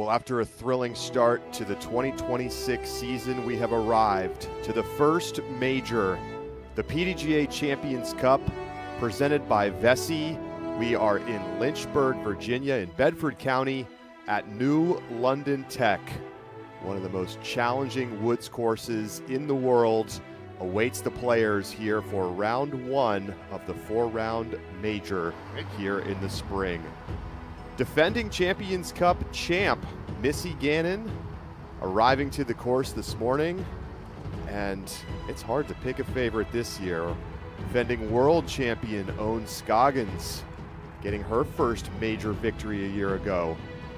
Well, after a thrilling start to the 2026 season, we have arrived to the first major, the PDGA Champions Cup, presented by Vessi. We are in Lynchburg, Virginia, in Bedford County at New London Tech. One of the most challenging woods courses in the world awaits the players here for round one of the 4-round major here in the spring. Defending Champions Cup champ Missy Gannon arriving to the course this morning, and it's hard to pick a favorite this year. Defending world champion Owen Scoggins getting her first major victory a year ago.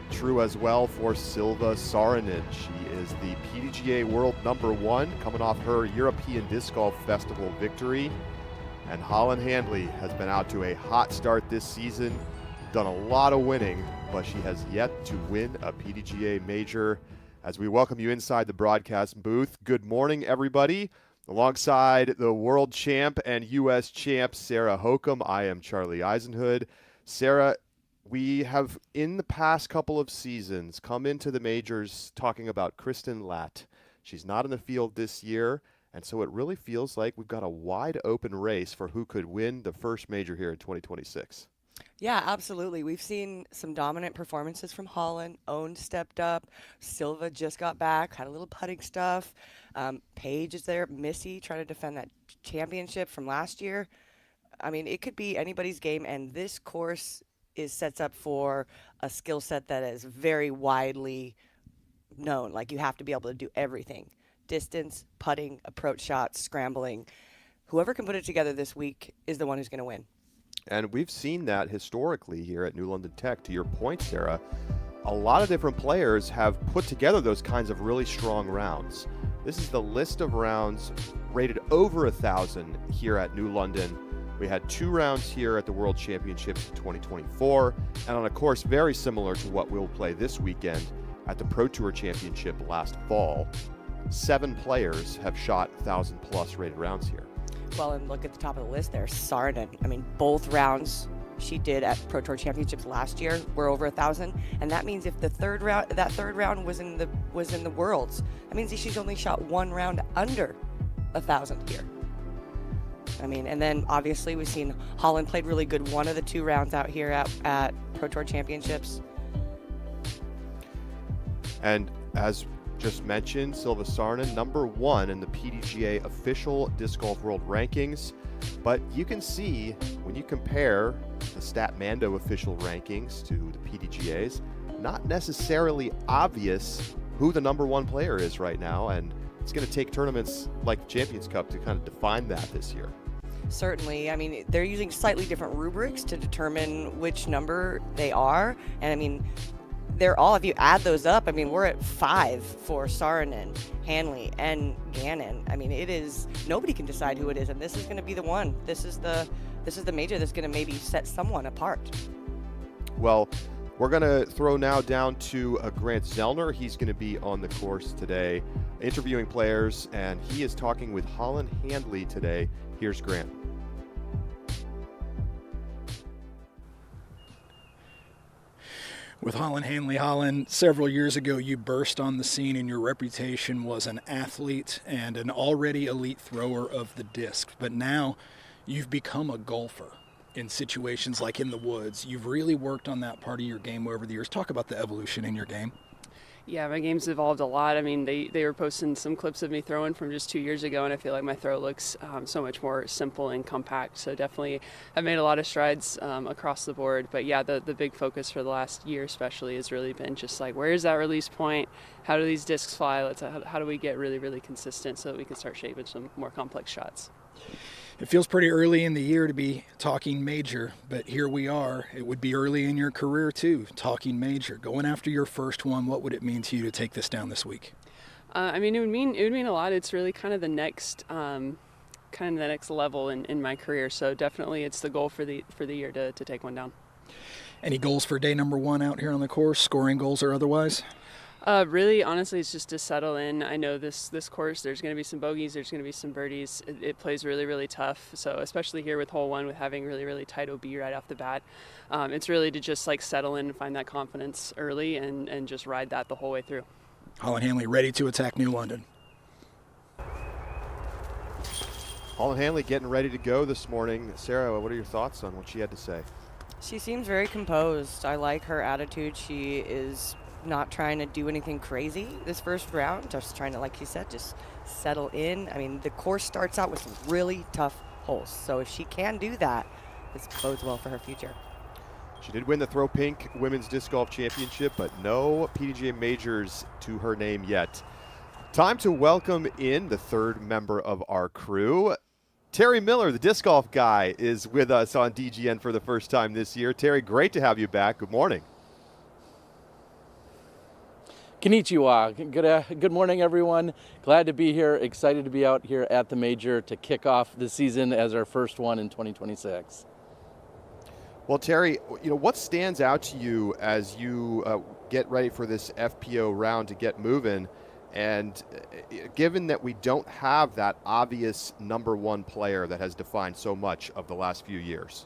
True as well for Silva Saarinen. She is the PDGA World #1 coming off her European Disc Golf Festival victory. And Holyn Handley has been out to a hot start this season. Done a lot of winning, but she has yet to win a PDGA major. As we welcome you inside the broadcast booth, good morning, everybody. Alongside the world champ and U.S. champ, Sarah Hokom, I am Charlie Eisenhood. Sarah, we have, in the past couple of seasons, come into the majors talking about Kristen Latt. She's not in the field this year, and so it really feels like we've got a wide open race for who could win the first major here in 2026. Yeah, absolutely. We've seen some dominant performances from Holyn. Owen stepped up. Silva just got back, had a little putting stuff. Paige is there. Missy trying to defend that championship from last year. I mean, it could be anybody's game, and this course sets up for a skill set that is very widely known. Like, you have to be able to do everything. Distance, putting, approach shots, scrambling. Whoever can put it together this week is the one who's going to win. And we've seen that historically here at New London Tech. To your point, Sarah, a lot of different players have put together those kinds of really strong rounds. This is the list of rounds rated over 1,000 here at New London. We had 2 rounds here at the World Championships in 2024, and on a course very similar to what we'll play this weekend at the Pro Tour Championship last fall. 7 players have shot 1,000-plus rated rounds here. Well, and look at the top of the list there, Saarinen. I mean, both rounds she did at Pro Tour Championships last year were over 1,000, and that means if the third round was in the Worlds, that means she's only shot 1 round under 1,000 here. I mean, and then obviously we've seen Holyn played really good one of the 2 rounds out here at Pro Tour Championships. And as just mentioned, Silva Saarinen, #1 in the PDGA official Disc Golf World Rankings. But you can see when you compare the Statmando official rankings to the PDGA's, not necessarily obvious who the #1 player is right now. And it's going to take tournaments like the Champions Cup to kind of define that this year. Certainly. I mean, they're using slightly different rubrics to determine which number they are. And I mean, they're all, if you add those up, I mean, we're at 5 for Saarinen, Handley, and Gannon. I mean, it is, nobody can decide who it is, and this is going to be the one. This is the major that's going to maybe set someone apart. Well, we're going to throw now down to Grant Zellner. He's going to be on the course today, interviewing players, and he is talking with Holyn Handley today. Here's Grant. With Holyn Handley. Holyn, several years ago you burst on the scene and your reputation was an athlete and an already elite thrower of the disc. But now you've become a golfer in situations like in the woods. You've really worked on that part of your game over the years. Talk about the evolution in your game. Yeah, my game's evolved a lot. I mean, they were posting some clips of me throwing from just 2 years ago, and I feel like my throw looks so much more simple and compact. So definitely I've made a lot of strides across the board. But yeah, the big focus for the last year especially has really been just like, where is that release point? How do these discs fly? How do we get really, really consistent so that we can start shaping some more complex shots? It feels pretty early in the year to be talking major, but here we are. It would be early in your career too, talking major. Going after your first one, what would it mean to you to take this down this week? I mean, it would mean a lot. It's really kind of the next level in my career. So definitely, it's the goal for the year to take one down. Any goals for day #1 out here on the course, scoring goals or otherwise? Really, honestly, it's just to settle in. I know this course, there's going to be some bogeys, there's going to be some birdies. It plays really, really tough. So especially here with hole 1, with having really, really tight OB right off the bat, it's really to just like settle in and find that confidence early and just ride that the whole way through. Holyn Handley ready to attack New London. Holyn Handley getting ready to go this morning. Sarah, what are your thoughts on what she had to say? She seems very composed. I like her attitude. She is not trying to do anything crazy this first round, just trying to, like you said, just settle in. I mean, the course starts out with some really tough holes, so if she can do that, this bodes well for her future. She did win the Throw Pink Women's Disc Golf Championship, but no PDGA majors to her name yet. Time to welcome in the third member of our crew. Terry Miller, the disc golf guy, is with us on DGN for the first time this year. Terry, great to have you back. Good morning. Konnichiwa. Good morning, everyone. Glad to be here. Excited to be out here at the major to kick off the season as our first one in 2026. Well, Terry, what stands out to you as you get ready for this FPO round to get moving? And given that we don't have that obvious number one player that has defined so much of the last few years.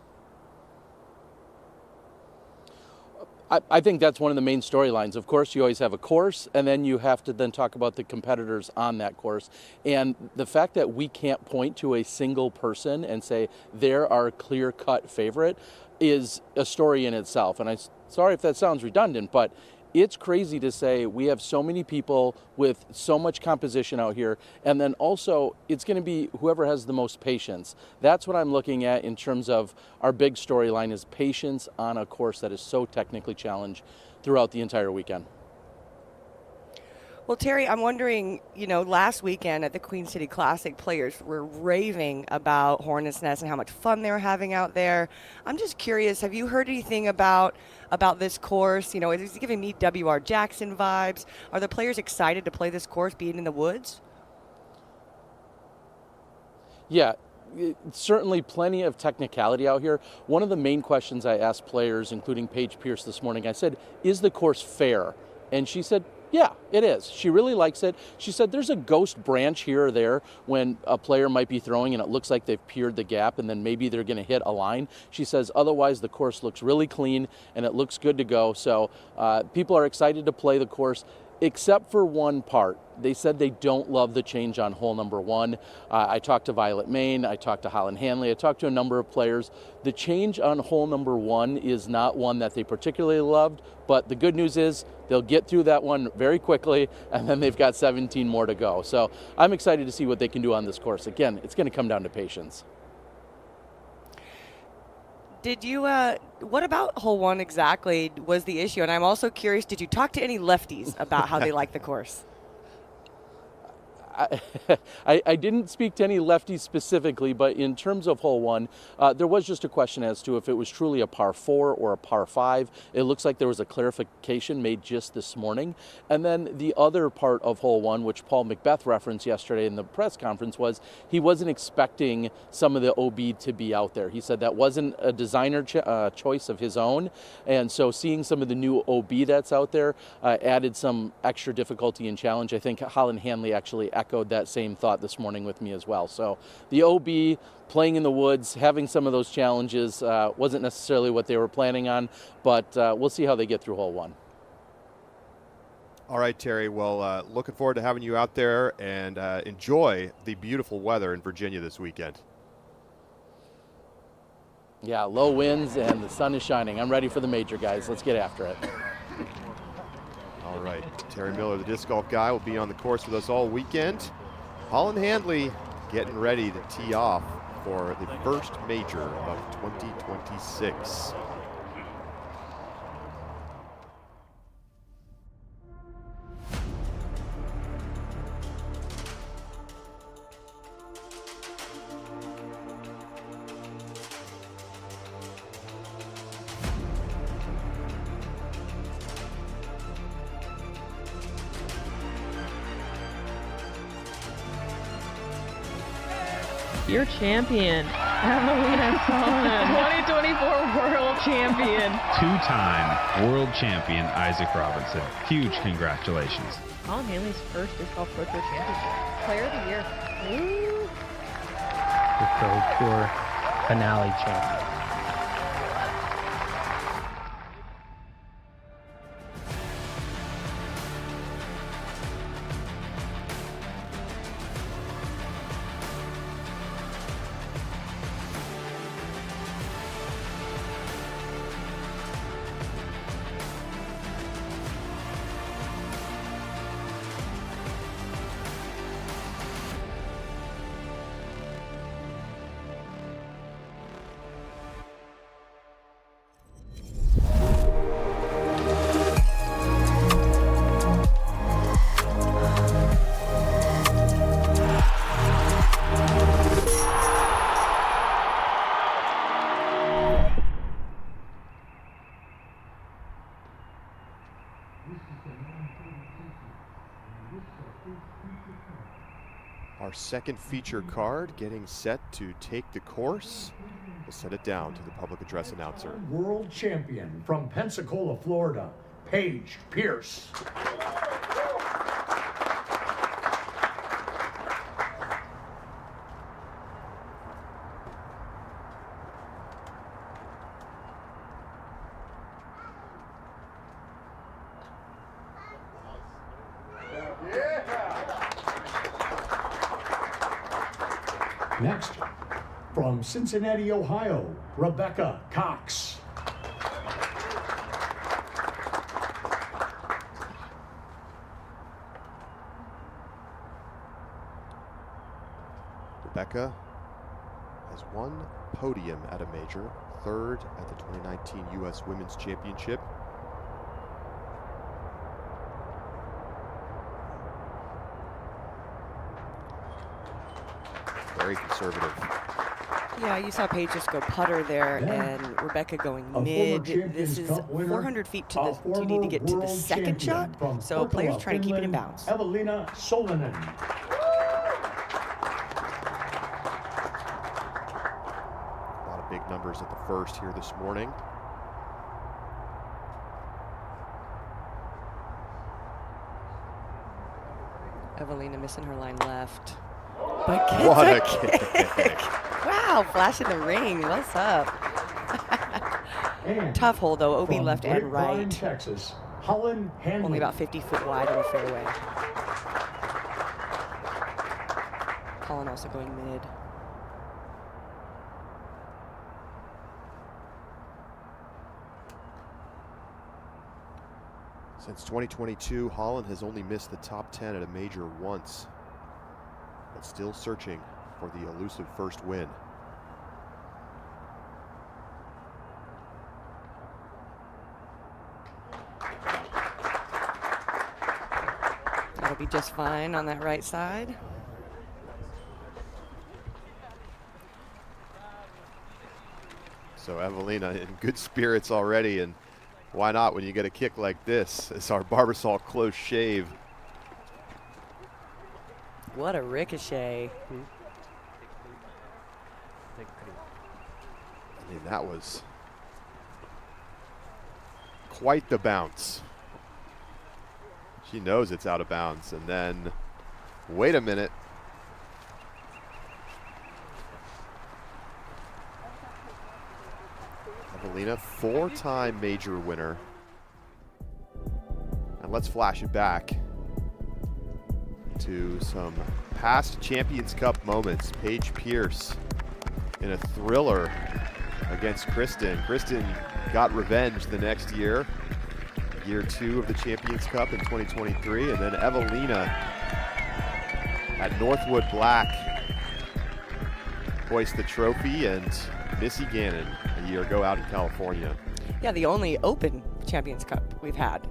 I think that's one of the main storylines. Of course, you always have a course, and then you have to then talk about the competitors on that course. And the fact that we can't point to a single person and say they're our clear-cut favorite is a story in itself. And I'm sorry if that sounds redundant, but it's crazy to say we have so many people with so much composition out here, and then also it's going to be whoever has the most patience. That's what I'm looking at in terms of our big storyline, is patience on a course that is so technically challenged throughout the entire weekend. Well, Terry, I'm wondering, last weekend at the Queen City Classic, players were raving about Hornets Nest and how much fun they were having out there. I'm just curious, have you heard anything about this course? Is it giving me W.R. Jackson vibes? Are the players excited to play this course, being in the woods? Yeah. Certainly plenty of technicality out here. One of the main questions I asked players, including Paige Pierce this morning, I said, is the course fair? And she said, yeah, it is. She really likes it. She said there's a ghost branch here or there when a player might be throwing and it looks like they've peered the gap and then maybe they're going to hit a line. She says otherwise the course looks really clean and it looks good to go. So people are excited to play the course, except for one part. They said they don't love the change on hole number 1. I talked to Violet Main, I talked to Holyn Handley, I talked to a number of players. The change on hole number 1 is not one that they particularly loved, but the good news is they'll get through that one very quickly, and then they've got 17 more to go. So I'm excited to see what they can do on this course. Again, it's going to come down to patience. Did you, what about hole 1 exactly was the issue? And I'm also curious, did you talk to any lefties about how they like the course? I didn't speak to any lefties specifically, but in terms of hole 1, there was just a question as to if it was truly a par 4 or a par 5. It looks like there was a clarification made just this morning. And then the other part of hole 1, which Paul Macbeth referenced yesterday in the press conference, was he wasn't expecting some of the OB to be out there. He said that wasn't a designer choice of his own. And so seeing some of the new OB that's out there added some extra difficulty and challenge. I think Holyn Handley actually echoed that same thought this morning with me as well. So the OB, playing in the woods, having some of those challenges wasn't necessarily what they were planning on, but we'll see how they get through hole 1. All right, Terry. Well, looking forward to having you out there, and enjoy the beautiful weather in Virginia this weekend. Yeah, low winds and the sun is shining. I'm ready for the major, guys. Let's get after it. All right, Terry Miller, the disc golf guy, will be on the course with us all weekend. Holyn Handley getting ready to tee off for the first major of 2026. Your champion, Evelina Holyn, 2024 world champion. Two-time world champion Isaac Robinson. Huge congratulations. Holyn Handley's first disc golf pro tour championship. Player of the year. Woo. The Pro Tour finale champion. Our second feature card getting set to take the course. We'll set it down to the public address announcer. World champion from Pensacola, Florida, Paige Pierce. Next, from Cincinnati, Ohio, Rebecca Cox. Rebecca has one podium at a major, third at the 2019 U.S. Women's Championship. Very conservative. Yeah, you saw Paige just go putter there, and Rebecca going mid. This is 400 feet to the TD to get to the second shot, so players trying to keep it in bounds. Evelina Solanen. A lot of big numbers at the first here this morning. Evelina missing her line left. But gets What a a kick. Wow, flash in the ring. What's up? Tough hole, though. OB left and right. Texas, Holyn Handley. Only about 50 foot wide on the fairway. Holyn also going mid. Since 2022, Holyn has only missed the top 10 at a major once, but still searching for the elusive first win. That'll be just fine on that right side. So Evelina in good spirits already, and why not when you get a kick like this? It's our Barbasol close shave. What a ricochet. I mean, that was quite the bounce. She knows it's out of bounds, and then, wait a minute. Evelina, four-time major winner. And let's flash it back to some past Champions Cup moments. Paige Pierce in a thriller against Kristen. Kristen got revenge the next year, year two of the Champions Cup in 2023, and then Evelina at Northwood Black hoist the trophy, and Missy Gannon a year ago out in California. Yeah, the only open Champions Cup we've had.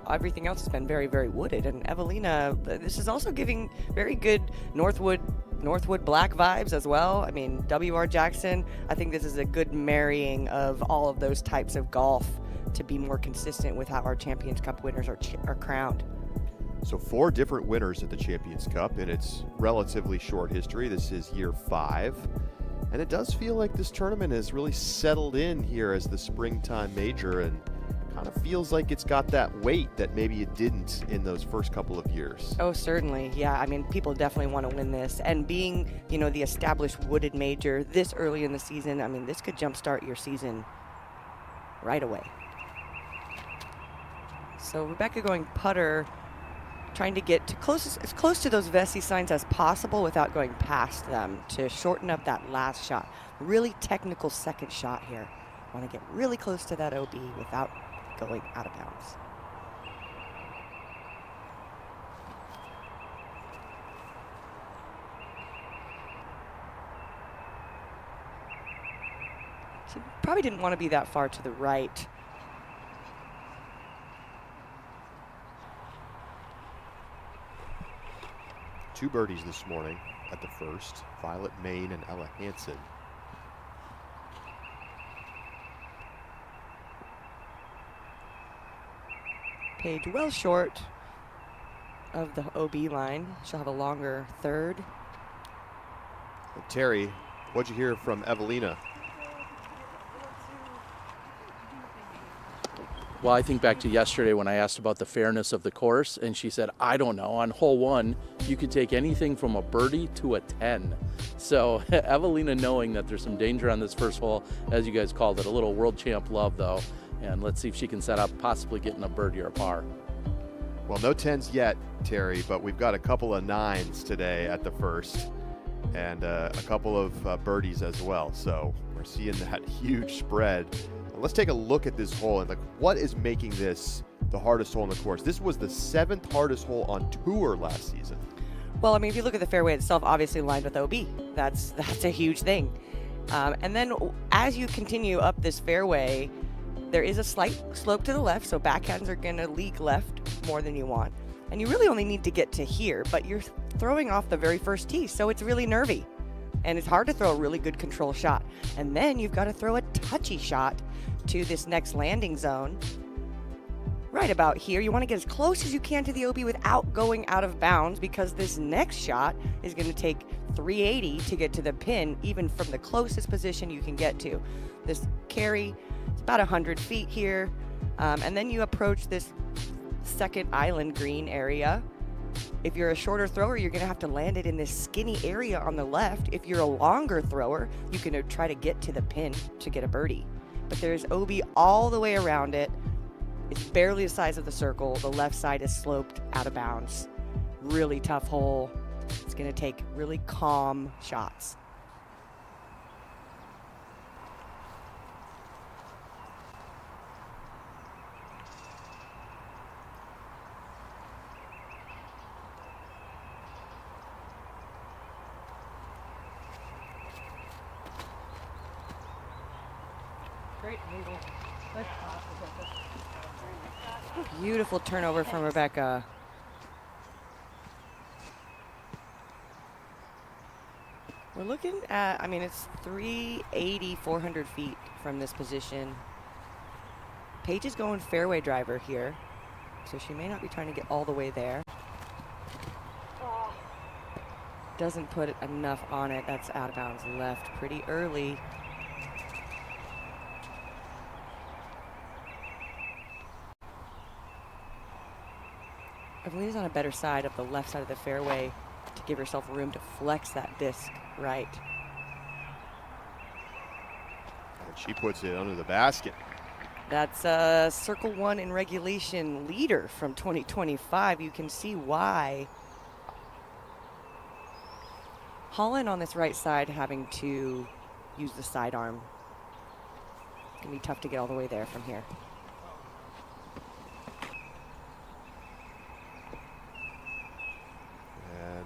Everything else has been very, very wooded. And Evelina, this is also giving very good Northwood Black vibes as well. I mean, W.R. Jackson, I think this is a good marrying of all of those types of golf to be more consistent with how our Champions Cup winners are crowned. So 4 different winners at the Champions Cup in its relatively short history. This is year 5. And it does feel like this tournament has really settled in here as the springtime major, and kind of feels like it's got that weight that maybe it didn't in those first couple of years. Oh, certainly. Yeah, I mean, people definitely want to win this. And being, you know, the established wooded major this early in the season, I mean, this could jumpstart your season right away. So Rebecca going putter, trying to get as close to those Vesey signs as possible without going past them to shorten up that last shot. Really technical second shot here. Want to get really close to that OB without going out of bounds. So probably didn't want to be that far to the right. Two birdies this morning at the first, Violet Main and Ella Hansen. Paige well short of the OB line. She'll have a longer third. Terry, what'd you hear from Evelina? Well, I think back to yesterday when I asked about the fairness of the course, and she said, I don't know, on hole 1, you could take anything from a birdie to a 10. So Evelina knowing that there's some danger on this first hole, as you guys called it, a little world champ love though, and let's see if she can set up possibly getting a birdie or a par. Well, no 10s yet, Terry, but we've got a couple of 9s today at the first, and a couple of birdies as well. So we're seeing that huge spread. Let's take a look at this hole and what is making this the hardest hole in the course. This was the 7th hardest hole on tour last season. Well, I mean, if you look at the fairway itself, obviously lined with OB. That's a huge thing. And then as you continue up this fairway, there is a slight slope to the left, so backhands are going to leak left more than you want. And you really only need to get to here, but you're throwing off the very first tee, so it's really nervy. And it's hard to throw a really good control shot. And then you've got to throw a touchy shot to this next landing zone. Right about here, you want to get as close as you can to the OB without going out of bounds, because this next shot is going to take 380 to get to the pin, even from the closest position you can get to. This carry, it's about 100 feet here. And then you approach this second island green area. If you're a shorter thrower, you're going to have to land it in this skinny area on the left. If you're a longer thrower, you can try to get to the pin to get a birdie. But there's OB all the way around it. It's barely the size of the circle. The left side is sloped out of bounds. Really tough hole. It's going to take really calm shots. Great angle. Good shot, Rebecca. Beautiful turnover from Rebecca. We're looking at, I mean, it's 380, 400 feet from this position. Paige is going fairway driver here, so she may not be trying to get all the way there. Doesn't put enough on it. That's out of bounds left pretty early. Evelina's on a better side of the left side of the fairway to give herself room to flex that disc right. And she puts it under the basket. That's a Circle 1 in regulation leader from 2025. You can see why. Holyn on this right side having to use the sidearm. It's going to be tough to get all the way there from here.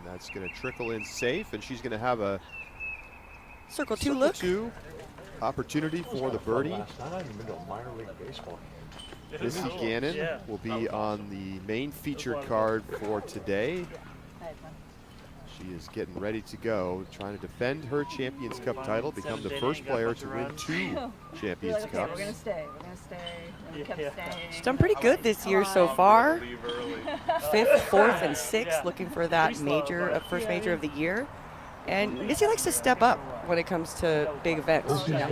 That's going to trickle in safe, and she's going to have a Circle 2 look. 2 opportunity for the birdie. Missy Gannon will be on the main feature card for today. She is getting ready to go, trying to defend her Champions Cup title, become the first player to win 2 Champions Cups. We're going to stay. We're going to stay. And we kept staying. She's done pretty good this year so far. 5th, 4th, and 6th, looking for that major, first major of the year. And Missy likes to step up when it comes to big events. You know,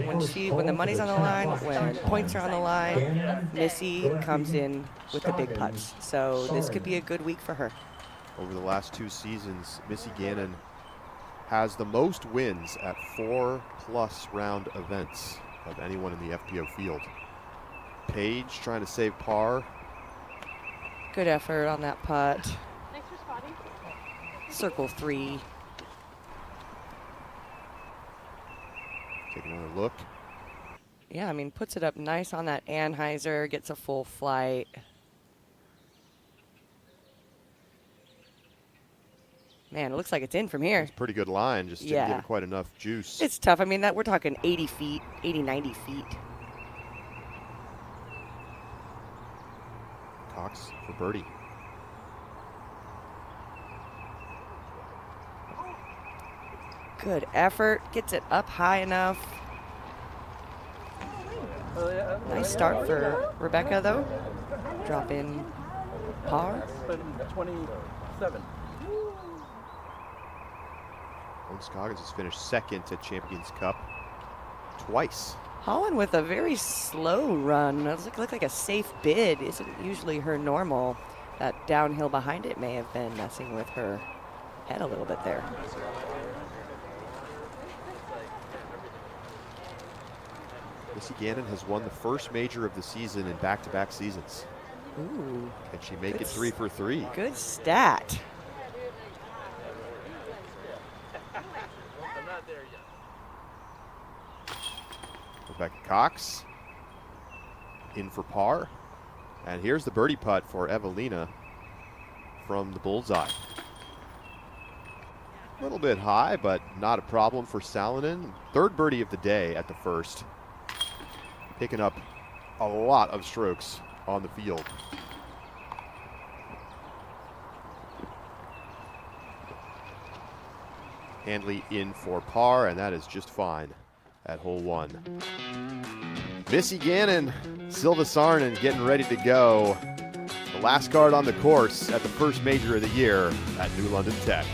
when the money's on the line, when points are on the line, Missy comes in with the big putts. So this could be a good week for her. Over the last 2 seasons, Missy Gannon has the most wins at 4+ round events of anyone in the FPO field. Paige trying to save par. Good effort on that putt. Thanks for spotting. Circle 3. Take another look. Yeah, I mean, puts it up nice on that Anheuser, gets a full flight. Man, it looks like it's in from here. It's a pretty good line, just didn't give it quite enough juice. It's tough. I mean, we're talking 80 feet, 80, 90 feet. Cox for birdie. Good effort. Gets it up high enough. Nice start for Rebecca, though. Drop in par. 27. Holyn Scoggins has finished second at Champions Cup twice. Holyn with a very slow run. It looked like a safe bid. Isn't usually her normal. That downhill behind it may have been messing with her head a little bit there. Missy Gannon has won the first major of the season in back-to-back seasons. Ooh. Can she make it 3 for 3? Good stat. Rebecca Cox in for par. And here's the birdie putt for Evelina from the bullseye. A little bit high, but not a problem for Salonen. Third birdie of the day at the first. Picking up a lot of strokes on the field. Handley in for par, and that is just fine at hole 1. Missy Gannon, Silva Sarnen getting ready to go. The last card on the course at the first major of the year at New London Tech.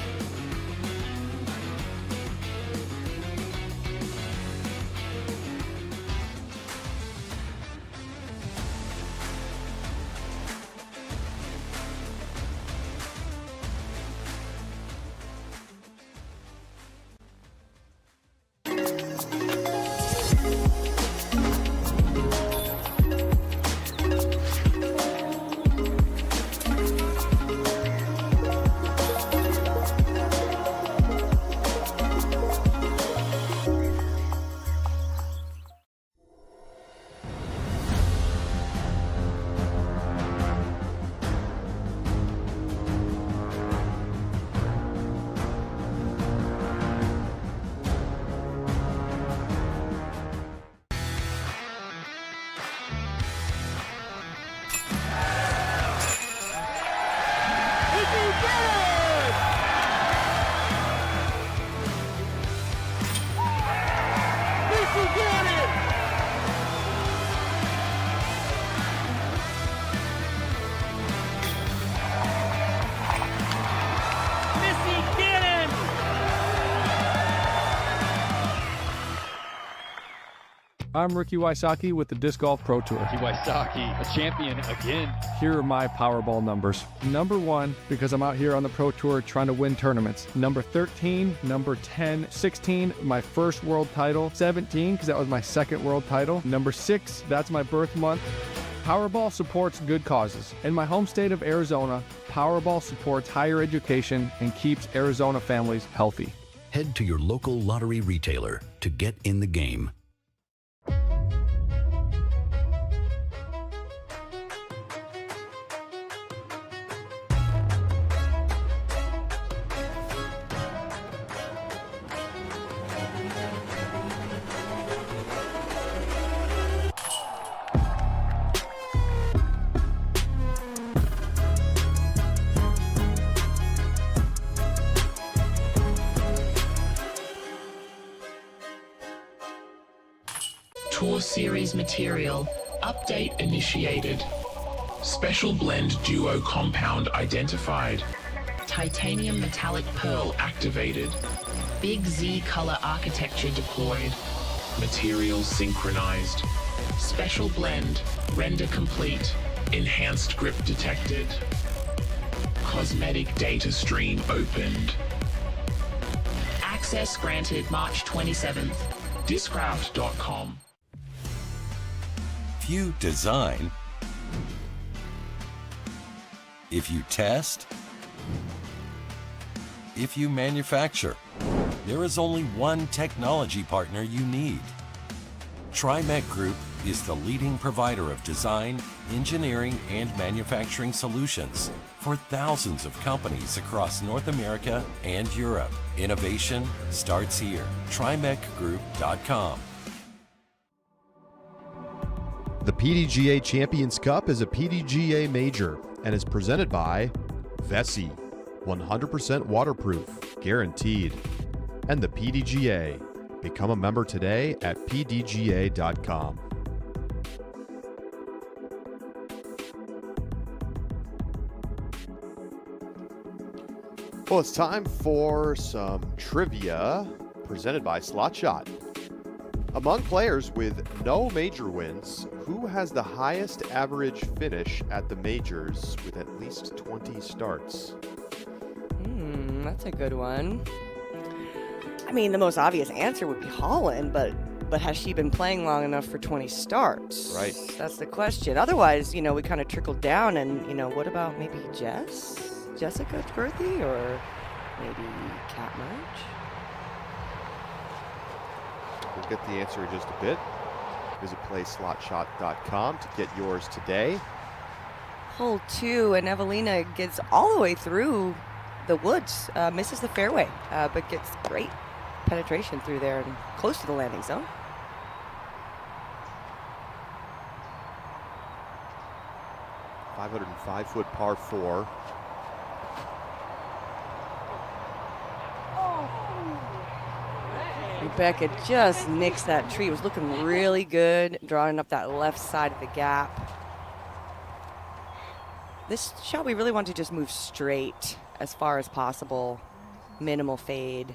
I'm Ricky Wysocki with the Disc Golf Pro Tour. Ricky Wysocki, a champion again. Here are my Powerball numbers. Number 1, because I'm out here on the Pro Tour trying to win tournaments. Number 13, number 10, 16, my first world title. 17, because that was my second world title. Number 6, that's my birth month. Powerball supports good causes. In my home state of Arizona, Powerball supports higher education and keeps Arizona families healthy. Head to your local lottery retailer to get in the game. Tour Series material. Update initiated. Special blend duo compound identified. Titanium metallic pearl activated. Big Z color architecture deployed. Materials synchronized. Special blend. Render complete. Enhanced grip detected. Cosmetic data stream opened. Access granted March 27th. Discraft.com. If you design, if you test, if you manufacture, there is only one technology partner you need. TriMet Group is the leading provider of design, engineering, and manufacturing solutions for thousands of companies across North America and Europe. Innovation starts here. TriMetGroup.com. The PDGA Champions Cup is a PDGA major and is presented by Vessi, 100% waterproof, guaranteed, and the PDGA. Become a member today at pdga.com. Well, it's time for some trivia presented by Slot Shot. Among players with no major wins, who has the highest average finish at the majors with at least 20 starts? That's a good one. I mean, the most obvious answer would be Holyn, but has she been playing long enough for 20 starts? Right. That's the question. Otherwise, we kind of trickled down and, what about maybe Jessica Berthy, or maybe Kat Merge? We'll get the answer in just a bit. Visit playslotshot.com to get yours today. Hole 2, and Evelina gets all the way through the woods, misses the fairway, but gets great penetration through there and close to the landing zone. .505 par 4. Rebecca just nicks that tree. It was looking really good, drawing up that left side of the gap. This shot, we really want to just move straight as far as possible. Minimal fade.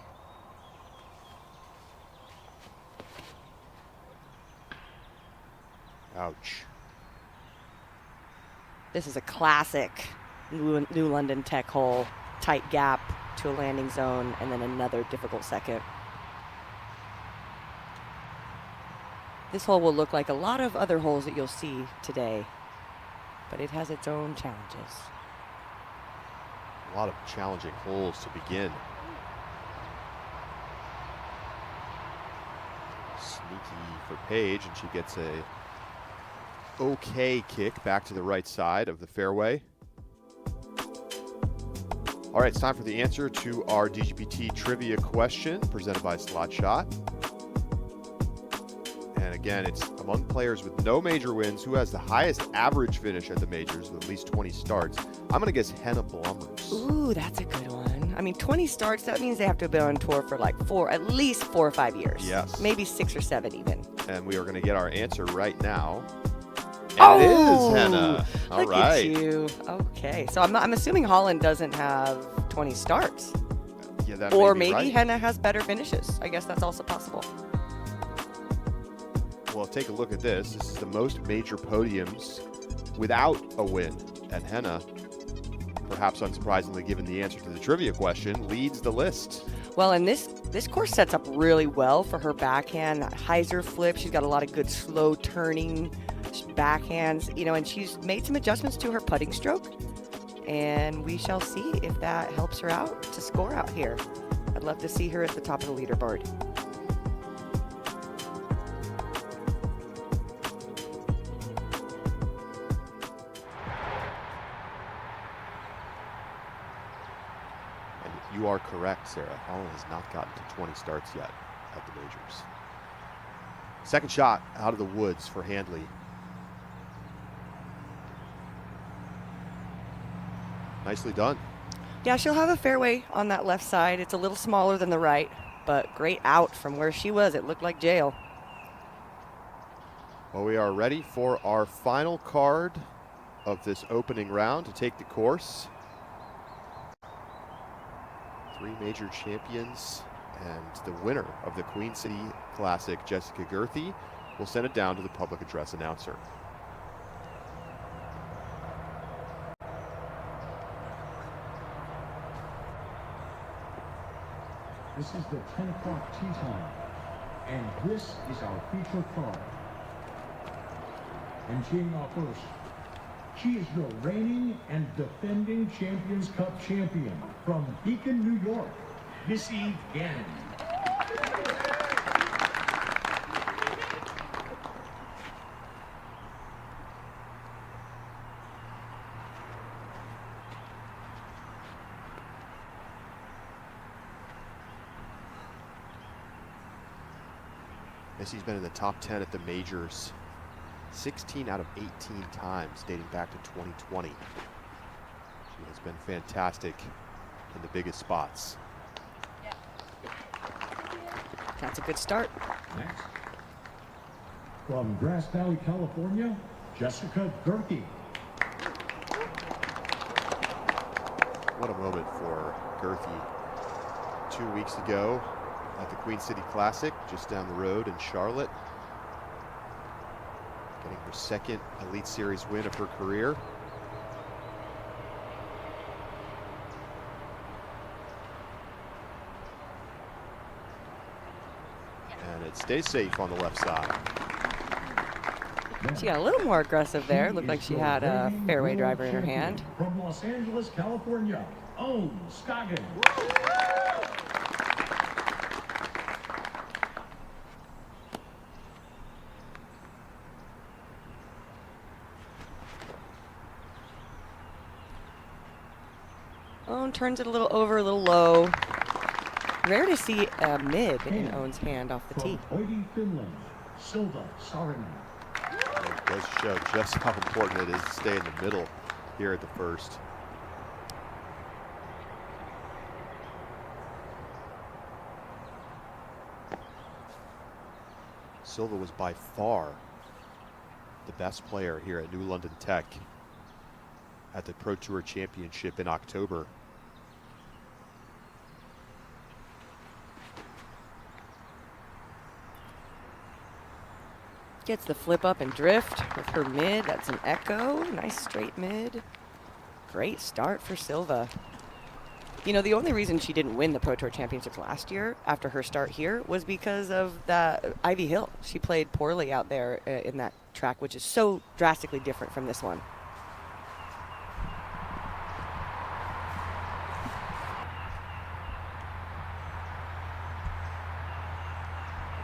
Ouch. This is a classic New London Tech hole. Tight gap to a landing zone, and then another difficult second. This hole will look like a lot of other holes that you'll see today, but it has its own challenges. A lot of challenging holes to begin. Sneaky for Paige, and she gets a okay kick back to the right side of the fairway. All right, it's time for the answer to our DGPT trivia question presented by Slot Shot. And again, it's among players with no major wins, who has the highest average finish at the majors with at least 20 starts? I'm going to guess Henna Blumers. Ooh, that's a good one. I mean, 20 starts, that means they have to have been on tour for like at least 4 or 5 years. Yes. Maybe 6 or 7 even. And we are going to get our answer right now. And it is Henna. All Look right. at you. Okay. So I'm assuming Holyn doesn't have 20 starts. Yeah, that or may be maybe right. Henna has better finishes. I guess that's also possible. Well, take a look at this. This is the most major podiums without a win. And Henna, perhaps unsurprisingly given the answer to the trivia question, leads the list. Well, and this course sets up really well for her backhand. That hyzer flip. She's got a lot of good slow turning backhands, and she's made some adjustments to her putting stroke. And we shall see if that helps her out to score out here. I'd love to see her at the top of the leaderboard. You are correct, Sarah. Holyn has not gotten to 20 starts yet at the majors. Second shot out of the woods for Handley. Nicely done. Yeah, she'll have a fairway on that left side. It's a little smaller than the right, but great out from where she was. It looked like jail. Well, we are ready for our final card of this opening round to take the course. 3 major champions And the winner of the Queen City Classic, Jessica Gerthy, will send it down to the public address announcer. This is the 10 o'clock tee time, and this is our feature car. And teeing off first, she is the reigning and defending Champions Cup champion from Beacon, New York, Missy Gannon. Missy's been in the top 10 at the majors 16 out of 18 times dating back to 2020. She has been fantastic in the biggest spots. That's a good start. Next, from Grass Valley, California, Jessica Gerthy. What a moment for Gerthy. 2 weeks ago at the Queen City Classic, just down the road in Charlotte. Getting her second Elite Series win of her career. And it stays safe on the left side. She got a little more aggressive there. Looked like she had a fairway driver in her hand. From Los Angeles, California, Owen Scoggin. Owen turns it a little over, a little low. Rare to see a mid in Owen's hand off the tee. Oidi, Finland, Silva Saarinen. It does show just how important it is to stay in the middle here at the first. Silva was by far the best player here at New London Tech at the Pro Tour Championship in October. Gets the flip up and drift with her mid. That's an echo. Nice straight mid. Great start for Silva. You know, the only reason she didn't win the Pro Tour Championships last year after her start here was because of the Ivy Hill. She played poorly out there in that track, which is so drastically different from this one.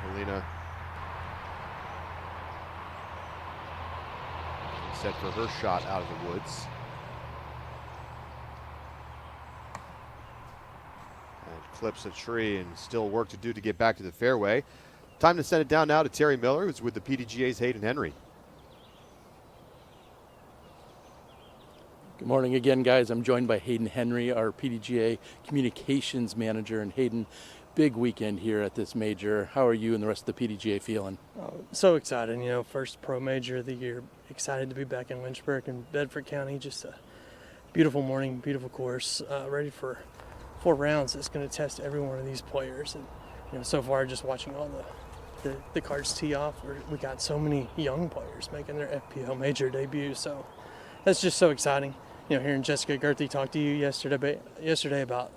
Helena set for her shot out of the woods. And clips a tree, and still work to do to get back to the fairway. Time to send it down now to Terry Miller, who's with the PDGA's Holyn Handley. Good morning again, guys. I'm joined by Holyn Handley, our PDGA communications manager. And Holyn, big weekend here at this major. How are you and the rest of the PDGA feeling? Oh, so excited, you know, first pro major of the year. Excited to be back in Lynchburg and Bedford County. Just a beautiful morning, beautiful course. Ready for 4 rounds. It's going to test every one of these players. And, you know, so far just watching all the cards tee off, we got so many young players making their FPO major debut. So that's just so exciting. You know, hearing Jessica Gerthy talk to you yesterday about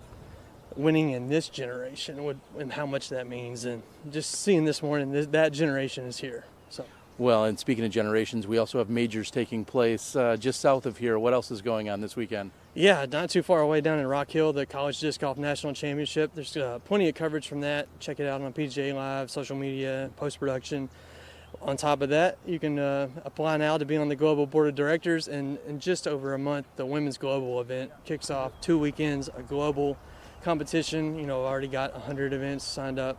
winning in this generation and how much that means, and just seeing this morning that generation is here. So well, and speaking of generations, we also have majors taking place just south of here. What else is going on this weekend? Yeah, not too far away down in Rock Hill, the College Disc Golf National Championship. There's plenty of coverage from that. Check it out on PGA Live, social media, post-production. On top of that, you can apply now to be on the Global Board of Directors, and in just over a month, the Women's Global event kicks off. 2 weekends, a global competition. You know, already got 100 events signed up,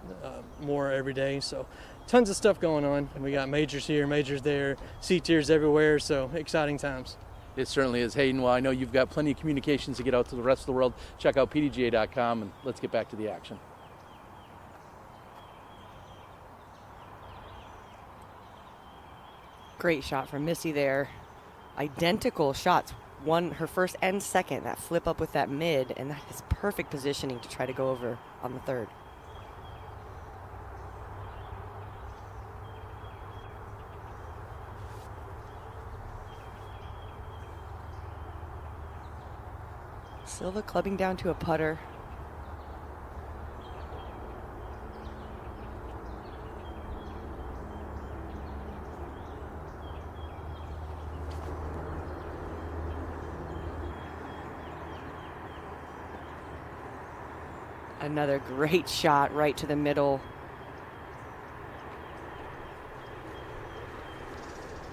more every day. So tons of stuff going on. And we got majors here, majors there, C-tiers everywhere. So exciting times. It certainly is. Holyn, well, I know you've got plenty of communications to get out to the rest of the world. Check out PDGA.com, and let's get back to the action. Great shot from Missy there. Identical shots. One, her first and second, that flip up with that mid, and that is perfect positioning to try to go over on the third. Silva clubbing down to a putter. Another great shot right to the middle.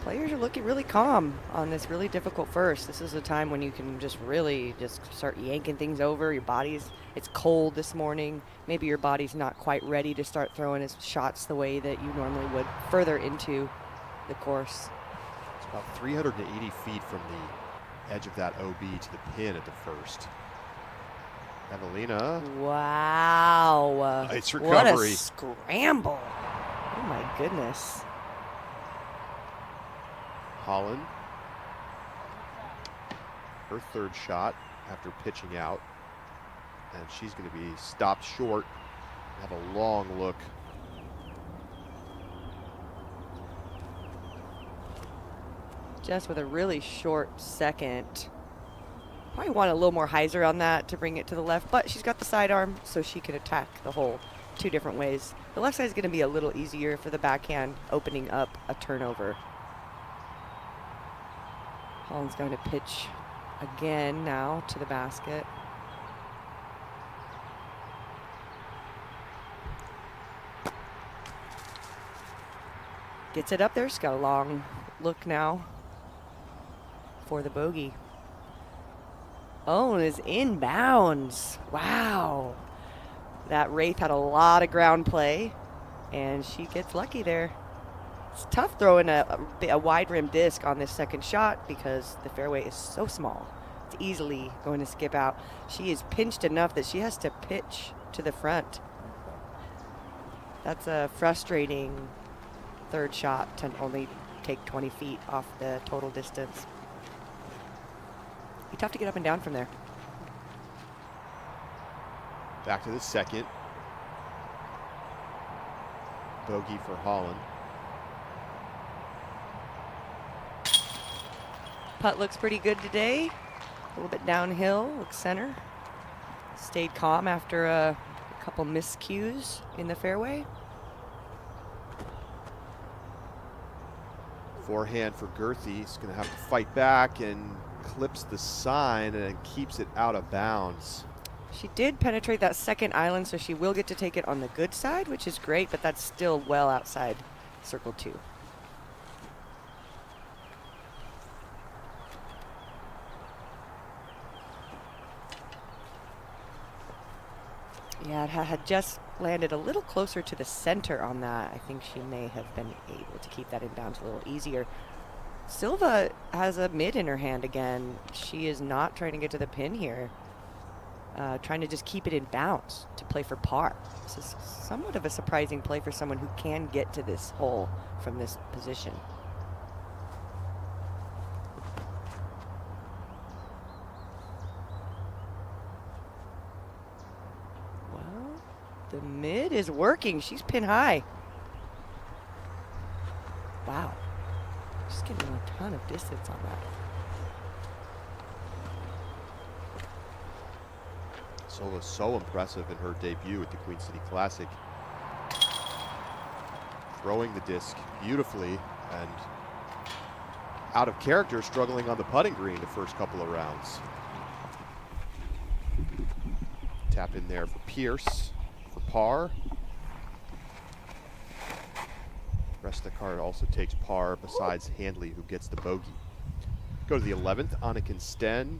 Players are looking really calm on this really difficult first. This is a time when you can just really just start yanking things over. Your body's, it's cold this morning. Maybe your body's not quite ready to start throwing his shots the way that you normally would further into the course. It's about 380 feet from the edge of that OB to the pin at the first. Evelina. Wow. Nice recovery. What a scramble. Oh my goodness. Holyn. Her third shot after pitching out. And she's going to be stopped short. Have a long look. Just with a really short second. Probably want a little more hyzer on that to bring it to the left, but she's got the sidearm, so she can attack the hole two different ways. The left side is going to be a little easier for the backhand, opening up a turnover. Holland's going to pitch again now to the basket. Gets it up there. She's got a long look now for the bogey. Oh, is inbounds. Wow. That Wraith had a lot of ground play, and she gets lucky there. It's tough throwing a wide rim disc on this second shot because the fairway is so small. It's easily going to skip out. She is pinched enough that she has to pitch to the front. That's a frustrating third shot to only take 20 feet off the total distance. Be tough to get up and down from there. Back to the second. Bogey for Holland. Putt looks pretty good today. A little bit downhill, looks center. Stayed calm after a couple miscues in the fairway. Forehand for Girthy. He's going to have to fight back and clips the sign and keeps it out of bounds. She did penetrate that second island, so she will get to take it on the good side, which is great, but that's still well outside circle 2. Yeah, it had just landed a little closer to the center on that. I think she may have been able to keep that inbounds a little easier. Silva has a mid in her hand again. She is not trying to get to the pin here. Trying to just keep it in bounds to play for par. This is somewhat of a surprising play for someone who can get to this hole from this position. Well, the mid is working. She's pin high. Wow. Just getting a ton of distance on that. Silva's so impressive in her debut at the Queen City Classic. Throwing the disc beautifully and out of character, struggling on the putting green the first couple of rounds. Tap in there for Pierce for par. Rest of the card also takes par besides Handley, who gets the bogey. Go to the 11th, Anniken Sten.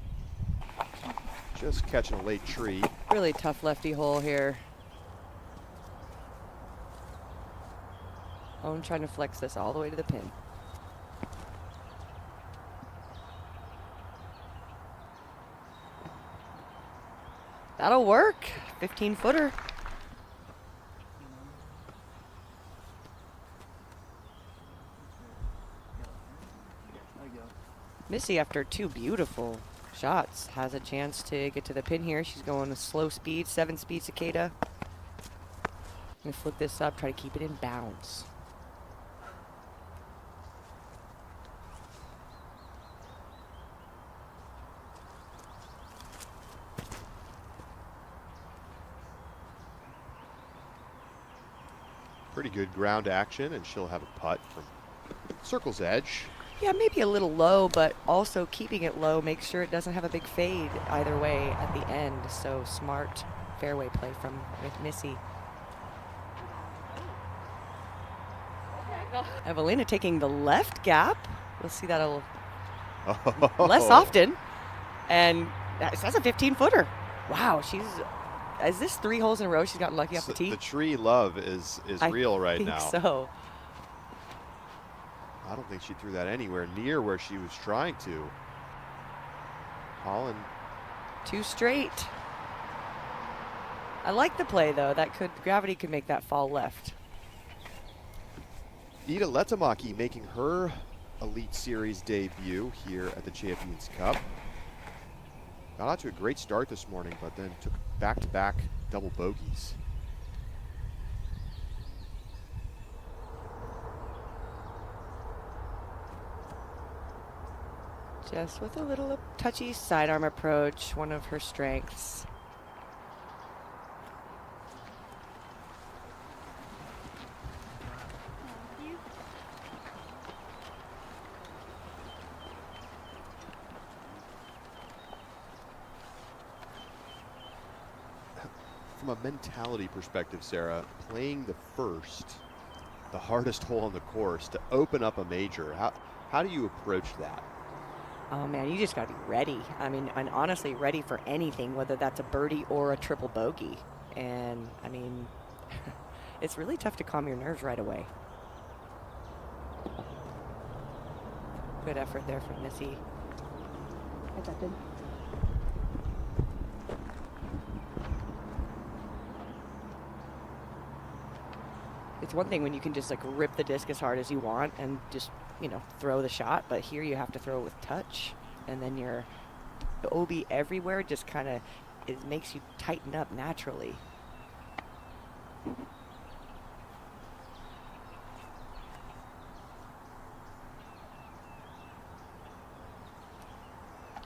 Just catching a late tree. Really tough lefty hole here. I'm trying to flex this all the way to the pin. That'll work. 15-footer. Missy, after 2 beautiful shots, has a chance to get to the pin here. She's going a slow speed, 7-speed cicada. Gonna flip this up, try to keep it in bounds. Pretty good ground action, and she'll have a putt from circle's edge. Yeah, maybe a little low, but also keeping it low makes sure it doesn't have a big fade either way at the end. So smart fairway play from Missy. Evelina taking the left gap. We'll see that a little less often. And that's a 15-footer. Wow, is this 3 holes in a row she's gotten lucky off the tee? The tree love is real right now. I think so. I don't think she threw that anywhere near where she was trying to. Holyn. 2 straight. I like the play, though. Gravity could make that fall left. Ida Letamaki making her Elite Series debut here at the Champions Cup. Got out to a great start this morning, but then took back-to-back double bogeys. Just with a little touchy sidearm approach, one of her strengths. From a mentality perspective, Sarah, playing the hardest hole on the course to open up a major, how do you approach that? Oh man, you just gotta be ready. I mean, and honestly ready for anything, whether that's a birdie or a triple bogey. And I mean, it's really tough to calm your nerves right away. Good effort there from Missy. It's one thing when you can just like rip the disc as hard as you want and just, throw the shot, but here you have to throw it with touch, and then the OB everywhere just kind of, it makes you tighten up naturally.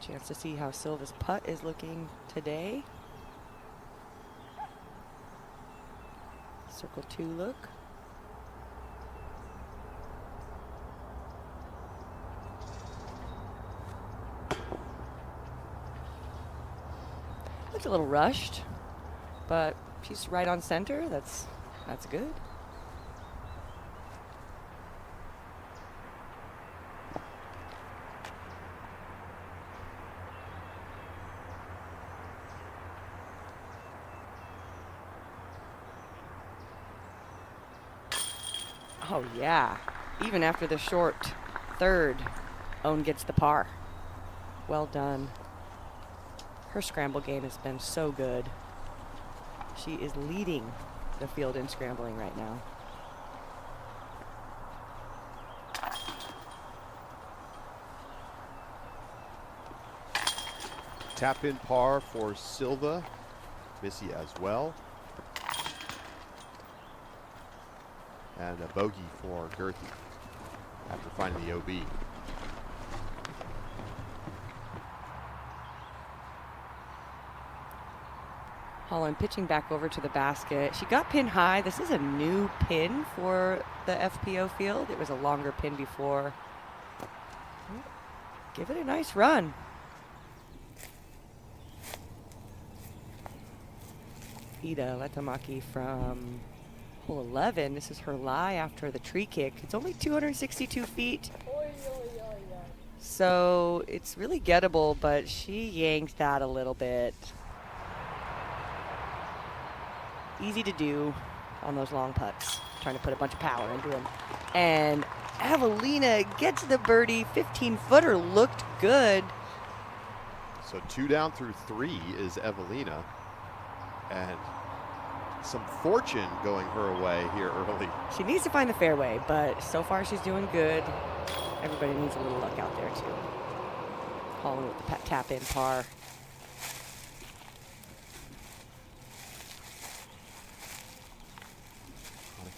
Chance to see how Silva's putt is looking today. Circle 2 look. Looks a little rushed, but she's right on center. That's good. Oh yeah, even after the short third, Own gets the par. Well done. Her scramble game has been so good. She is leading the field in scrambling right now. Tap in par for Silva, Missy as well. And a bogey for Gerthy after finding the OB. Holyn pitching back over to the basket. She got pinned high. This is a new pin for the FPO field. It was a longer pin before. Give it a nice run. Ida Letamaki from hole 11. This is her lie after the tree kick. It's only 262 feet. So it's really gettable, but she yanked that a little bit. Easy to do on those long putts. Trying to put a bunch of power into them. And Evelina gets the birdie. 15-footer looked good. So 2 down through 3 is Evelina. And some fortune going her way here early. She needs to find the fairway, but so far she's doing good. Everybody needs a little luck out there too. Holyn with the tap-in par.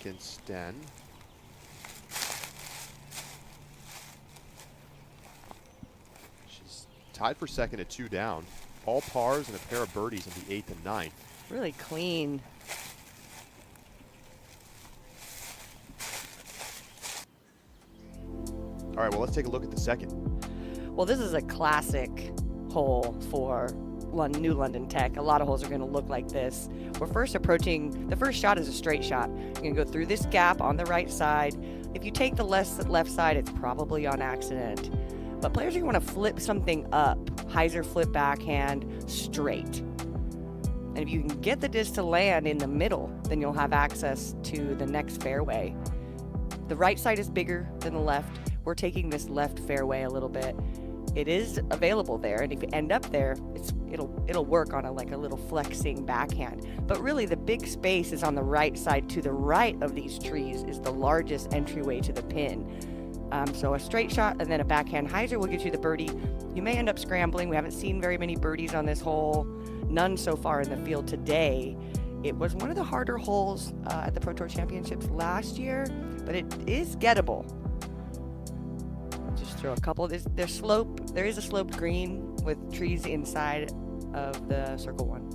Against Sten. She's tied for second at 2 down. All pars and a pair of birdies in the 8th and 9th. Really clean. All right, well, let's take a look at the second. Well, this is a classic hole for New London Tech. A lot of holes are going to look like this. We're first approaching, the first shot is a straight shot. You're going to go through this gap on the right side. If you take the left side, it's probably on accident. But players are going to want to flip something up. Hyzer flip backhand straight. And if you can get the disc to land in the middle, then you'll have access to the next fairway. The right side is bigger than the left. We're taking this left fairway a little bit. It is available there, and if you end up there, it'll work on a little flexing backhand. But really, the big space is on the right side. To the right of these trees is the largest entryway to the pin. So a straight shot and then a backhand hyzer will get you the birdie. You may end up scrambling. We haven't seen very many birdies on this hole. None so far in the field today. It was one of the harder holes at the Pro Tour Championships last year, but it is gettable. Just throw a couple. There is a sloped green with trees inside of the circle one.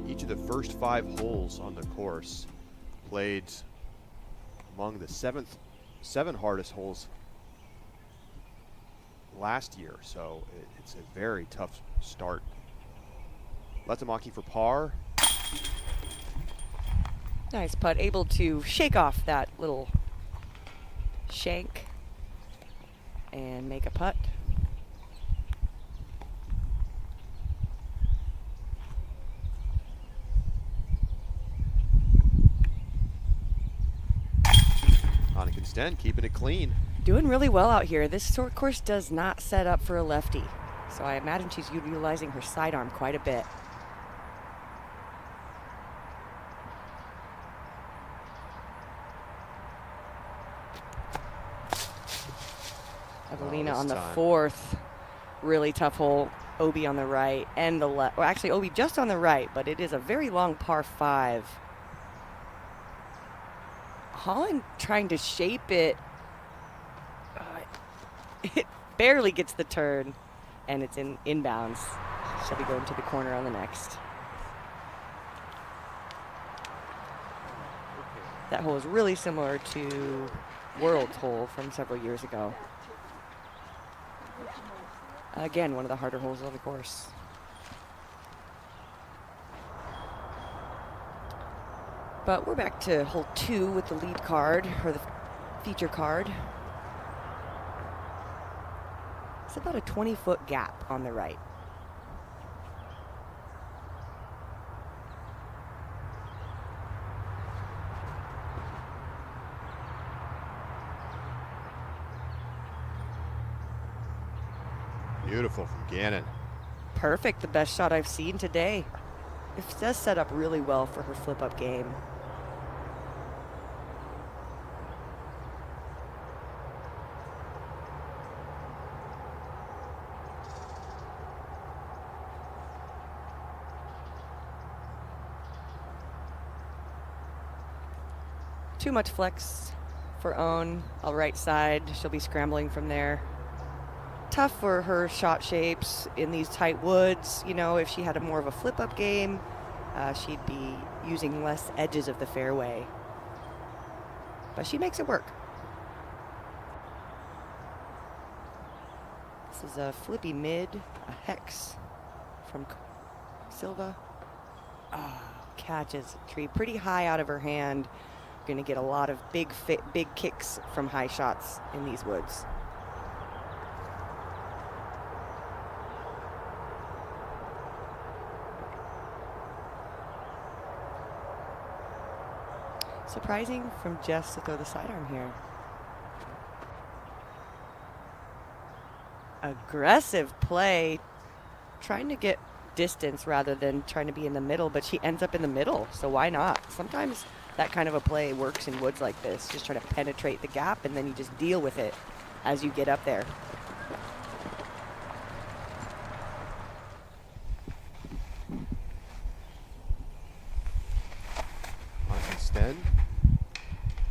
Each of the first 5 holes on the course played among the seven hardest holes last year, so it's a very tough start. Letamaki for par. Nice putt, able to shake off that little shank and make a putt. On a extend, keeping it clean. Doing really well out here. This course does not set up for a lefty, so I imagine she's utilizing her sidearm quite a bit. Evelina on the 4th, really tough hole. Obi on the right and the left. Well, actually, Obi just on the right, but it is a very long par 5. Holyn trying to shape it. It barely gets the turn, and it's inbounds. She'll be going to the corner on the next. That hole is really similar to World's hole from several years ago. Again, one of the harder holes on the course. But we're back to hole 2 with the lead card, or the feature card. It's about a 20-foot gap on the right. Beautiful from Gannon. Perfect, the best shot I've seen today. It does set up really well for her flip-up game. Too much flex for Own. On the right side, she'll be scrambling from there. Tough for her shot shapes in these tight woods. You know, if she had more of a flip-up game, she'd be using less edges of the fairway. But she makes it work. This is a flippy mid, a hex from Silva. Catches a tree pretty high out of her hand. Going to get a lot of big kicks from high shots in these woods. Surprising from Jess to throw the sidearm here. Aggressive play, trying to get distance rather than trying to be in the middle, but she ends up in the middle, so why not? Sometimes that kind of a play works in woods like this, just trying to penetrate the gap and then you just deal with it as you get up there. On extend,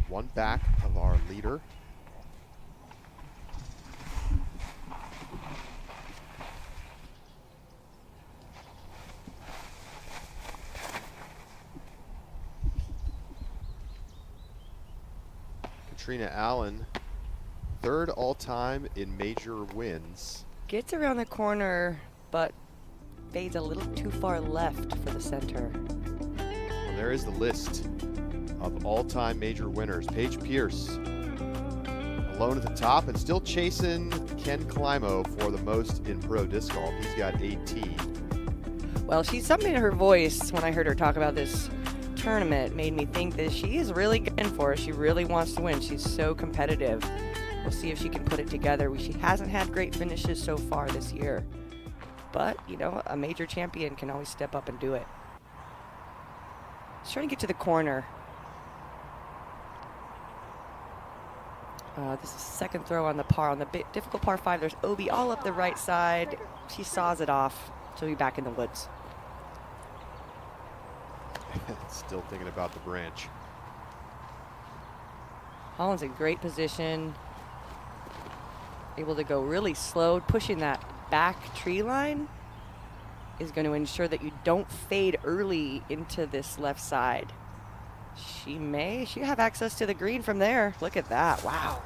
one back of our leader. Trina Allen, third all-time in major wins. Gets around the corner, but fades a little too far left for the center. Well, there is the list of all-time major winners. Paige Pierce, alone at the top and still chasing Ken Climo for the most in pro disc golf. He's got 18. Well, she's something in her voice when I heard her talk about this tournament made me think that she is really going for it. She really wants to win. She's so competitive. We'll see if she can put it together. She hasn't had great finishes so far this year. But, you know, a major champion can always step up and do it. She's trying to get to the corner. This is second throw on the par. On the difficult par 5, there's Obi all up the right side. She saws it off. She'll be back in the woods. Still thinking about the branch. Holyn's in great position. Able to go really slow. Pushing that back tree line is going to ensure that you don't fade early into this left side. She have access to the green from there. Look at that. Wow.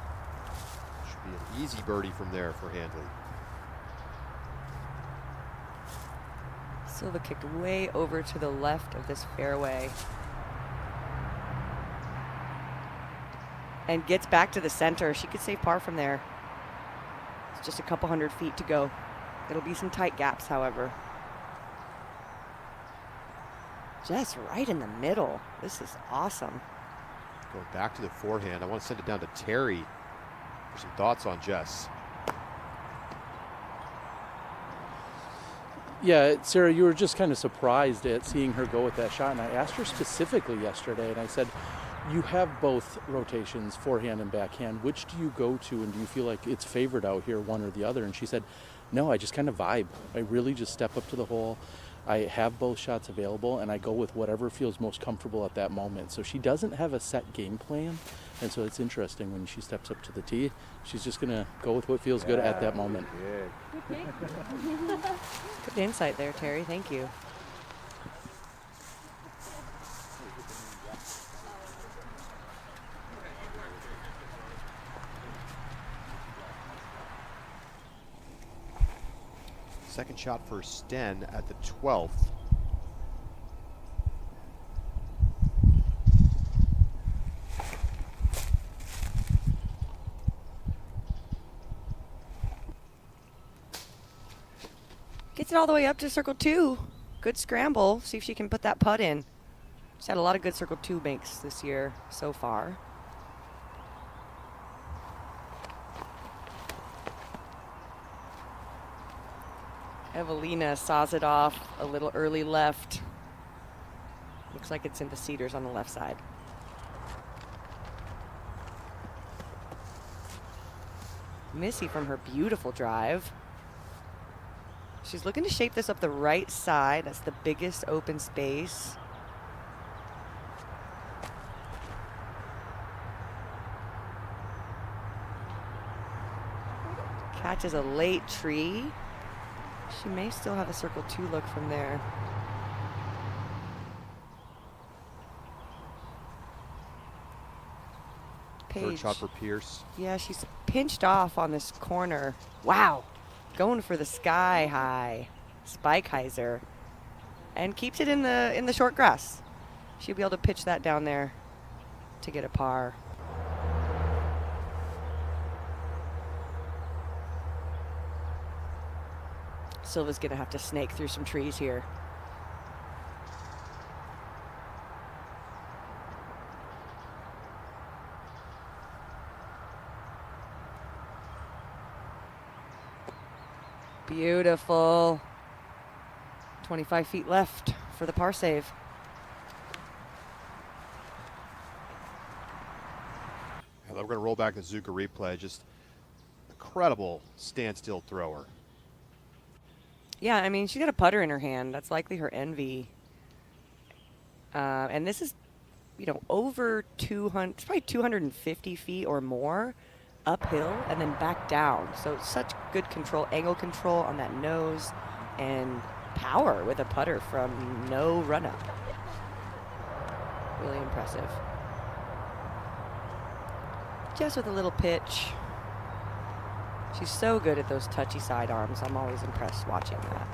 Should be an easy birdie from there for Handley. Silva kicked way over to the left of this fairway. And gets back to the center. She could save par from there. It's just a couple hundred feet to go. It'll be some tight gaps, however. Just right in the middle. This is awesome. Going back to the forehand. I want to send it down to Terry for some thoughts on Jess. Yeah, Sarah, you were just kind of surprised at seeing her go with that shot. And I asked her specifically yesterday, and I said, you have both rotations, forehand and backhand. Which do you go to, and do you feel like it's favored out here, one or the other? And she said, no, I just kind of vibe. I really just step up to the hole. I have both shots available, and I go with whatever feels most comfortable at that moment. So she doesn't have a set game plan, and so it's interesting when she steps up to the tee. She's just going to go with what feels good at that moment. Good insight there, Terry. Thank you. Second shot for Sten at the 12th. Gets it all the way up to circle 2. Good scramble. See if she can put that putt in. She's had a lot of good circle 2 makes this year so far. Evelina saws it off a little early left. Looks like it's in the cedars on the left side. Missy from her beautiful drive. She's looking to shape this up the right side. That's the biggest open space. Catches a late tree. She may still have a circle 2 look from there. Paige. Third shot for Pierce. Yeah, she's pinched off on this corner. Wow. Going for the sky high. Spikeiser. And keeps it in the short grass. She'll be able to pitch that down there to get a par. Silva's going to have to snake through some trees here. Beautiful. 25 feet left for the par save. And we're going to roll back the Zuka replay. Just incredible standstill thrower. Yeah, I mean, she got a putter in her hand. That's likely her envy. And this is, you know, over 200, it's probably 250 feet or more uphill and then back down. So such good control, angle control on that nose, and power with a putter from no run-up. Really impressive. just with a little pitch. She's so good at those touchy sidearms. I'm always impressed watching that.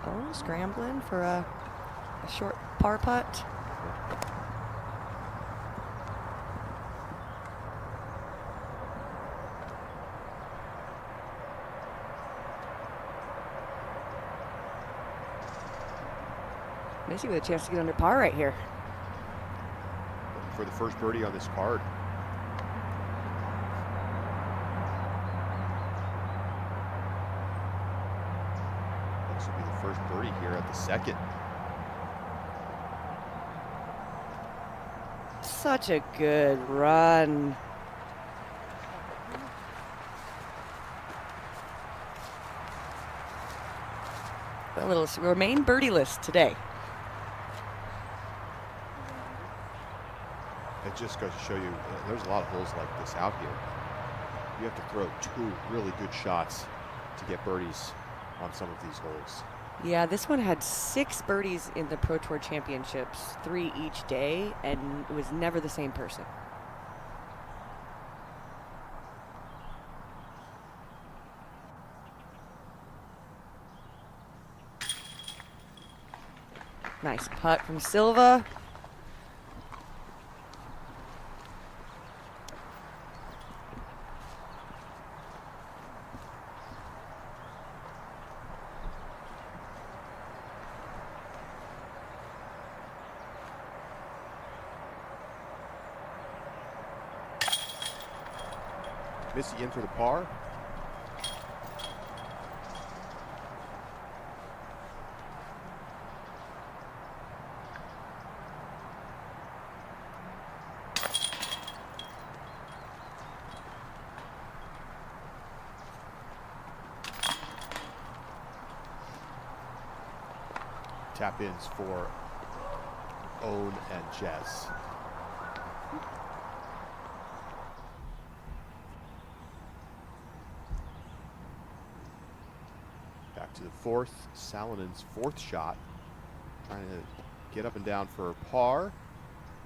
Oh, scrambling for a short par putt. Missy with a chance to get under par right here. For the first birdie on this card. This will be the first birdie here at the second. Such a good run. A little remain birdieless today. It just goes to show you, there's a lot of holes like this out here. You have to throw 2 really good shots to get birdies on some of these holes. Yeah, this one had 6 birdies in the Pro Tour Championships, 3 each day, and it was never the same person. Nice putt from Silva. Missy in for the par. Tap ins for Owen and Jess. Back to the fourth, Salinen's 4th shot. Trying to get up and down for a par,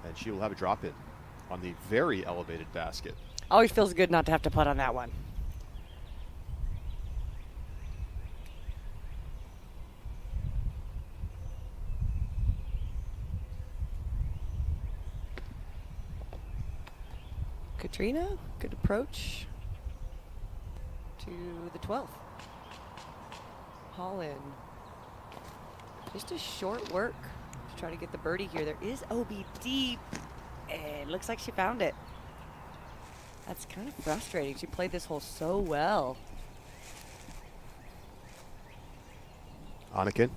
and she will have a drop in on the very elevated basket. Always feels good not to have to putt on that one. Katrina, good approach to the 12th. Holyn, just a short work to try to get the birdie here. There is OB deep, and looks like she found it. That's kind of frustrating. She played this hole so well. Anakin.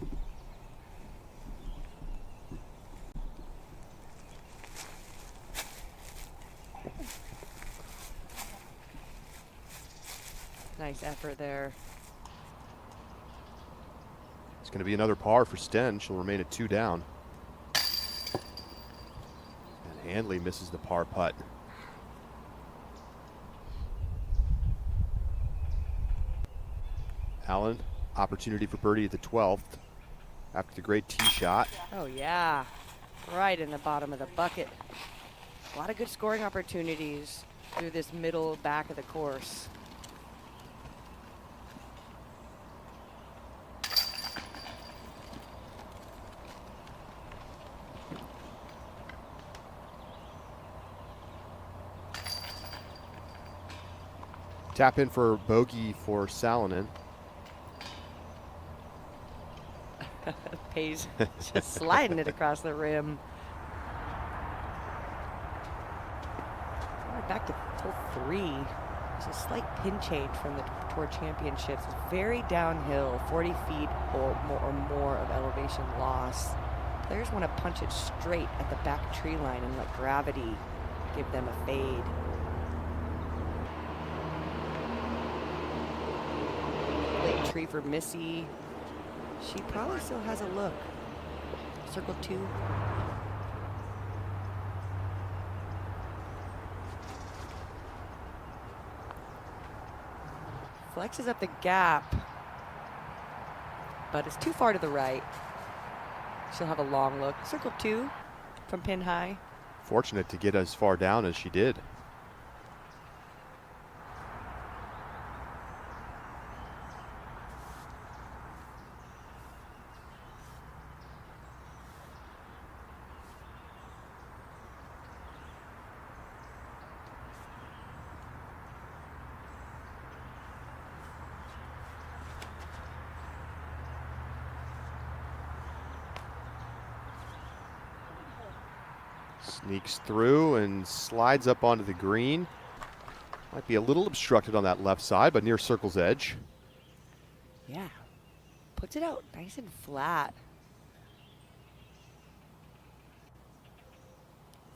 Nice effort there. It's going to be another par for Sten. She'll remain at 2 down. And Handley misses the par putt. Allen, opportunity for birdie at the 12th after the great tee shot. Oh yeah, right in the bottom of the bucket. A lot of good scoring opportunities through this middle back of the course. Tap in for bogey for Salonen. Pays just sliding it across the rim. We're back to hole 3. There's a slight pin change from the Tour Championships. It's very downhill, 40 feet or more of elevation loss. Players want to punch it straight at the back tree line and let gravity give them a fade. Late tree for Missy. She probably still has a look. Circle 2. Flexes up the gap, but it's too far to the right. She'll have a long look. Circle 2 from pin high. Fortunate to get as far down as she did. Sneaks through and slides up onto the green. Might be a little obstructed on that left side, but near circle's edge. Yeah, puts it out nice and flat.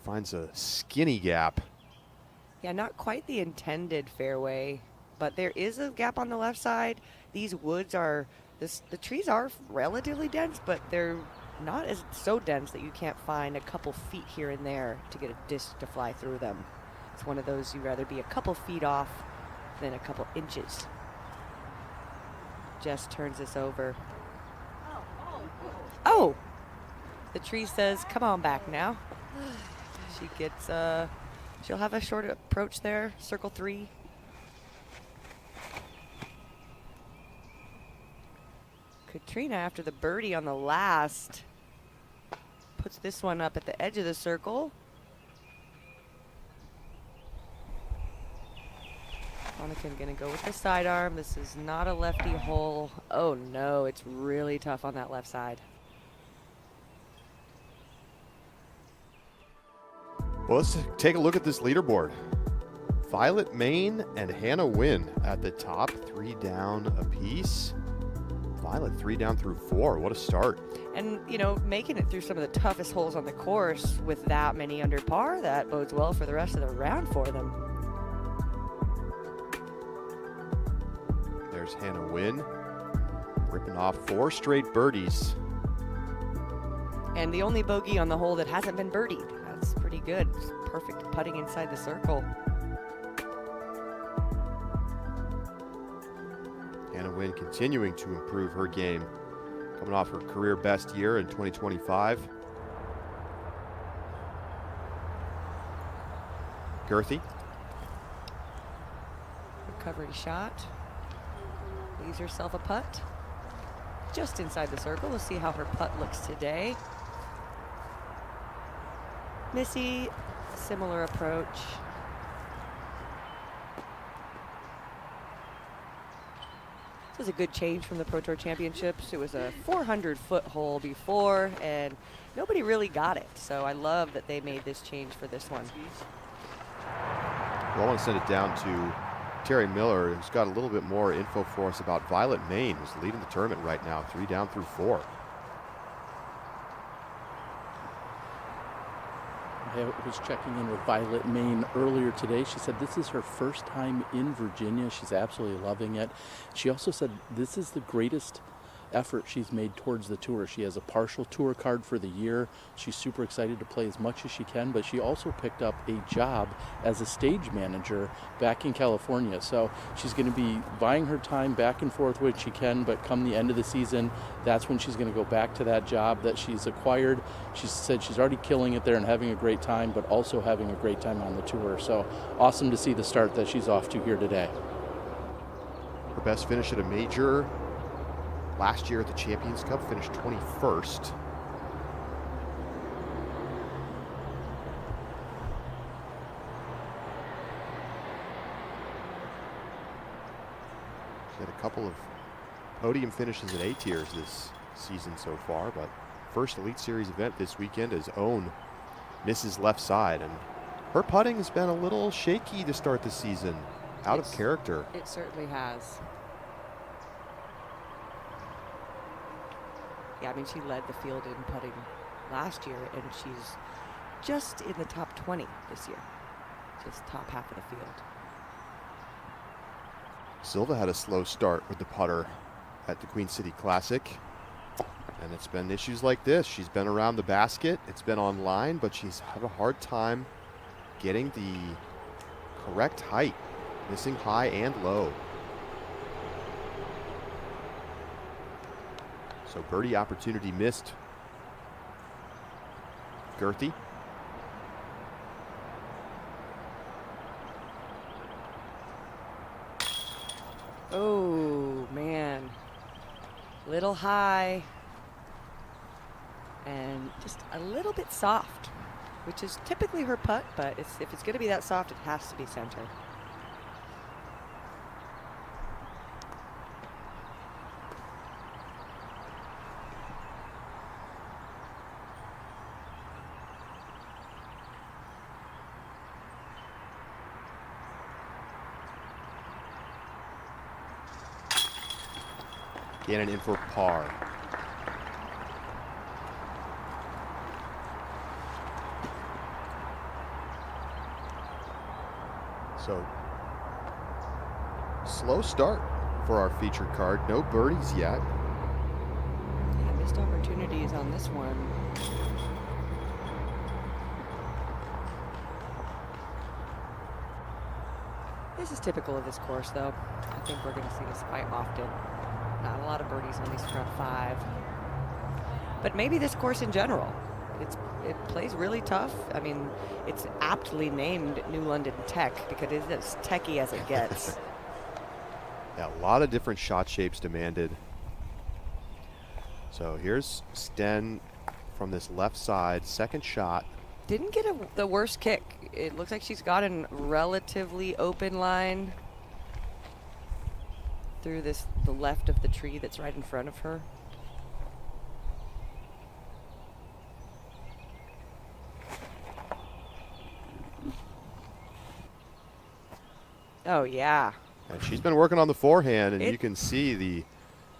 Finds a skinny gap. Yeah, not quite the intended fairway, but there is a gap on the left side. These woods are, the trees are relatively dense, but they're not as so dense that you can't find a couple feet here and there to get a disc to fly through them. It's one of those you'd rather be a couple feet off than a couple inches. Jess turns this over. Oh! The tree says, come on back now. She gets, she'll have a short approach there, circle 3. Katrina, after the birdie on the last, puts this one up at the edge of the circle. Monica gonna go with the sidearm. This is not a lefty hole. Oh no, it's really tough on that left side. Well, let's take a look at this leaderboard. Violet Main and Hannah Wynn at the top, 3 down apiece. Violet 3 down through 4. What a start. And, you know, making it through some of the toughest holes on the course with that many under par, that bodes well for the rest of the round for them. There's Hannah Wynn, ripping off 4 straight birdies. And the only bogey on the hole that hasn't been birdied. That's pretty good. Just perfect putting inside the circle. Hannah Wynn continuing to improve her game, coming off her career best year in 2025. Girthy. Recovery shot. Leaves herself a putt. Just inside the circle. We'll see how her putt looks today. Missy, similar approach. This is a good change from the Pro Tour Championships. It was a 400-foot hole before, and nobody really got it. So I love that they made this change for this one. Well, I want to send it down to Terry Miller, who's got a little bit more info for us about Violet Main, who's leading the tournament right now, 3 down through 4. I was checking in with Violet Main earlier today. She said this is her first time in Virginia. She's absolutely loving it. She also said this is the greatest effort she's made towards the tour. She has a partial tour card for the year. She's super excited to play as much as she can, but she also picked up a job as a stage manager back in California. So she's going to be buying her time back and forth when she can, but come the end of the season, that's when she's going to go back to that job that she's acquired. She said she's already killing it there and having a great time, but also having a great time on the tour. So awesome to see the start that she's off to here today. Her best finish at a major last year at the Champions Cup, finished 21st. She had a couple of podium finishes at A-tiers this season so far, but first Elite Series event this weekend as Own misses left side, and her putting has been a little shaky to start the season, out of character. It certainly has. Yeah, I mean, she led the field in putting last year, and she's just in the top 20 this year. Just top half of the field. Silva had a slow start with the putter at the Queen City Classic, and it's been issues like this. She's been around the basket, it's been online, but she's had a hard time getting the correct height, missing high and low. So birdie opportunity missed. Girthy. Oh, man. Little high. And just a little bit soft, which is typically her putt, but if it's going to be that soft, it has to be center. Gannon in for par. So, slow start for our featured card. No birdies yet. Yeah, missed opportunities on this one. This is typical of this course, though. I think we're going to see this quite often. Not a lot of birdies on these front five. But maybe this course in general. It plays really tough. I mean, it's aptly named New London Tech because it is as techy as it gets. Yeah, a lot of different shot shapes demanded. So here's Sten from this left side, second shot. Didn't get the worst kick. It looks like she's got a relatively open line through the left of the tree that's right in front of her. Oh, yeah. And she's been working on the forehand, and you can see the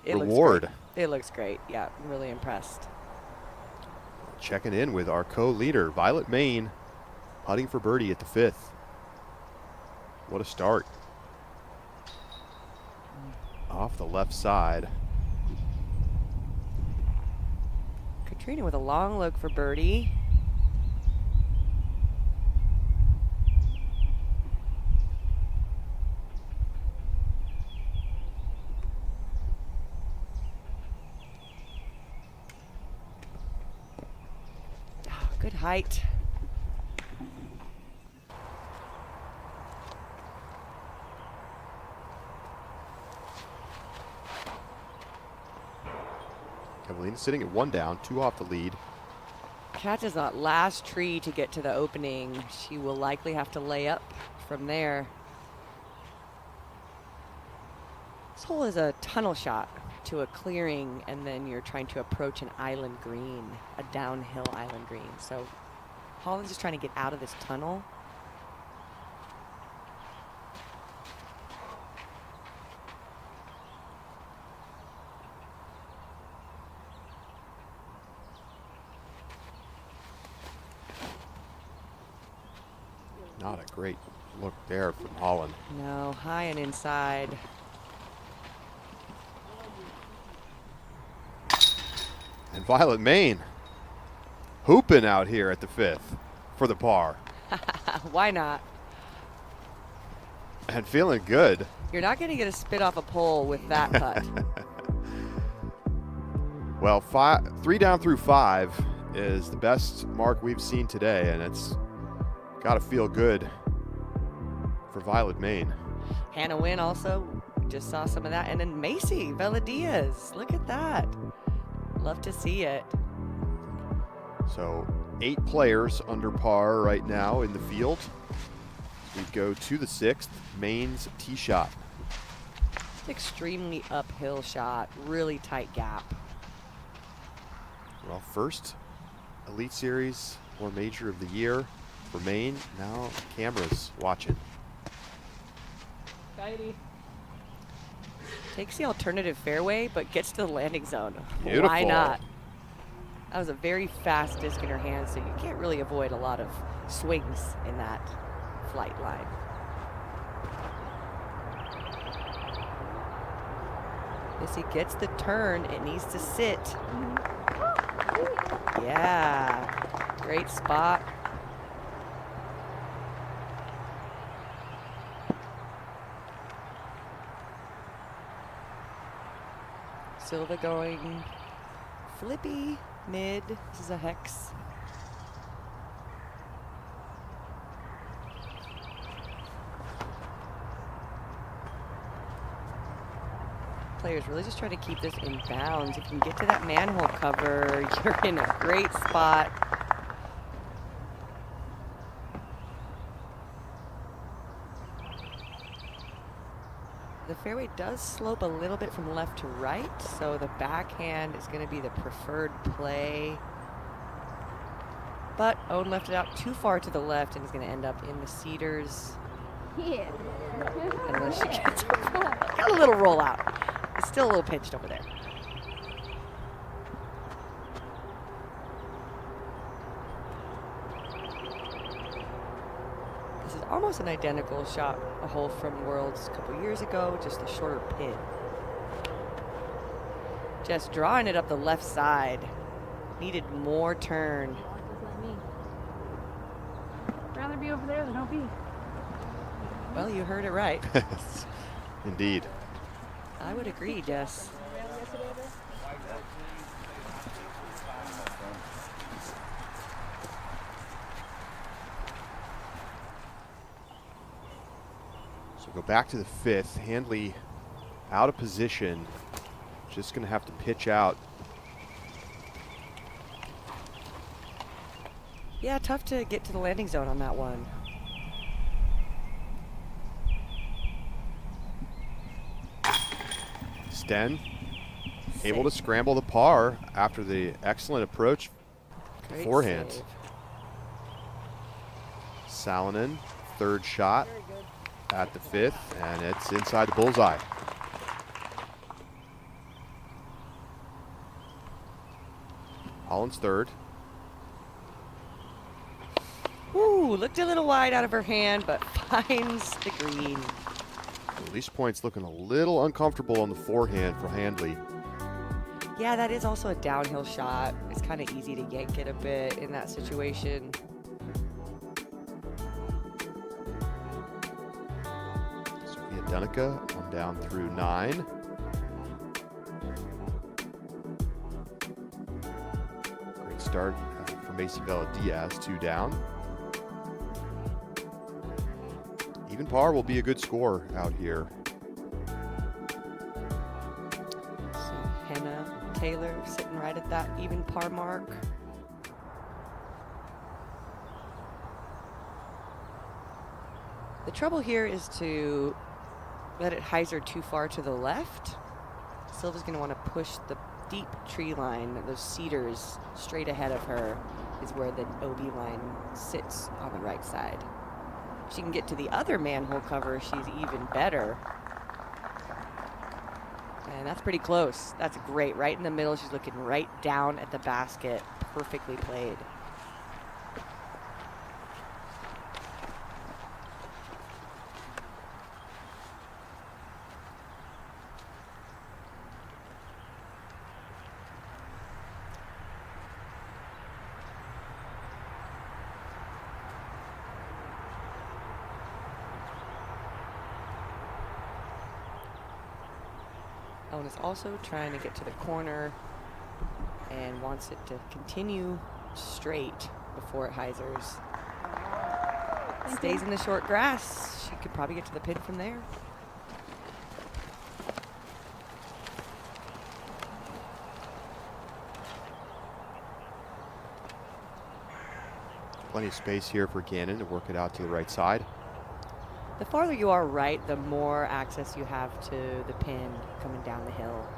reward. It looks great. Yeah, I'm really impressed. Checking in with our co-leader, Violet Main, putting for birdie at the fifth. What a start. Off the left side. Katrina with a long look for birdie. Good height. Evelina sitting at 1 down, 2 off the lead. Catches that last tree to get to the opening. She will likely have to lay up from there. This hole is a tunnel shot to a clearing, and then you're trying to approach an island green, a downhill island green. So Holyn's just trying to get out of this tunnel. Not a great look there from Holyn. No, high and inside. And Violet Main hooping out here at the fifth for the par. Why not? And feeling good. You're not going to get a spit off a pole with that putt. Well, 3 down through 5 is the best mark we've seen today, and it's got to feel good for Violet Main. Hannah Wynn also, just saw some of that. And then Macy Veladiaz, look at that. Love to see it. So 8 players under par right now in the field. We go to the 6th, Main's tee shot. Extremely uphill shot, really tight gap. Well, first Elite Series or Major of the year for Maine. Now cameras watching. Takes the alternative fairway, but gets to the landing zone. Beautiful. Why not? That was a very fast disc in her hand, so you can't really avoid a lot of swings in that flight line. Missy gets the turn. It needs to sit. Yeah, great spot. Silva going flippy mid. This is a hex. Players really just try to keep this in bounds. If you can get to that manhole cover, you're in a great spot. The fairway does slope a little bit from left to right, so the backhand is going to be the preferred play. But Owen left it out too far to the left and is going to end up in the cedars. Yeah. Unless she gets got a little roll out. It's still a little pinched over there. This is almost an identical shot, a hole from Worlds a couple years ago, just a shorter pin. Just drawing it up the left side. Needed more turn. I'd rather be over there than OB. Well, you heard it right. Indeed. I would agree, Jess. So go back to the 5th. Handley out of position. Just going to have to pitch out. Yeah, tough to get to the landing zone on that one. Sten able to scramble the par after the excellent approach beforehand. Salonen, 3rd shot at the 5th, and it's inside the bullseye. Holland's 3rd. Ooh, looked a little wide out of her hand, but finds the green. Release point's looking a little uncomfortable on the forehand for Handley. Yeah, that is also a downhill shot. It's kind of easy to yank it a bit in that situation. Sophia Dunica on down through 9. Great start for Macy Vela Diaz, 2 down. Even par will be a good score out here. So Hannah Taylor sitting right at that even par mark. The trouble here is to let it hyzer too far to the left. Silva's going to want to push the deep tree line, those cedars straight ahead of her is where the OB line sits on the right side. If she can get to the other manhole cover, she's even better. And that's pretty close. That's great. Right in the middle, she's looking right down at the basket. Perfectly played. Owen is also trying to get to the corner and wants it to continue straight before it hyzers. Stays in the short grass. She could probably get to the pin from there. Plenty of space here for Gannon to work it out to the right side. The farther you are right, the more access you have to the pin coming down the hill.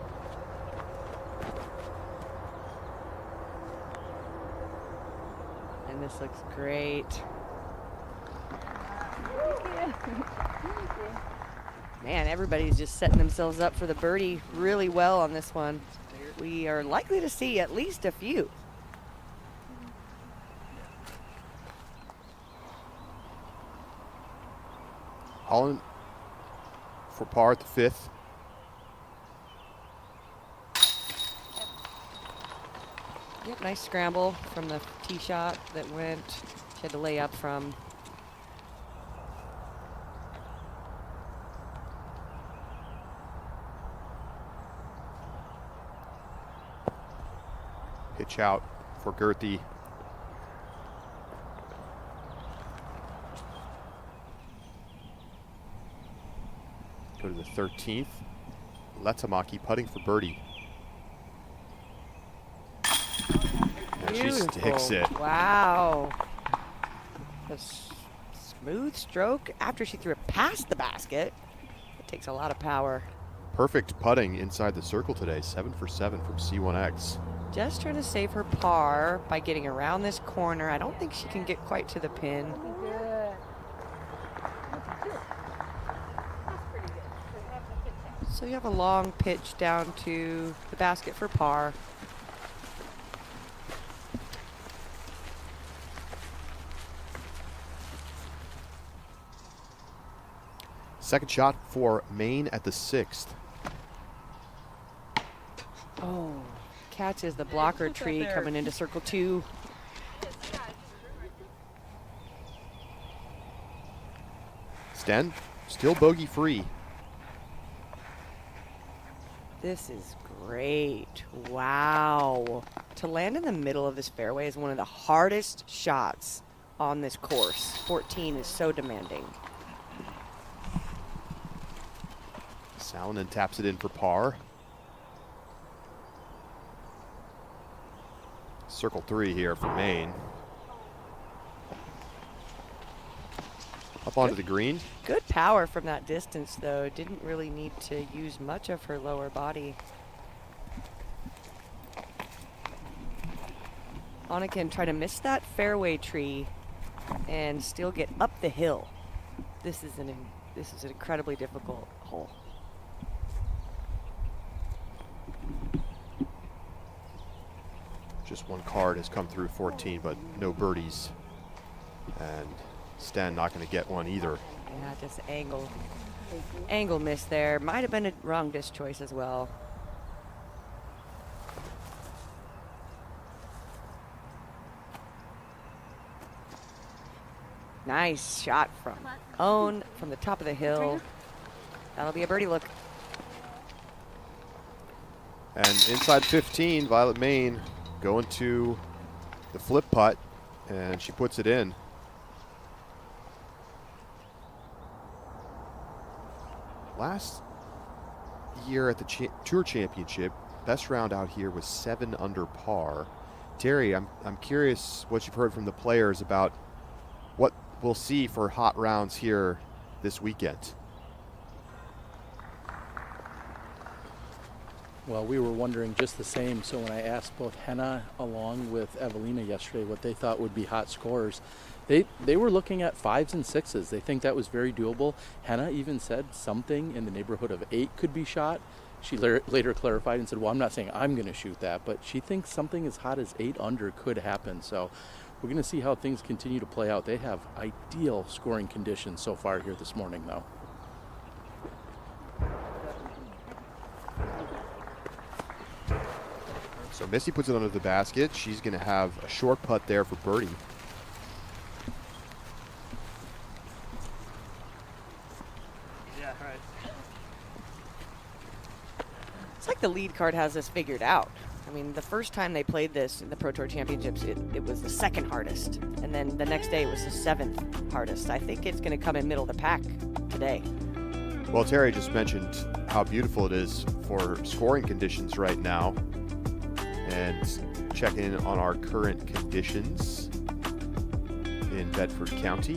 And this looks great. Man, everybody's just setting themselves up for the birdie really well on this one. We are likely to see at least a few. Holland for par at the 5th. Yep, nice scramble from the tee shot that went. She had to lay up from. pitch out for Gerthy. Go to the 13th. Letamaki putting for birdie. And she sticks it. Wow. A smooth stroke after she threw it past the basket. It takes a lot of power. Perfect putting inside the circle today. 7 for 7 from C1X. Just trying to save her par by getting around this corner. I don't think she can get quite to the pin. So you have a long pitch down to the basket for par. Second shot for Maine at the 6th. Oh, catches the blocker tree coming into circle 2. Sten still bogey free. This is great. Wow. To land in the middle of this fairway is one of the hardest shots on this course. 14 is so demanding. Salonen taps it in for par. Circle 3 here for Maine. Up onto the green. Good power from that distance, though. Didn't really need to use much of her lower body. Anakin try to miss that fairway tree and still get up the hill. This is an incredibly difficult hole. Just one card has come through 14, but no birdies. And Sten not going to get one either. Yeah, just angle miss there. Might have been a wrong disc choice as well. Nice shot from Owen from the top of the hill. That'll be a birdie look. And inside 15, Violet Maine going to the flip putt, and she puts it in. Last year at the Tour Championship, best round out here was 7 under par. Terry, I'm curious what you've heard from the players about what we'll see for hot rounds here this weekend. Well, we were wondering just the same. So when I asked both Henna along with Evelina yesterday what they thought would be hot scores, they were looking at 5s and 6s. They think that was very doable. Henna even said something in the neighborhood of 8 could be shot. She later clarified and said, well, I'm not saying I'm going to shoot that, but she thinks something as hot as 8 under could happen. So we're going to see how things continue to play out. They have ideal scoring conditions so far here this morning, though. So Missy puts it under the basket. She's going to have a short putt there for birdie. Yeah, right. It's like the lead card has this figured out. I mean, the first time they played this in the Pro Tour Championships, it was the second hardest. And then the next day it was the 7th hardest. I think it's going to come in middle of the pack today. Well, Terry just mentioned how beautiful it is for scoring conditions right now. And checking in on our current conditions in Bedford County.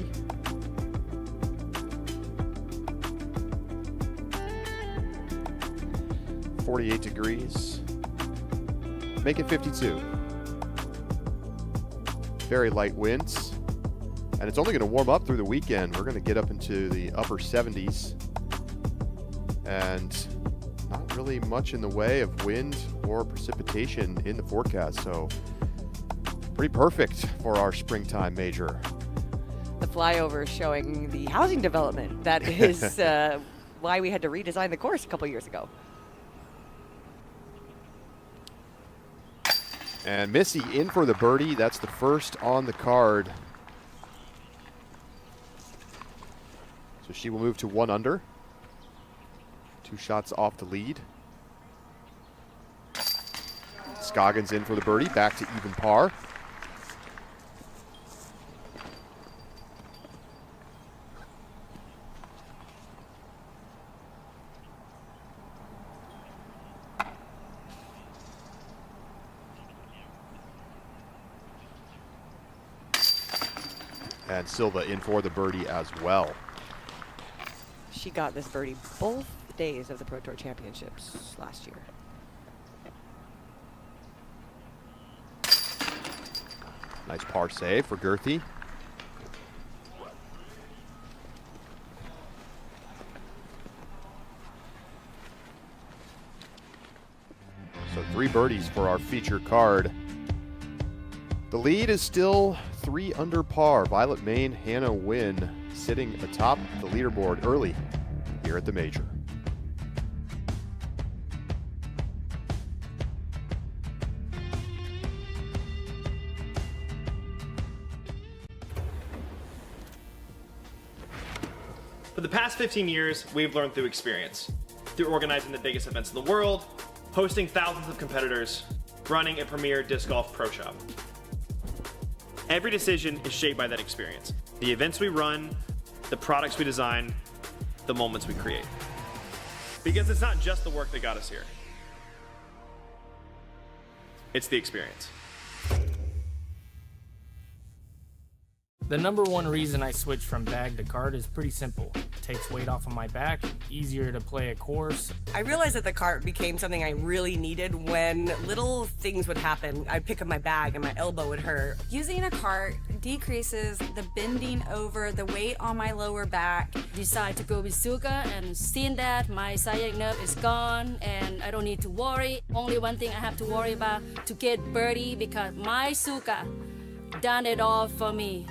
.48 degrees. Make it 52. Very light winds. And it's only going to warm up through the weekend. We're going to get up into the upper 70s. And not really much in the way of wind or precipitation in the forecast, so pretty perfect for our springtime major. The flyover showing the housing development. That is why we had to redesign the course a couple years ago. And Missy in for the birdie. That's the first on the card. So she will move to 1 under. 2 shots off the lead. Scoggins in for the birdie, back to even par. And Silva in for the birdie as well. She got this birdie both days of the Pro Tour Championships last year. Nice par save for Girthy. So 3 birdies for our feature card. The lead is still 3 under par. Violet Main, Hannah Wynn sitting atop the leaderboard early here at the major. For the past 15 years, we've learned through experience, through organizing the biggest events in the world, hosting thousands of competitors, running a premier disc golf pro shop. Every decision is shaped by that experience. The events we run, the products we design, the moments we create. Because it's not just the work that got us here. It's the experience. The number one reason I switched from bag to cart is pretty simple. It takes weight off of my back, easier to play a course. I realized that the cart became something I really needed when little things would happen. I'd pick up my bag and my elbow would hurt. Using a cart decreases the bending over, the weight on my lower back. Decide to go with Suka, and seeing that my sciatic nerve is gone and I don't need to worry. Only one thing I have to worry about to get birdie, because my Suka done it all for me.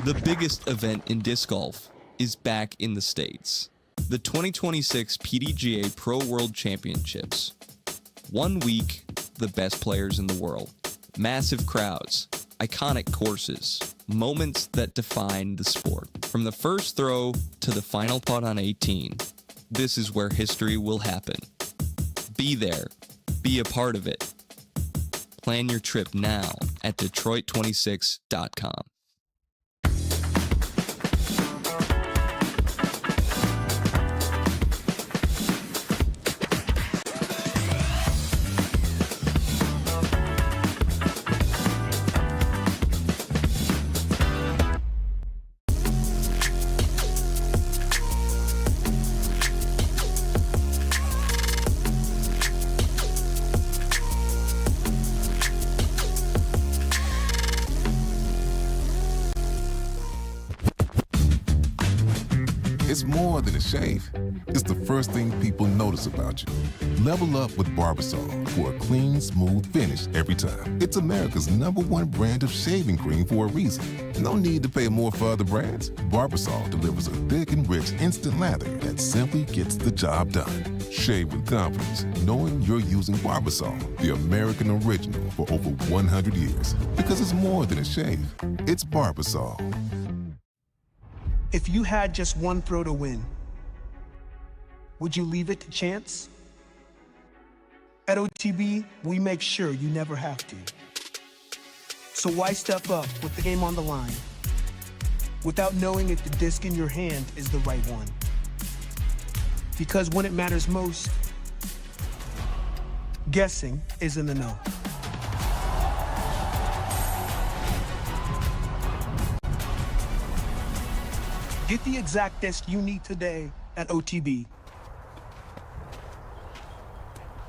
The biggest event in disc golf is back in the States. The 2026 PDGA Pro World Championships. 1 week, the best players in the world. Massive crowds, iconic courses, moments that define the sport. From the first throw to the final putt on 18, this is where history will happen. Be there. Be a part of it. Plan your trip now at Detroit26.com. It's more than a shave. It's the first thing people notice about you. Level up with Barbasol for a clean, smooth finish every time. It's America's #1 brand of shaving cream for a reason. No need to pay more for other brands. Barbasol delivers a thick and rich instant lather that simply gets the job done. Shave with confidence, knowing you're using Barbasol, the American original, for over 100 years. Because it's more than a shave. It's Barbasol. If you had just one throw to win, would you leave it to chance? At OTB, we make sure you never have to. So why step up with the game on the line without knowing if the disc in your hand is the right one? Because when it matters most, guessing isn't enough. Get the exact disc you need today at OTB.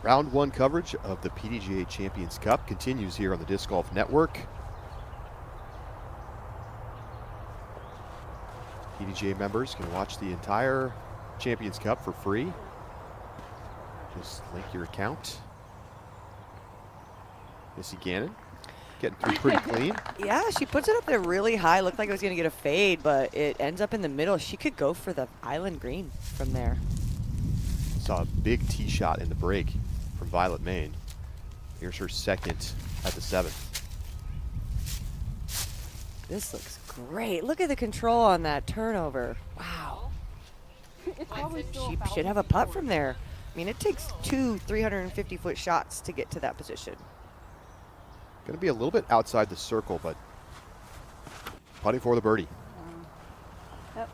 Round 1 coverage of the PDGA Champions Cup continues here on the Disc Golf Network. PDGA members can watch the entire Champions Cup for free. Just link your account. Missy Gannon getting through pretty clean. Yeah, she puts it up there really high. Looked like it was going to get a fade, but it ends up in the middle. She could go for the island green from there. Saw a big tee shot in the break from Violet Main. Here's her second at the 7th. This looks great. Look at the control on that turnover. Wow. She should have a putt from there. I mean, it takes 2 350-foot shots to get to that position. Going to be a little bit outside the circle, but putting for the birdie. Yep.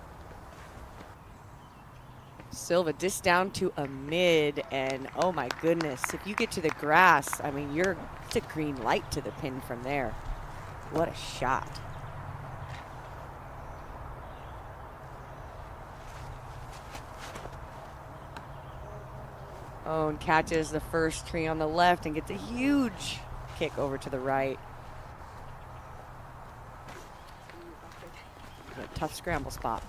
Silva just down to a mid, and oh my goodness, if you get to the grass, I mean, it's a green light to the pin from there. What a shot. Oh, and catches the first tree on the left and gets a huge kick over to the right. A tough scramble spot.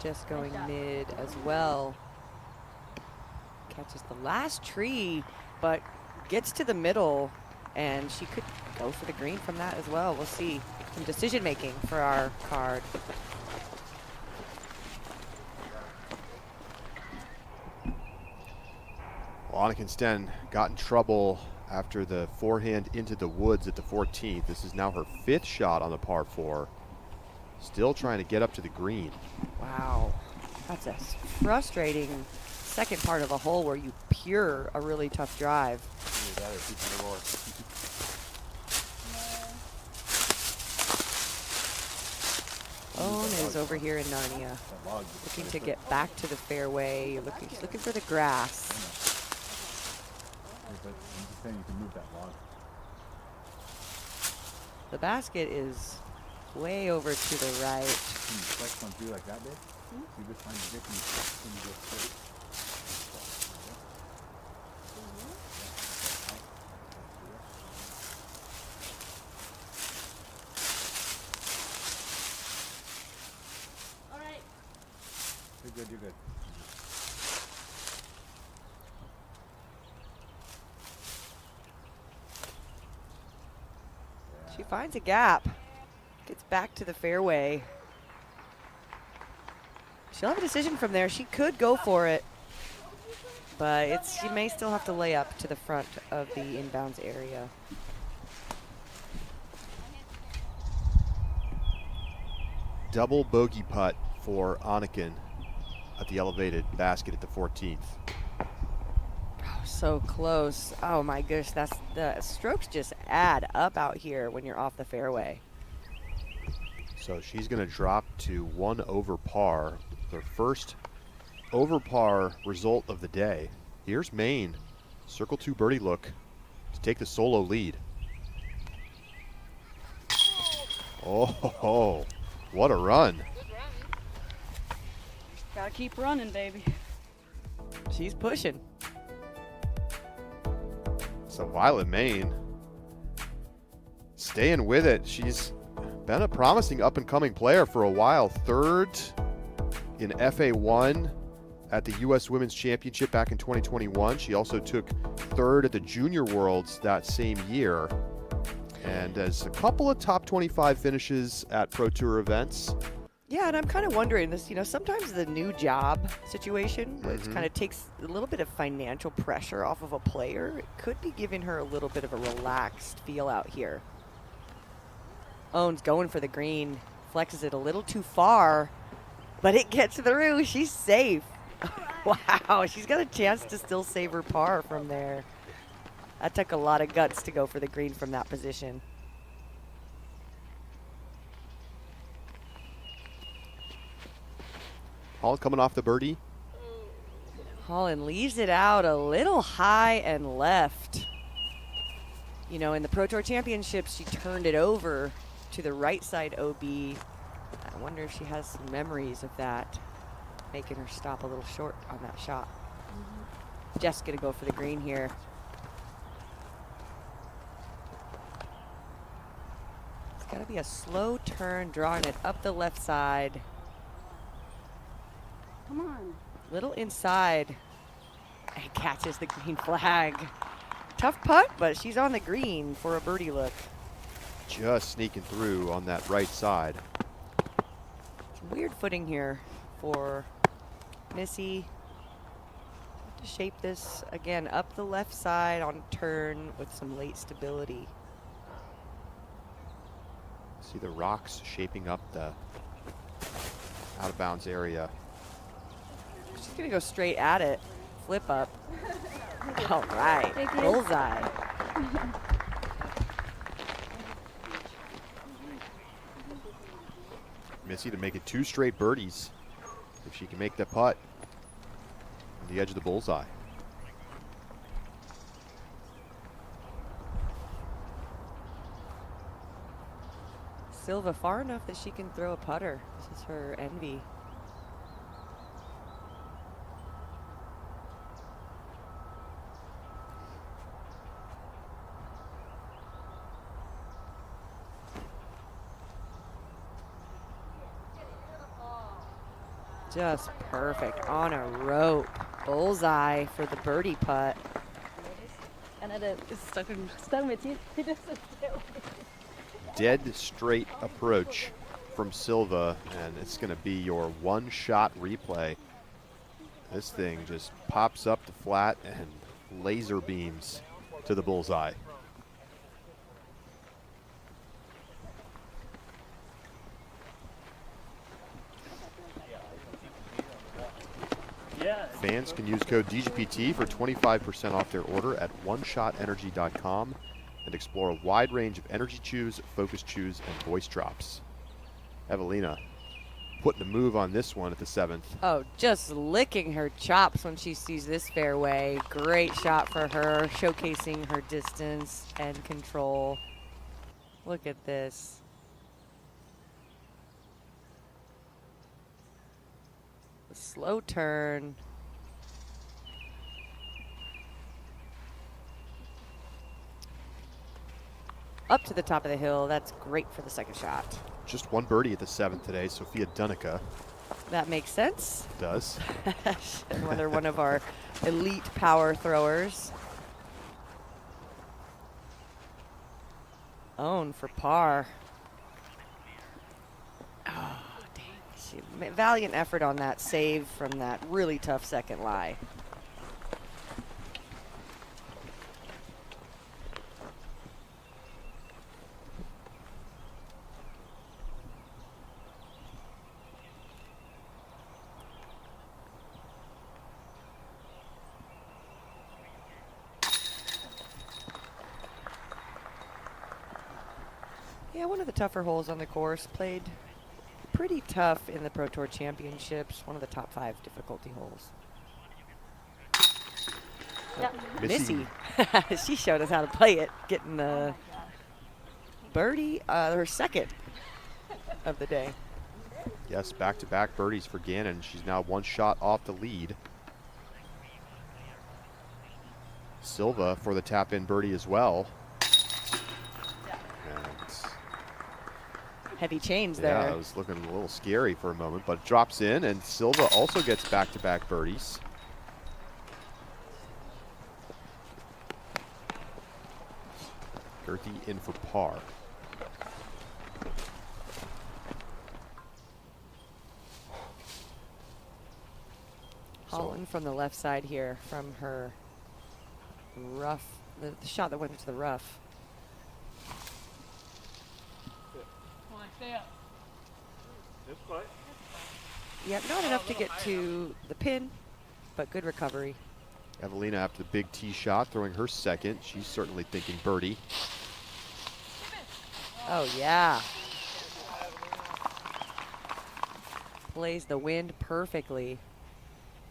Just going mid as well. Catches the last tree, but gets to the middle, and she could go for the green from that as well. We'll see some decision making for our card. Well, Annika Sten got in trouble after the forehand into the woods at the 14th. This is now her 5th shot on the par 4. Still trying to get up to the green. Wow, that's a frustrating second part of a hole where you pure a really tough drive. Owen is over here in Narnia, looking to get back to the fairway. She's looking for the grass. The basket is way over to the right. All right. You're good. She finds a gap, gets back to the fairway. She'll have a decision from there. She could go for it, but she may still have to lay up to the front of the inbounds area. Double bogey putt for Anniken at the elevated basket at the 14th. Oh, so close. Oh my gosh, the strokes just add up out here when you're off the fairway. So she's going to drop to 1 over par. Their first over par result of the day. Here's Maine, circle 2 birdie look to take the solo lead. Oh, what a run. Gotta keep running, baby. She's pushing. So Violet Maine staying with it. She's been a promising up-and-coming player for a while. 3rd in FA1 at the U.S. Women's Championship back in 2021. She also took 3rd at the Junior Worlds that same year. And has a couple of top 25 finishes at Pro Tour events. Yeah, and I'm kind of wondering this, sometimes the new job situation, which kind of takes a little bit of financial pressure off of a player, it could be giving her a little bit of a relaxed feel out here. Owen's going for the green, flexes it a little too far, but it gets through. She's safe. Wow, she's got a chance to still save her par from there. That took a lot of guts to go for the green from that position. Hall coming off the birdie. Holyn leaves it out a little high and left. In the Pro Tour Championships, she turned it over to the right side OB. I wonder if she has some memories of that, making her stop a little short on that shot. Jess gonna go for the green here. It's gotta be a slow turn, drawing it up the left side. Come on. Little inside. And catches the green flag. Tough putt, but she's on the green for a birdie look. Just sneaking through on that right side. Some weird footing here for Missy. Have to shape this again up the left side on turn with some late stability. See the rocks shaping up the out of bounds area. She's gonna go straight at it. Flip up. All right, bullseye. Missy to make it 2 straight birdies. If she can make that putt on the edge of the bullseye. Silva far enough that she can throw a putter. This is her envy. Just perfect on a rope. Bullseye for the birdie putt. Dead straight approach from Silva, and it's going to be your 1-shot replay. This thing just pops up the flat and laser beams to the bullseye. Fans can use code DGPT for 25% off their order at oneshotenergy.com and explore a wide range of energy chews, focus chews, and voice drops. Evelina putting a move on this one at the 7th. Oh, just licking her chops when she sees this fairway. Great shot for her, showcasing her distance and control. Look at this. The slow turn. Up to the top of the hill. That's great for the second shot. Just 1 birdie at the 7th today, Sophia Dunica. That makes sense. Does. They're one of our elite power throwers. Own for par. Oh, dang. Valiant effort on that save from that really tough second lie. Yeah, one of the tougher holes on the course. Played pretty tough in the Pro Tour Championships. One of the top 5 difficulty holes. Yeah. Missy. She showed us how to play it, getting the birdie, her second of the day. Yes, back-to-back birdies for Gannon. She's now 1 shot off the lead. Silva for the tap-in birdie as well. Heavy chains there. Yeah, it was looking a little scary for a moment, but drops in, and Silva also gets back-to-back birdies. Gertie in for par. Holyn from the left side here, from her rough, the shot that went into the rough. Yep, not enough to get to the pin, but good recovery. Evelina after the big tee shot, throwing her second. She's certainly thinking birdie. Oh, yeah. Plays the wind perfectly.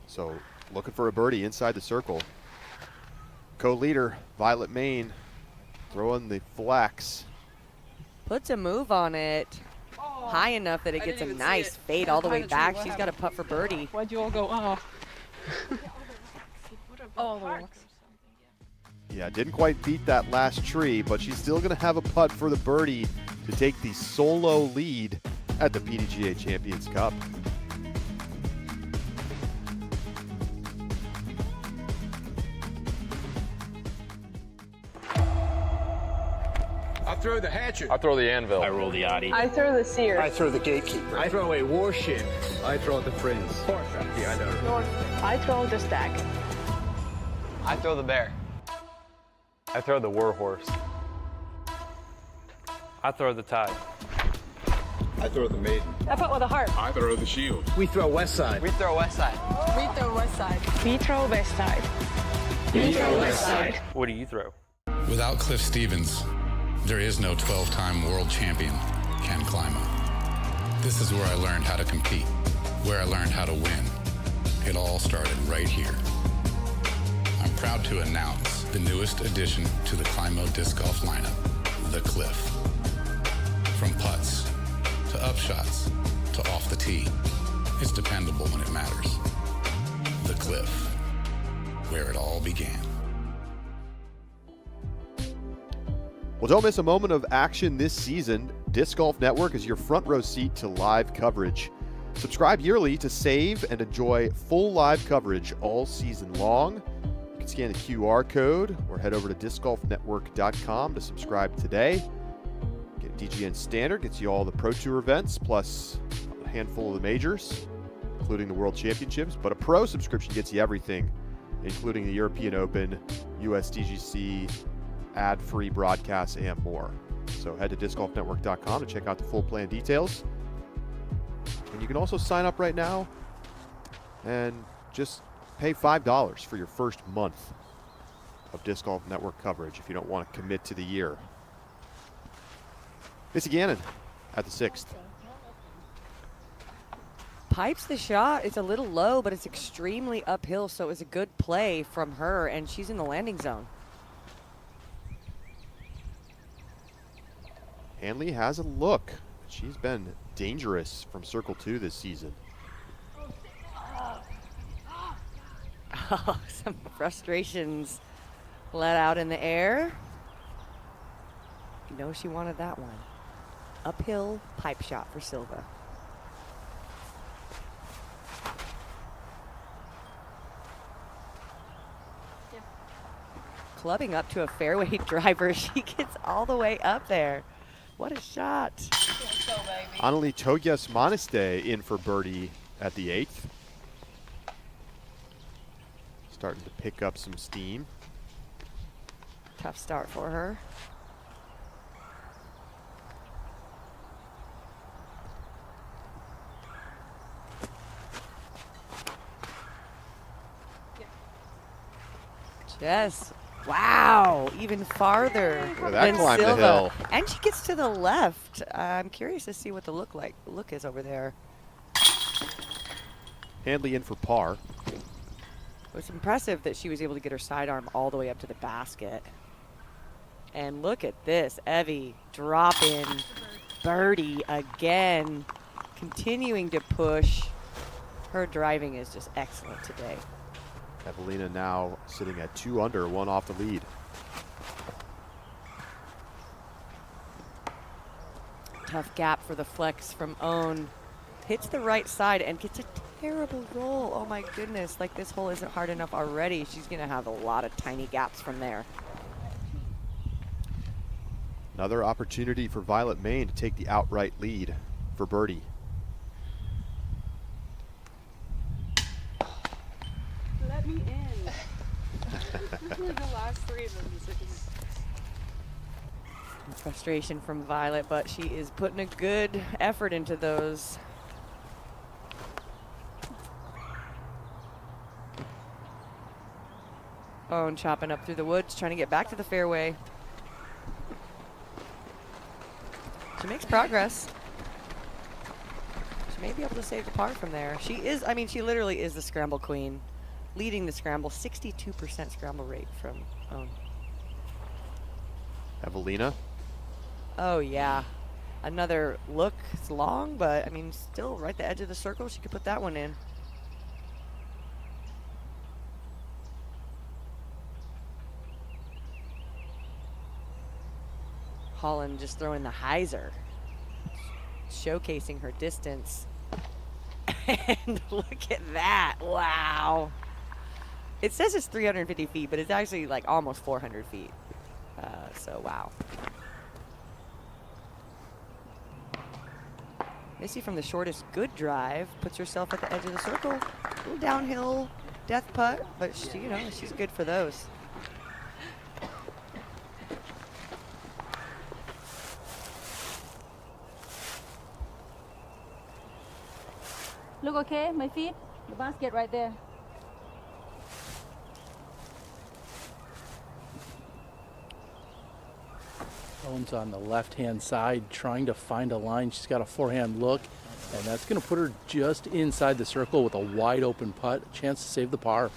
So looking for a birdie inside the circle. Co-leader, Violet Main, throwing the flex. Puts a move on it. High enough that it gets a nice fade all the way back. She's got a putt for birdie. Why'd you all go, oh? Oh, Yeah, didn't quite beat that last tree, but she's still going to have a putt for the birdie to take the solo lead at the PDGA Champions Cup. I throw the hatchet. I throw the anvil. I roll the Yachty. I throw the seer. I throw the gatekeeper. I throw a warship. I throw the prince. Yeah, I know. I throw the stack. I throw the bear. I throw the warhorse. I throw the tide. I throw the maiden. I put with a heart. I throw the shield. We throw west side. We throw west side. We throw west side. We throw west side. We throw west side. What do you throw? Without Cliff Stevens, there is no 12-time world champion Ken Klima. This is where I learned how to compete, where I learned how to win. It all started right here. I'm proud to announce the newest addition to the Klima disc golf lineup, the Cliff. From putts, to upshots, to off the tee, it's dependable when it matters. The Cliff, where it all began. Well, don't miss a moment of action this season. Disc Golf Network is your front row seat to live coverage. Subscribe yearly to save and enjoy full live coverage all season long. You can scan the QR code or head over to discgolfnetwork.com to subscribe today. Get DGN Standard, gets you all the Pro Tour events, plus a handful of the majors, including the World Championships. But a Pro subscription gets you everything, including the European Open, USDGC, ad-free broadcasts, and more. So head to discgolfnetwork.com to check out the full plan details. And you can also sign up right now and just pay $5 for your first month of Disc Golf Network coverage if you don't want to commit to the year. Missy Gannon at the 6th. Pipes the shot. It's a little low, but it's extremely uphill, so it was a good play from her, and she's in the landing zone. Handley has a look. She's been dangerous from Circle 2 this season. Oh, some frustrations let out in the air. You know she wanted that one. Uphill pipe shot for Silva. Clubbing up to a fairway driver. She gets all the way up there. What a shot. Anneli Togias Moniste in for birdie at the 8th. Starting to pick up some steam. Tough start for her. Jess, wow, even farther than Silva. The hill. And she gets to the left. I'm curious to see what the look is over there. Handley in for par. It was impressive that she was able to get her sidearm all the way up to the basket. And look at this, Evie drop in birdie again, continuing to push. Her driving is just excellent today. Evelina now sitting at 2 under, 1 off the lead. Tough gap for the flex from Own. Hits the right side and gets a terrible roll. Oh my goodness, like this hole isn't hard enough already. She's gonna have a lot of tiny gaps from there. Another opportunity for Violet Main to take the outright lead for birdie. Let me in. The last 3 of them. Frustration from Violet, but she is putting a good effort into those. Oh, and chopping up through the woods, trying to get back to the fairway. She makes progress. She may be able to save the par from there. She is, I mean, she literally is the scramble queen, leading the scramble, 62% scramble rate from Own. Evelina. Oh, yeah. Another look. It's long, but, I mean, still right at the edge of the circle. She could put that one in. Holyn just throwing the hyzer. Showcasing her distance. And look at that. Wow. It says it's 350 feet, but it's actually like almost 400 feet. So, wow. Missy from the shortest good drive puts herself at the edge of the circle. A little downhill death putt, but she, you know, she's good for those. Look okay, my feet? The basket right there. Holyn's on the left-hand side trying to find a line. She's got a forehand look, and that's going to put her just inside the circle with a wide open putt. A chance to save the par.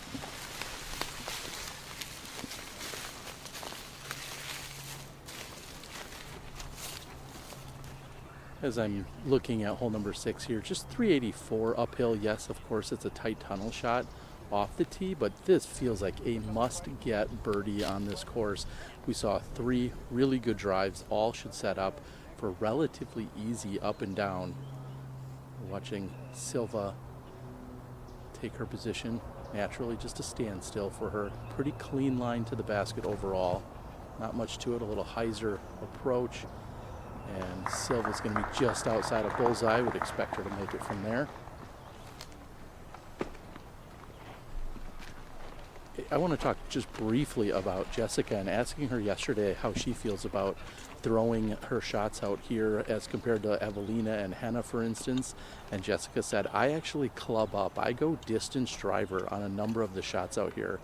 As I'm looking at hole number 6 here, just 384 uphill. Yes, of course, it's a tight tunnel shot off the tee, but this feels like a must-get birdie on this course. We saw 3 really good drives. All should set up for relatively easy up and down. We're watching Silva take her position naturally, just a standstill for her. Pretty clean line to the basket overall. Not much to it, a little hyzer approach. And Silva's going to be just outside of bullseye. Would expect her to make it from there. I want to talk just briefly about Jessica and asking her yesterday how she feels about throwing her shots out here as compared to Evelina and Henna, for instance. And Jessica said, I actually club up. I go distance driver on a number of the shots out here.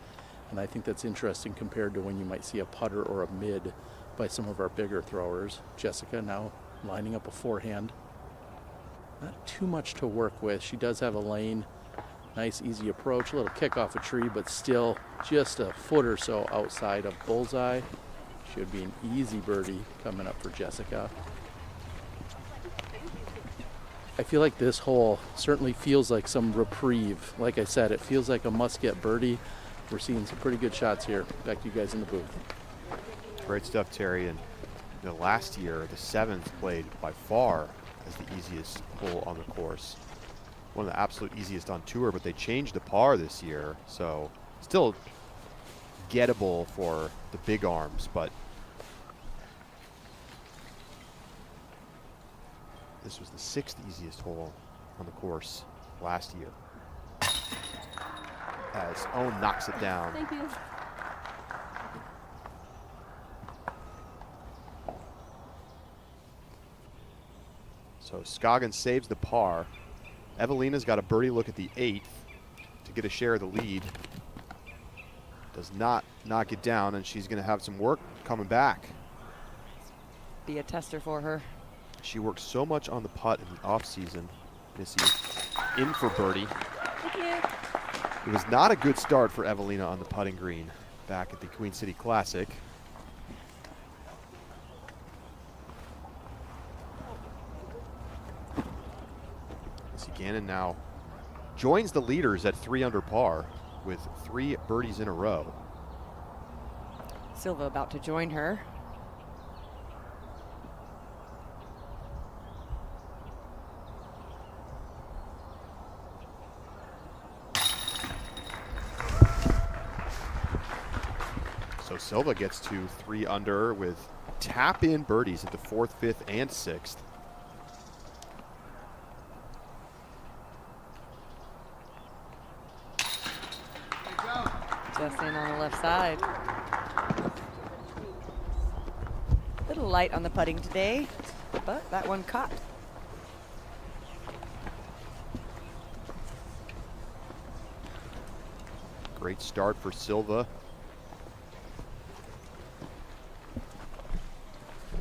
And I think that's interesting compared to when you might see a putter or a mid by some of our bigger throwers. Jessica now lining up a forehand. Not too much to work with. She does have a lane. Nice easy approach, a little kick off a tree, but still just a foot or so outside of bullseye. Should be an easy birdie coming up for Jessica. I feel like this hole certainly feels like some reprieve. Like I said, it feels like a must-get birdie. We're seeing some pretty good shots here. Back to you guys in the booth. Great stuff, Terry. And last year, the 7th played by far as the easiest hole on the course. One of the absolute easiest on tour, but they changed the par this year, so still gettable for the big arms, but this was the 6th easiest hole on the course last year. As Owen knocks it down. Thank you. So Scoggins saves the par. Evelina's got a birdie look at the 8th to get a share of the lead. Does not knock it down, and she's going to have some work coming back. Be a tester for her. She worked so much on the putt in the offseason. Missy in for birdie. Thank you. It was not a good start for Evelina on the putting green back at the Queen City Classic. Gannon now joins the leaders at 3 under par with 3 birdies in a row. Silva about to join her. So Silva gets to 3 under with tap-in birdies at the 4th, 5th, and 6th. Just in on the left side. Little light on the putting today, but that one caught. Great start for Silva.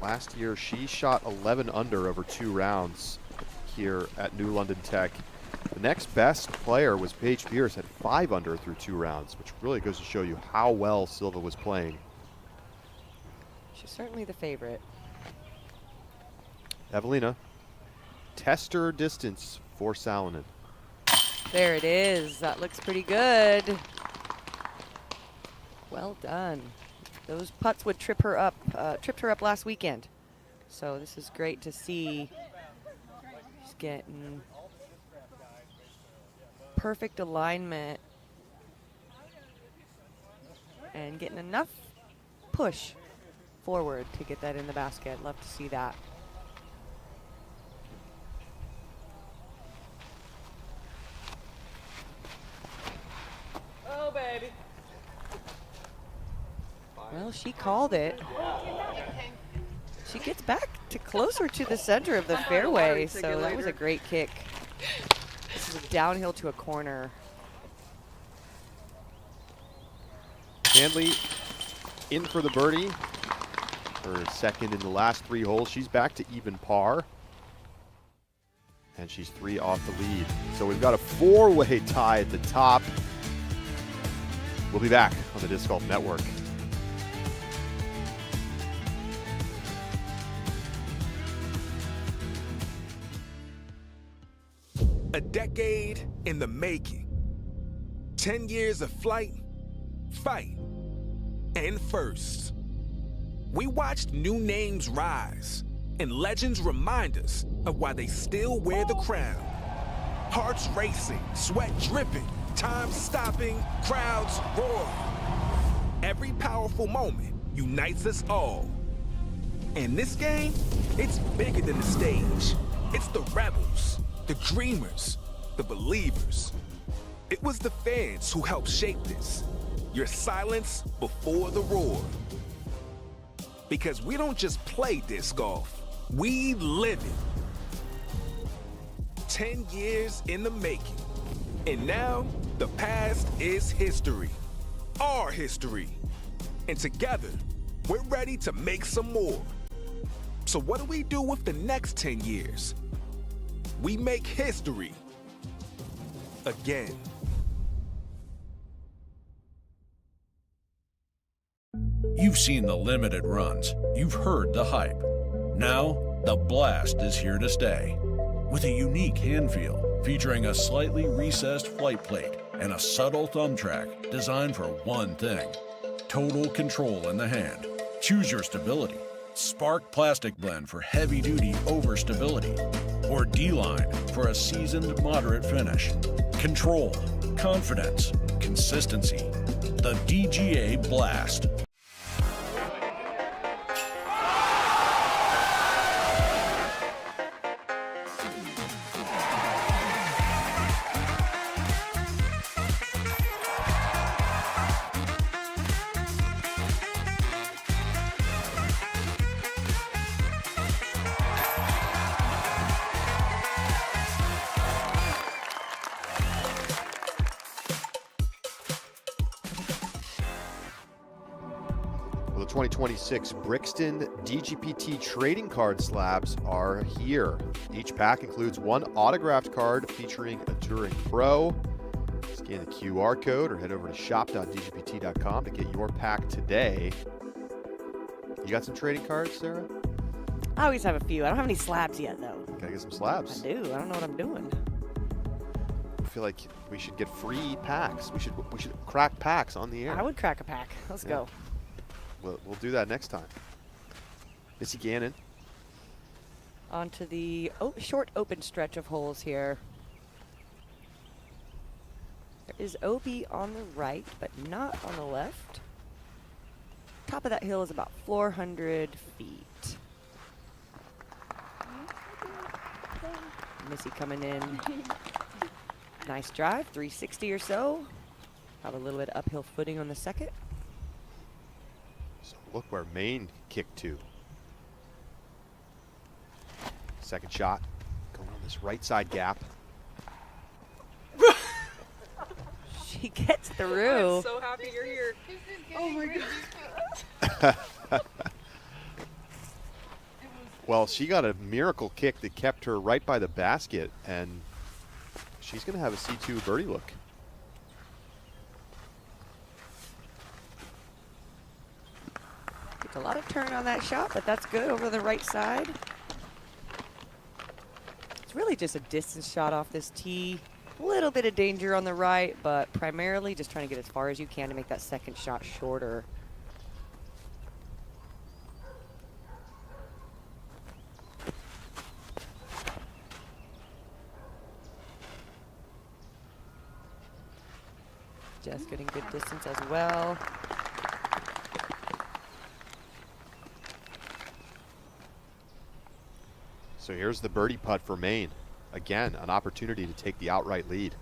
Last year, she shot 11 under over 2 rounds here at New London Tech. The next best player was Paige Pierce at 5 under through 2 rounds, which really goes to show you how well Silva was playing. She's certainly the favorite. Evelina, tester distance for Salonen. There it is. That looks pretty good. Well done. Those putts would tripped her up last weekend. So this is great to see. She's getting perfect alignment and getting enough push forward to get that in the basket. Love to see that. Oh, baby. Well, she called it. She gets back to closer to the center of the fairway, so that was a great kick. This is downhill to a corner. Handley in for the birdie. Her second in the last 3 holes. She's back to even par. And she's 3 off the lead. So we've got a 4-way tie at the top. We'll be back on the Disc Golf Network. A decade in the making. 10 years of flight, fight, and firsts. We watched new names rise, and legends remind us of why they still wear the crown. Hearts racing, sweat dripping, time stopping, crowds roaring. Every powerful moment unites us all. And this game, it's bigger than the stage. It's the rebels, the dreamers, the believers. It was the fans who helped shape this. Your silence before the roar. Because we don't just play disc golf, we live it. 10 years in the making. And now, the past is history. Our history. And together, we're ready to make some more. So what do we do with the next 10 years? We make history. Again. You've seen the limited runs. You've heard the hype. Now, the blast is here to stay. With a unique hand feel, featuring a slightly recessed flight plate and a subtle thumb track designed for one thing: total control in the hand. Choose your stability. Spark Plastic Blend for heavy-duty overstability, or D-Line for a seasoned moderate finish. Control, confidence, consistency. The DGA Blast. The 2026 Brixton DGPT trading card slabs are here. Each pack includes 1 autographed card featuring a Touring Pro. Scan the QR code or head over to shop.dgpt.com to get your pack today. You got some trading cards, Sarah? I always have a few. I don't have any slabs yet, though. Gotta get some slabs. I do. I don't know what I'm doing. I feel like we should get free packs. We should crack packs on the air. I would crack a pack. Let's go. We'll do that next time. Missy Gannon. On to the short open stretch of holes here. There is OB on the right, but not on the left. Top of that hill is about 400 feet. Missy coming in. Nice drive, 360 or so. Have a little bit of uphill footing on the second. So look where Maine kicked to. Second shot going on this right side gap. She gets through. I'm so happy you're here. Oh my god. Well, she got a miracle kick that kept her right by the basket, and she's going to have a C2 birdie look. Took a lot of turn on that shot, but that's good over the right side. It's really just a distance shot off this tee. A little bit of danger on the right, but primarily just trying to get as far as you can to make that second shot shorter. Just getting good distance as well. So here's the birdie putt for Maine. Again, an opportunity to take the outright lead.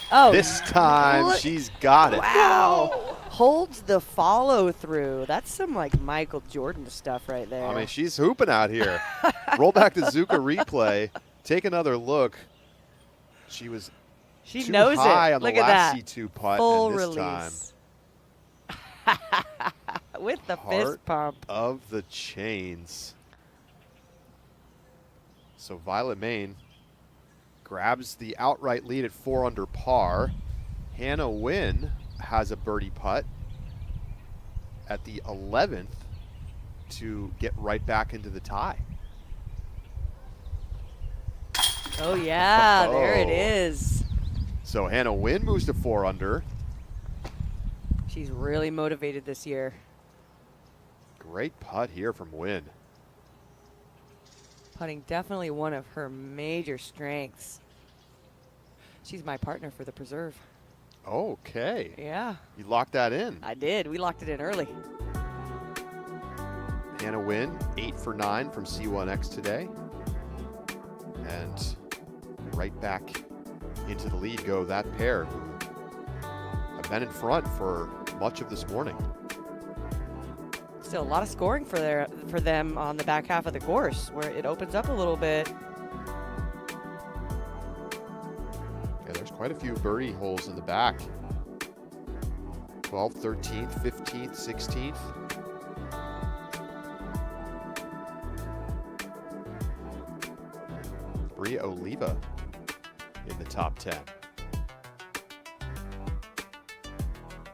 Oh, this time she's got it. Wow. holds the follow through. That's some like Michael Jordan stuff right there. I mean, she's hooping out here. Roll back to Zuka replay. Take another look. She was too knows high it. on Look the at last that. C2 putt, Full and this release. time With the heart fist pump. of the chains. So Violet Main grabs the outright lead at 4 under par. Hannah Wynn has a birdie putt at the 11th to get right back into the tie. Oh, yeah, there it is. So Hannah Wynn moves to 4 under. She's really motivated this year. Great putt here from Wynn. Putting definitely one of her major strengths. She's my partner for the preserve. Okay. Yeah. You locked that in. I did. We locked it in early. Hannah Wynn, 8 for 9 from C1X today. And right back into the lead go that pair who have been in front for much of this morning. Still a lot of scoring for them on the back half of the course where it opens up a little bit. Yeah, there's quite a few birdie holes in the back. 12th, 13th, 15th, 16th. Bria Oliva in the top 10.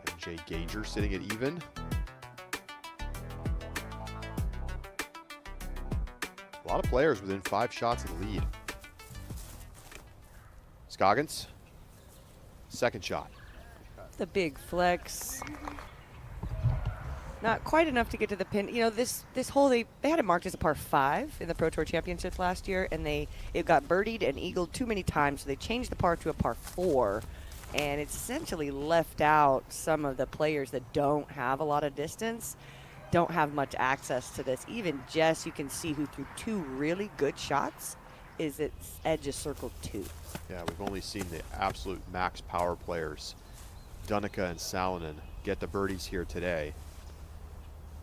And Jay Gager sitting at even. A lot of players within 5 shots of the lead. Scoggins, second shot. The big flex. Not quite enough to get to the pin. You know, this hole, they had it marked as a par 5 in the Pro Tour Championships last year, and it got birdied and eagled too many times, so they changed the par to a par 4, and it's essentially left out some of the players that don't have a lot of distance, don't have much access to this. Even Jess, you can see who threw 2 really good shots, is its edge of circle 2. Yeah, we've only seen the absolute max power players, Dunica and Salonen, get the birdies here today.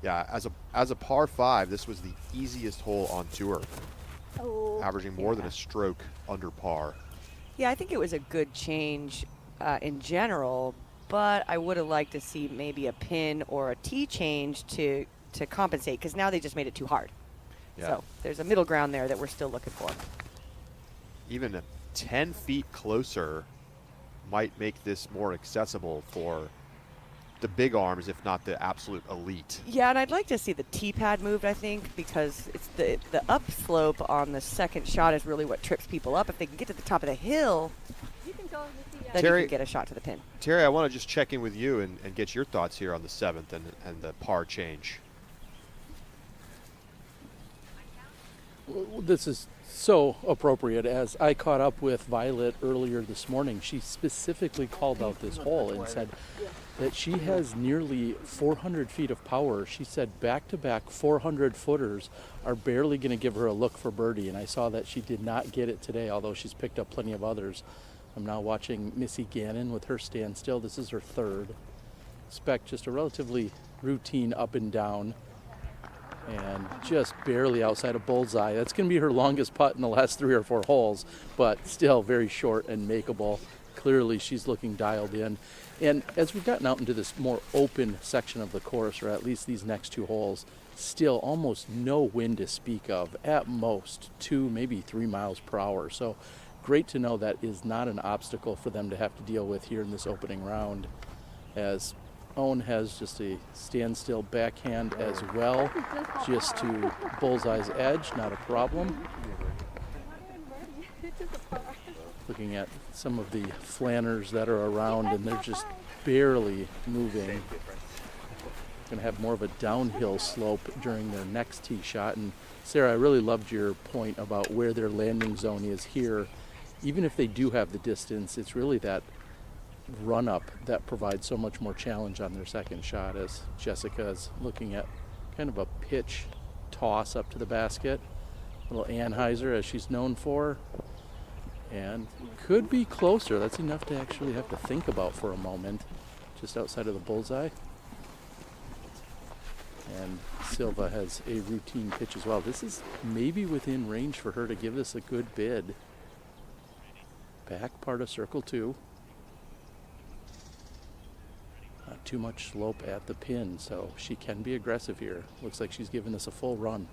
Yeah, as a par 5, this was the easiest hole on tour, averaging more than a stroke under par. Yeah, I think it was a good change in general, but I would have liked to see maybe a pin or a tee change to compensate, because now they just made it too hard. Yeah. So there's a middle ground there that we're still looking for. Even 10 feet closer might make this more accessible for the big arms, if not the absolute elite. Yeah, and I'd like to see the tee pad moved, I think, because it's the upslope on the second shot is really what trips people up. If they can get to the top of the hill, then Terry, you can get a shot to the pin. Terry, I want to just check in with you and get your thoughts here on the 7th and the par change. This is so appropriate. As I caught up with Violet earlier this morning, she specifically called out this hole and said that she has nearly 400 feet of power. She said back-to-back 400-footers are barely going to give her a look for birdie, and I saw that she did not get it today, although she's picked up plenty of others. I'm now watching Missy Gannon with her standstill. This is her 3rd. Expect just a relatively routine up and down, and just barely outside of bullseye. That's going to be her longest putt in the last 3 or 4 holes, but still very short and makeable. Clearly she's looking dialed in. And as we've gotten out into this more open section of the course, or at least these next 2 holes, still almost no wind to speak of, at most 2, maybe 3 miles per hour. So great to know that is not an obstacle for them to have to deal with here in this opening round, as Owen has just a standstill backhand as well, just to bullseye's edge, not a problem. Looking at some of the flanners that are around, and they're just barely moving. Going to have more of a downhill slope during their next tee shot. And Sarah, I really loved your point about where their landing zone is here. Even if they do have the distance, it's really that run up that provides so much more challenge on their second shot, as Jessica is looking at kind of a pitch toss up to the basket. A little Anheuser, as she's known for, and could be closer. That's enough to actually have to think about for a moment, just outside of the bullseye. And Silva has a routine pitch as well. This is maybe within range for her to give this a good bid. Back part of circle 2. Not too much slope at the pin, so she can be aggressive here. Looks like she's giving this a full run.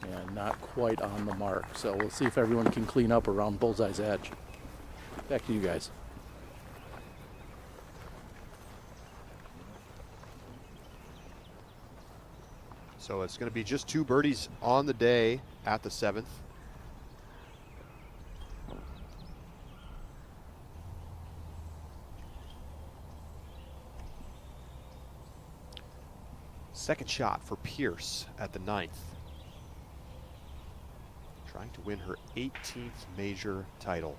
And not quite on the mark, so we'll see if everyone can clean up around Bullseye's edge. Back to you guys. So it's going to be just 2 birdies on the day at the 7th. Second shot for Pierce at the 9th. Trying to win her 18th major title.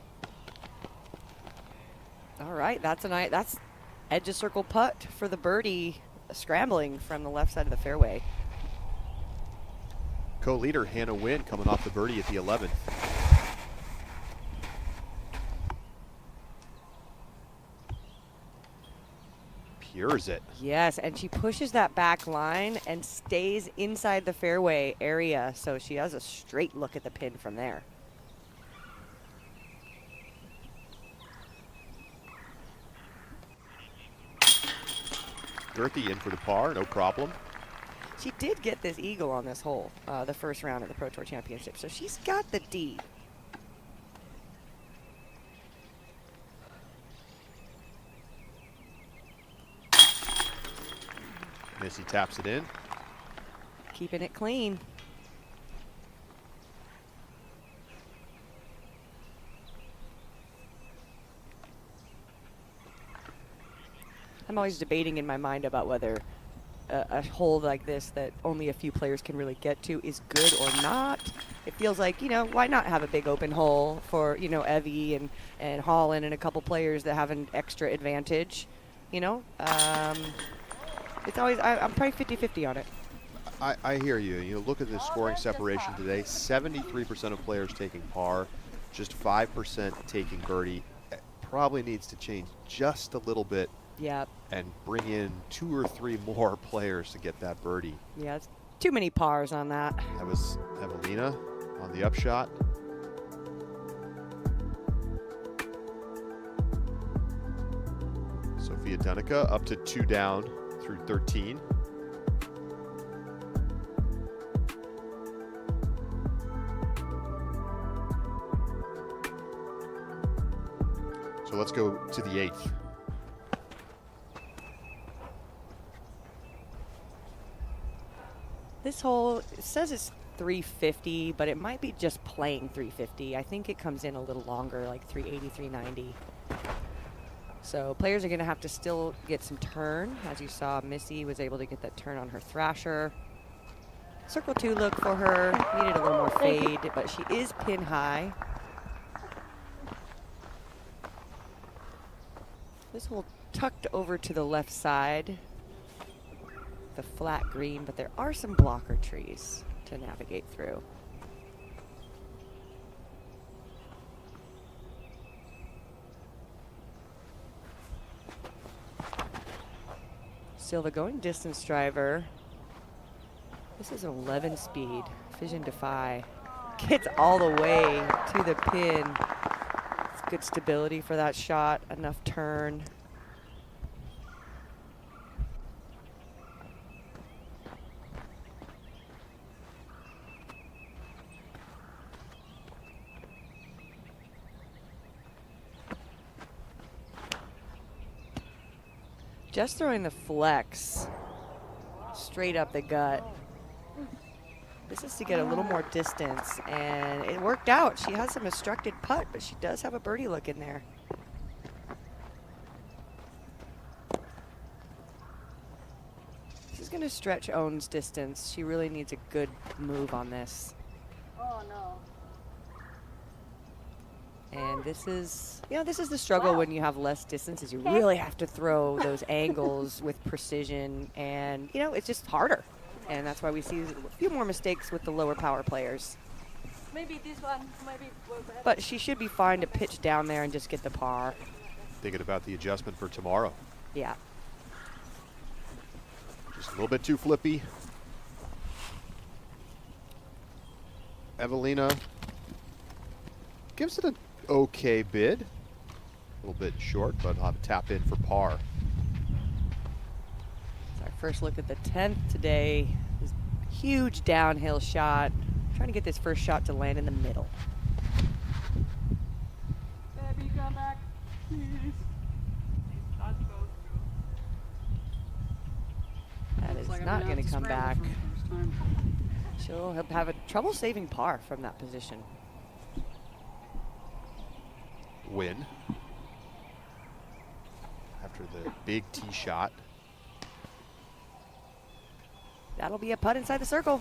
All right, that's edge of circle putt for the birdie, scrambling from the left side of the fairway. Co-leader Hannah Wynn coming off the birdie at the 11th. Pures it. Yes, and she pushes that back line and stays inside the fairway area, so she has a straight look at the pin from there. Girthy in for the par, no problem. She did get this eagle on this hole, the first round of the Pro Tour Championship, so she's got the D. Missy taps it in. Keeping it clean. I'm always debating in my mind about whether a hole like this that only a few players can really get to is good or not. It feels like, why not have a big open hole for, Evie and Holyn and a couple players that have an extra advantage, It's always, I'm probably 50-50 on it. I hear you. You look at the scoring separation today, 73% of players taking par, just 5% taking birdie. It probably needs to change just a little bit. Yeah. And bring in 2 or 3 more players to get that birdie. Yeah, it's too many pars on that. That was Evelina on the upshot. Sophia Dunica up to 2 down through 13. So let's go to the 8th. This hole, it says it's 350, but it might be just playing 350. I think it comes in a little longer, like 380, 390. So players are going to have to still get some turn. As you saw, Missy was able to get that turn on her Thrasher. Circle 2 look for her. Needed a little more fade, but she is pin high. This hole tucked over to the left side. The flat green, but there are some blocker trees to navigate through. Silva going distance driver. This is an 11 speed. Fission Defy. Gets all the way to the pin. It's good stability for that shot, enough turn. Just throwing the flex straight up the gut. This is to get a little more distance, and it worked out. She has some obstructed putt, but she does have a birdie look in there. This is going to stretch Owen's distance. She really needs a good move on this. Oh, no. And this is, this is the struggle when you have less distance, is you really have to throw those angles with precision, and, it's just harder. And that's why we see a few more mistakes with the lower power players. Maybe this one, maybe. But she should be fine to pitch down there and just get the par. Thinking about the adjustment for tomorrow. Yeah. Just a little bit too flippy. Evelina gives it an okay bid. A little bit short, but I'll have a tap in for par. It's our first look at the 10th today. This huge downhill shot. Trying to get this first shot to land in the middle. Baby, come back, please. That is not going to come back. She'll have a trouble saving par from that position. Win. After the big tee shot. That'll be a putt inside the circle.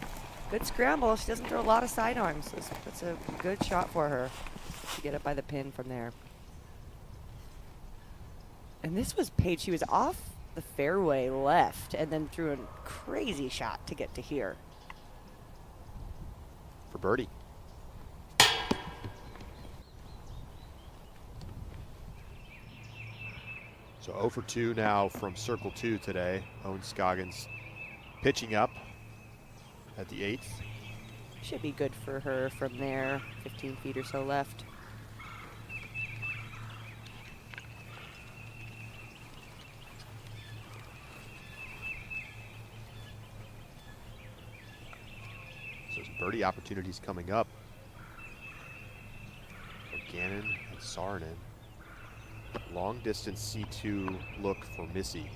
Good scramble. She doesn't throw a lot of sidearms. That's a good shot for her to get up by the pin from there. And this was Paige. She was off the fairway left and then threw a crazy shot to get to here. For birdie. So 0 for 2 now from circle 2 today. Owen Scoggins pitching up at the 8th. Should be good for her from there. 15 feet or so left. So some birdie opportunities coming up for Gannon and Saarinen. Long distance C2 look for Missy.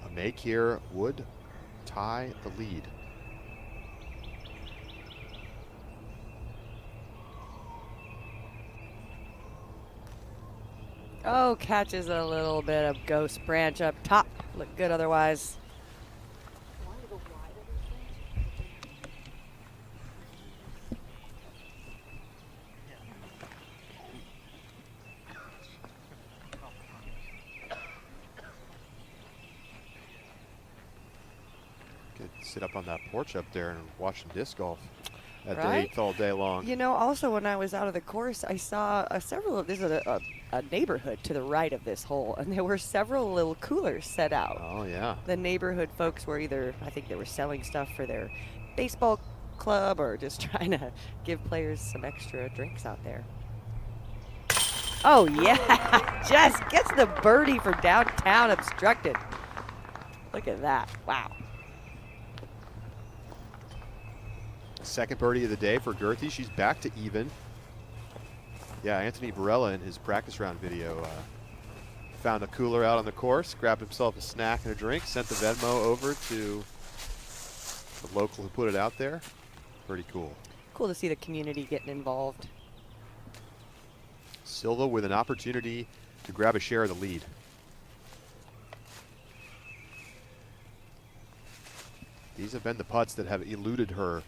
A make here would tie the lead. Oh, catches a little bit of ghost branch up top. Look good otherwise. Could sit up on that porch up there and watch some disc golf at Right? the 8th all day long. You know, also when I was out of the course, I saw several of, this is a neighborhood to the right of this hole, and there were several little coolers set out. Oh, yeah. The neighborhood folks were either, I think they were selling stuff for their baseball club or just trying to give players some extra drinks out there. Oh, yeah. Just gets the birdie from downtown obstructed. Look at that. Wow. Second birdie of the day for Gerthy. She's back to even. Yeah, Anthony Barella in his practice round video found a cooler out on the course, grabbed himself a snack and a drink, sent the Venmo over to the local who put it out there. Pretty cool. Cool to see the community getting involved. Silva with an opportunity to grab a share of the lead. These have been the putts that have eluded her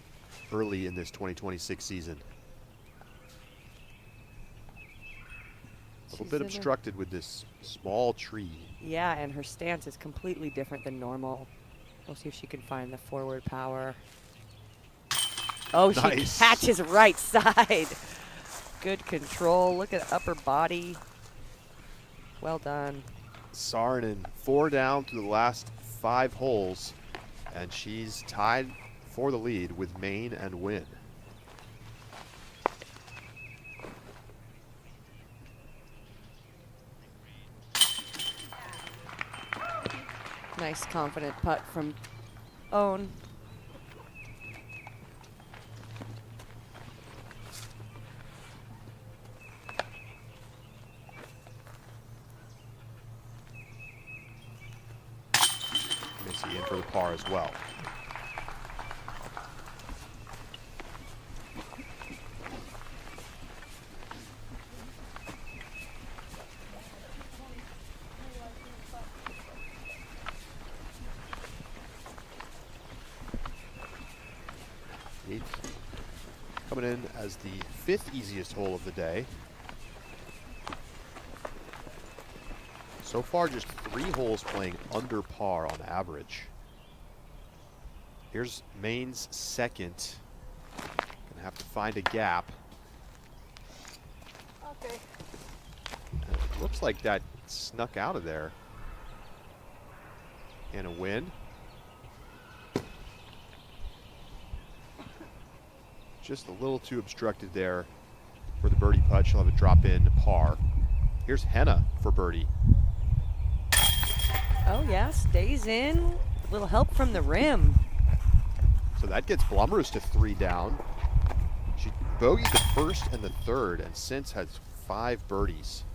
early in this 2026 season. A little bit obstructed with this small tree. Yeah, and her stance is completely different than normal. We'll see if she can find the forward power. Oh, Nice. She catches right side. Good control. Look at upper body. Well done. Saarinen 4 down through the last 5 holes, and she's tied for the lead with Maine and Wynn. Nice confident putt from Owen. Missy in for the par as well. Coming in as the 5th easiest hole of the day. So far, just 3 holes playing under par on average. Here's Maine's second. Gonna have to find a gap. Okay. It looks like that snuck out of there. Can a win. Just a little too obstructed there for the birdie putt. She'll have a drop in par. Here's Henna for birdie. Oh yeah, stays in. A little help from the rim. So that gets Blumroos to 3 down. She bogeyed the first and the third, and since has 5 birdies.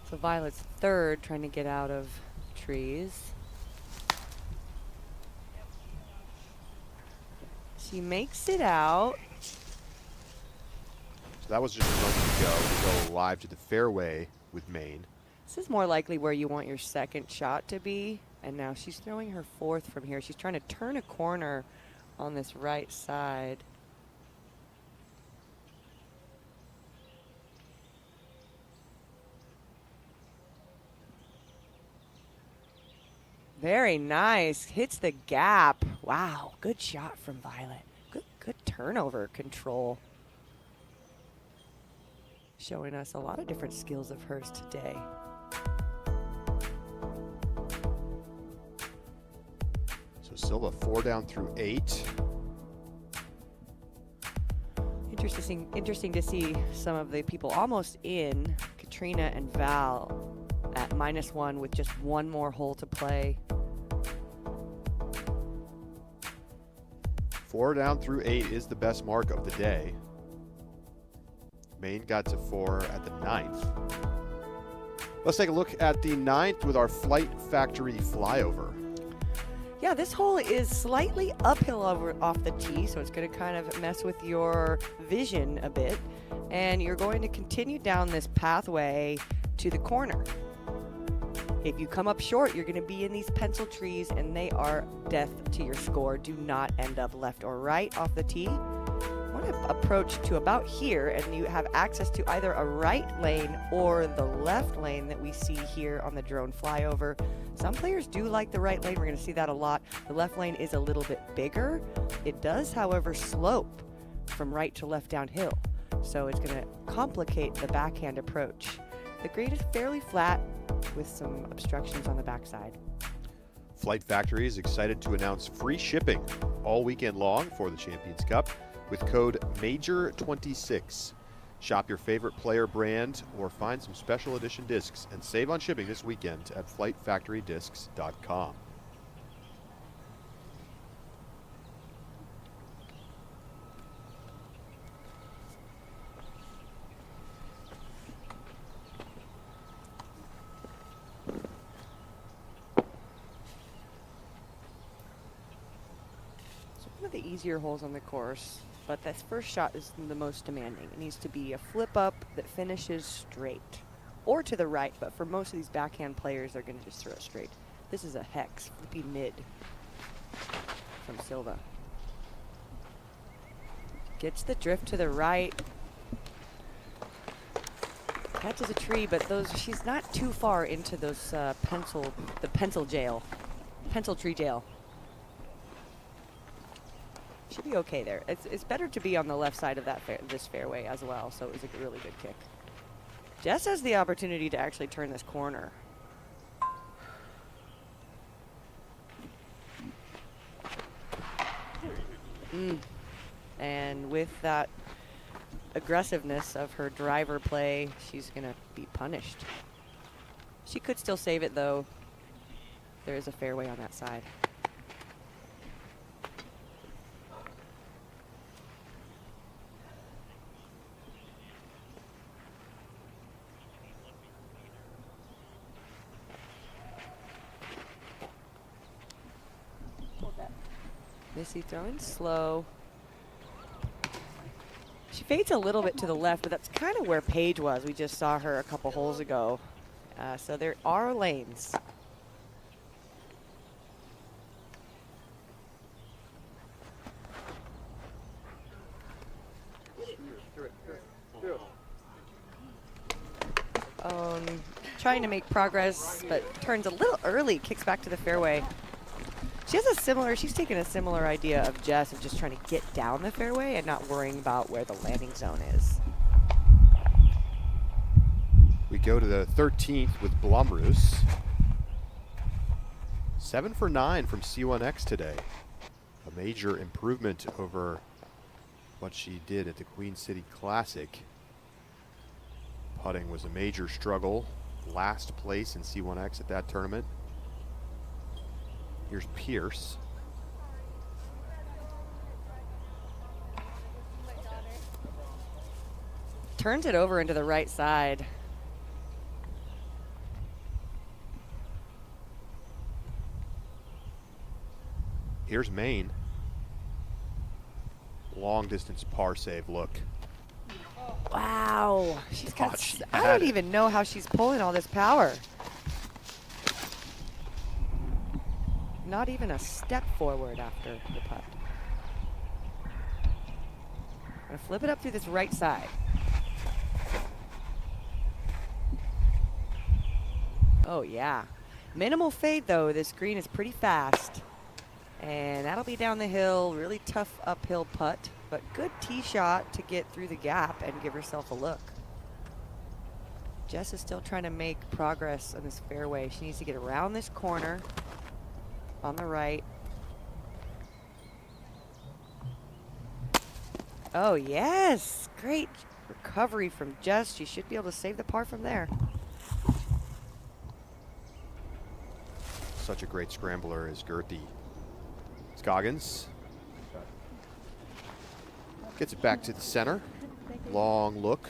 So Violet's third, trying to get out of trees. She makes it out. So that was just a moment ago to go live to the fairway with Maine. This is more likely where you want your second shot to be. And now she's throwing her fourth from here. She's trying to turn a corner on this right side. Very nice. Hits the gap. Wow, good shot from Violet. Good turnover control. Showing us a lot of different skills of hers today. So Silva 4 down through 8. Interesting to see some of the people almost in. Katrina and Val at -1 with just one more hole to play. 4 down through 8 is the best mark of the day. Maine got to 4 at the 9th. Let's take a look at the 9th with our Flight Factory flyover. Yeah, this hole is slightly uphill off the tee, so it's going to kind of mess with your vision a bit. And you're going to continue down this pathway to the corner. If you come up short, you're going to be in these pencil trees, and they are death to your score. Do not end up left or right off the tee. You want to approach to about here, and you have access to either a right lane or the left lane that we see here on the drone flyover. Some players do like the right lane. We're going to see that a lot. The left lane is a little bit bigger. It does, however, slope from right to left downhill, so it's going to complicate the backhand approach. The green is fairly flat with some obstructions on the backside. Flight Factory is excited to announce free shipping all weekend long for the Champions Cup with code MAJOR26. Shop your favorite player brand or find some special edition discs and save on shipping this weekend at flightfactorydiscs.com. One of the easier holes on the course, but that first shot is the most demanding. It needs to be a flip up that finishes straight or to the right, but for most of these backhand players, they're going to just throw it straight. This is a hex, flippy mid from Silva. Gets the drift to the right. Catches a tree, but she's not too far into those pencil tree jail. Should be okay there. It's better to be on the left side of this fairway as well, so it was a really good kick. Jess has the opportunity to actually turn this corner. And with that aggressiveness of her driver play, she's going to be punished. She could still save it, though. There is a fairway on that side. Missy throwing slow. She fades a little bit to the left, but that's kind of where Paige was. We just saw her a couple holes ago. So there are lanes. Trying to make progress, but turns a little early, kicks back to the fairway. She's taken a similar idea of Jess of just trying to get down the fairway and not worrying about where the landing zone is. We go to the 13th with Blumroos. 7 for 9 from C1X today. A major improvement over what she did at the Queen City Classic. Putting was a major struggle. Last place in C1X at that tournament. Here's Pierce. Turns it over into the right side. Here's Maine. Long distance par save look. Wow. She's got, she I had don't it. even know how she's pulling all this power. Not even a step forward after the putt. Gonna flip it up through this right side. Oh yeah. Minimal fade though. This green is pretty fast. And that'll be down the hill. Really tough uphill putt, but good tee shot to get through the gap and give herself a look. Jess is still trying to make progress on this fairway. She needs to get around this corner on the right. Oh yes, great recovery from Jess. She should be able to save the par from there. Such a great scrambler is Gertie. Scoggins gets it back to the center. Long look.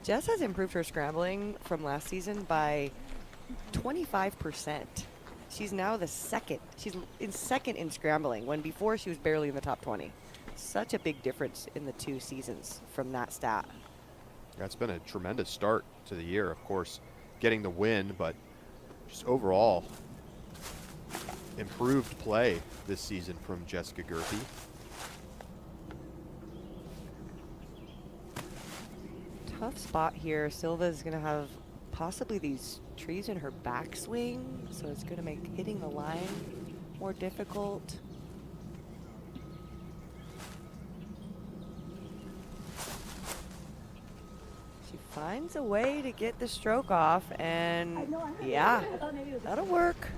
Jess has improved her scrambling from last season by 25%. She's now the second. She's in second in scrambling when before she was barely in the top 20. Such a big difference in the 2 seasons from that stat. That's been a tremendous start to the year. Of course, getting the win, but just overall improved play this season from Jessica Gertie. Tough spot here. Silva's going to have possibly these trees in her backswing, so it's going to make hitting the line more difficult. She finds a way to get the stroke off, and yeah, that'll work.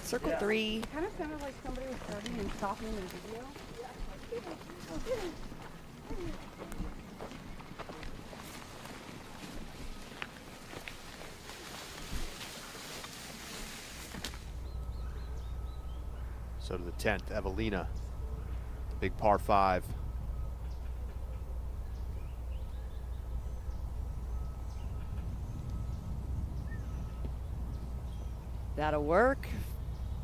Circle 3. It kind of sounded like somebody was starting and stopping in the video. So to the 10th, Evelina. Big par 5. That'll work.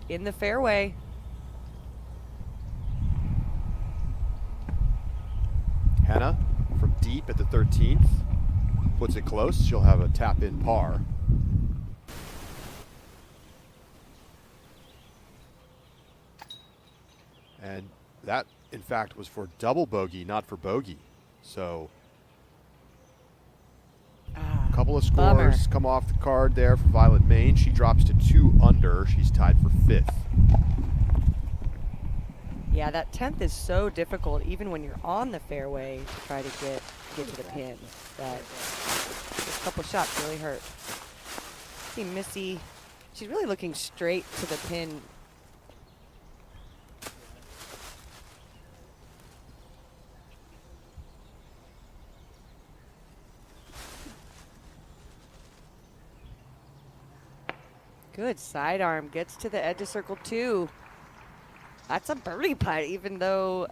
In the fairway. Hannah from deep at the 13th. Puts it close. She'll have a tap in par. And that, in fact, was for double bogey, not for bogey. So a couple of scores come off the card there for Violet Maine. She drops to 2 under. She's tied for 5th. Yeah, that 10th is so difficult, even when you're on the fairway, to try to get to the pin. That a couple shots really hurt. See Missy, she's really looking straight to the pin. Good sidearm, gets to the edge of circle 2. That's a birdie putt, even though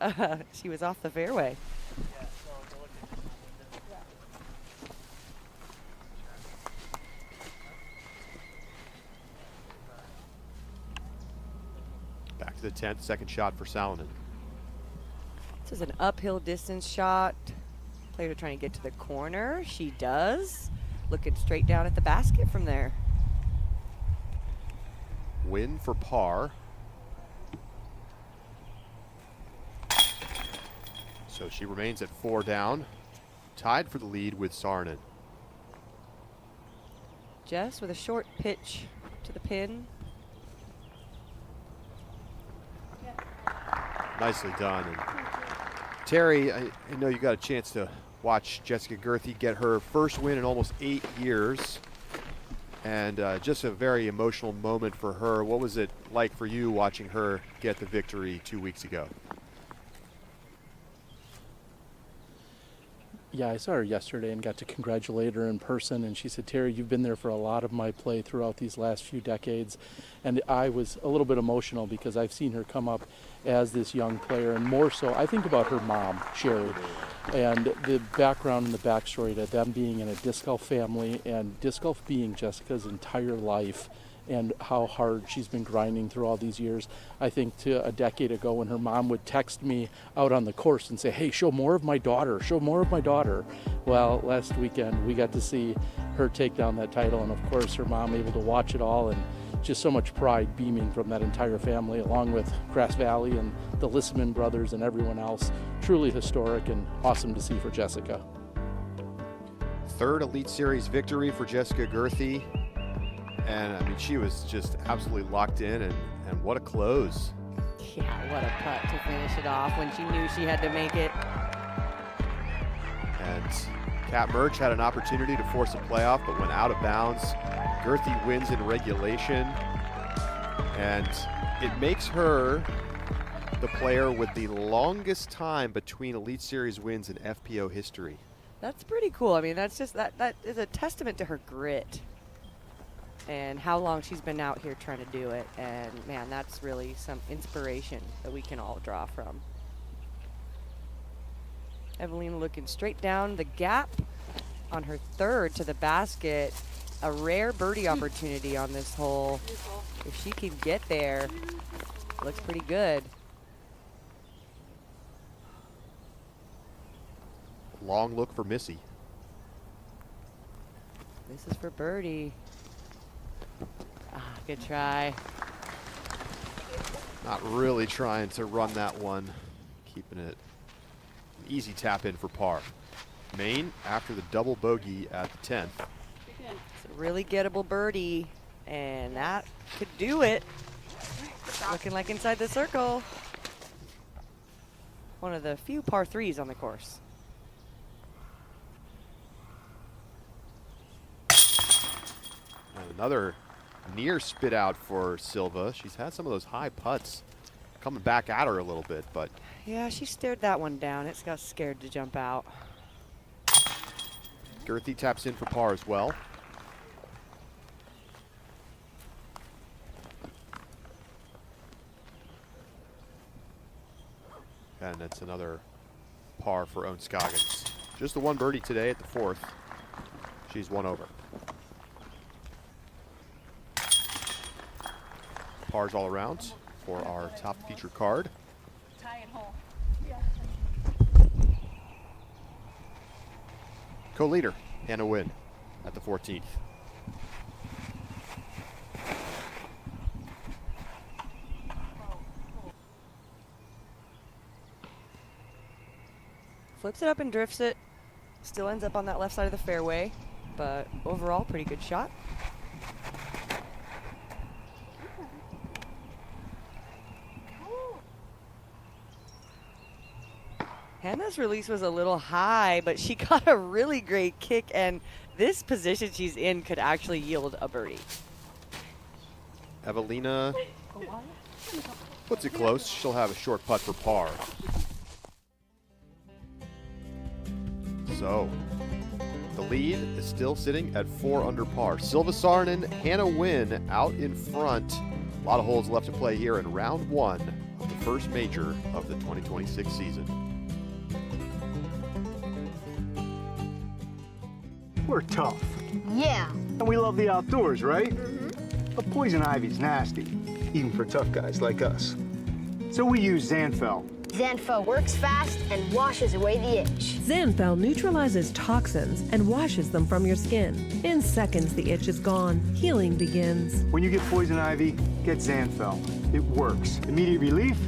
she was off the fairway. Back to the 10th, second shot for Salonen. This is an uphill distance shot. Player trying to get to the corner. She does. Looking straight down at the basket from there. Win for par. So she remains at 4 down, tied for the lead with Saarinen. Jess with a short pitch to the pin. Nicely done. And Terry, I know you got a chance to watch Jessica Gertie get her first win in almost 8 years. and just a very emotional moment for her. What was it like for you watching her get the victory 2 weeks ago? Yeah, I saw her yesterday and got to congratulate her in person, and she said, Terry, you've been there for a lot of my play throughout these last few decades. And I was a little bit emotional because I've seen her come up as this young player, and more so, I think about her mom, Sherry, and the background and the backstory to them being in a disc golf family and disc golf being Jessica's entire life, and how hard she's been grinding through all these years. I think to a decade ago when her mom would text me out on the course and say, hey, show more of my daughter, show more of my daughter. Well, last weekend we got to see her take down that title, and of course her mom able to watch it all, and just so much pride beaming from that entire family, along with Grass Valley and the Lissman brothers and everyone else. Truly historic and awesome to see for Jessica. Third Elite Series victory for Jessica Gerthy. And I mean, she was just absolutely locked in, and what a close. Yeah, what a putt to finish it off when she knew she had to make it. And Kat Murch had an opportunity to force a playoff, but went out of bounds. Gerthy wins in regulation, and it makes her the player with the longest time between Elite Series wins in FPO history. That's pretty cool. I mean, that's just, that is a testament to her grit and how long she's been out here trying to do it. And man, that's really some inspiration that we can all draw from. Evelina looking straight down the gap on her third to the basket. A rare birdie opportunity on this hole. If she can get there, looks pretty good. Long look for Missy. This is for birdie. Good try. Not really trying to run that one. Keeping it an easy tap in for par. Maine after the double bogey at the 10th. It's a really gettable birdie, and that could do it. Looking like inside the circle. One of the few par threes on the course. And another near spit out for Silva. She's had some of those high putts coming back at her a little bit, but yeah, she stared that one down. It's got scared to jump out. Gerthy taps in for par as well. And it's another par for Owen Scoggins. Just the one birdie today at the 4th. She's one over. Pars all around for our top feature card. Tie it home. Co-leader, Hannah Wynn at the 14th. Flips it up and drifts it. Still ends up on that left side of the fairway, but overall, pretty good shot. Hannah's release was a little high, but she got a really great kick, and this position she's in could actually yield a birdie. Evelina puts it close. She'll have a short putt for par. So, the lead is still sitting at 4 under par. Silva Saarinen, Hannah Wynn out in front. A lot of holes left to play here in round 1 of the first major of the 2026 season. We're tough. Yeah. And we love the outdoors, right? But poison ivy's nasty, even for tough guys like us. So we use Zanfel. Zanfel works fast and washes away the itch. Zanfel neutralizes toxins and washes them from your skin. In seconds, the itch is gone. Healing begins. When you get poison ivy, get Zanfel. It works. Immediate relief,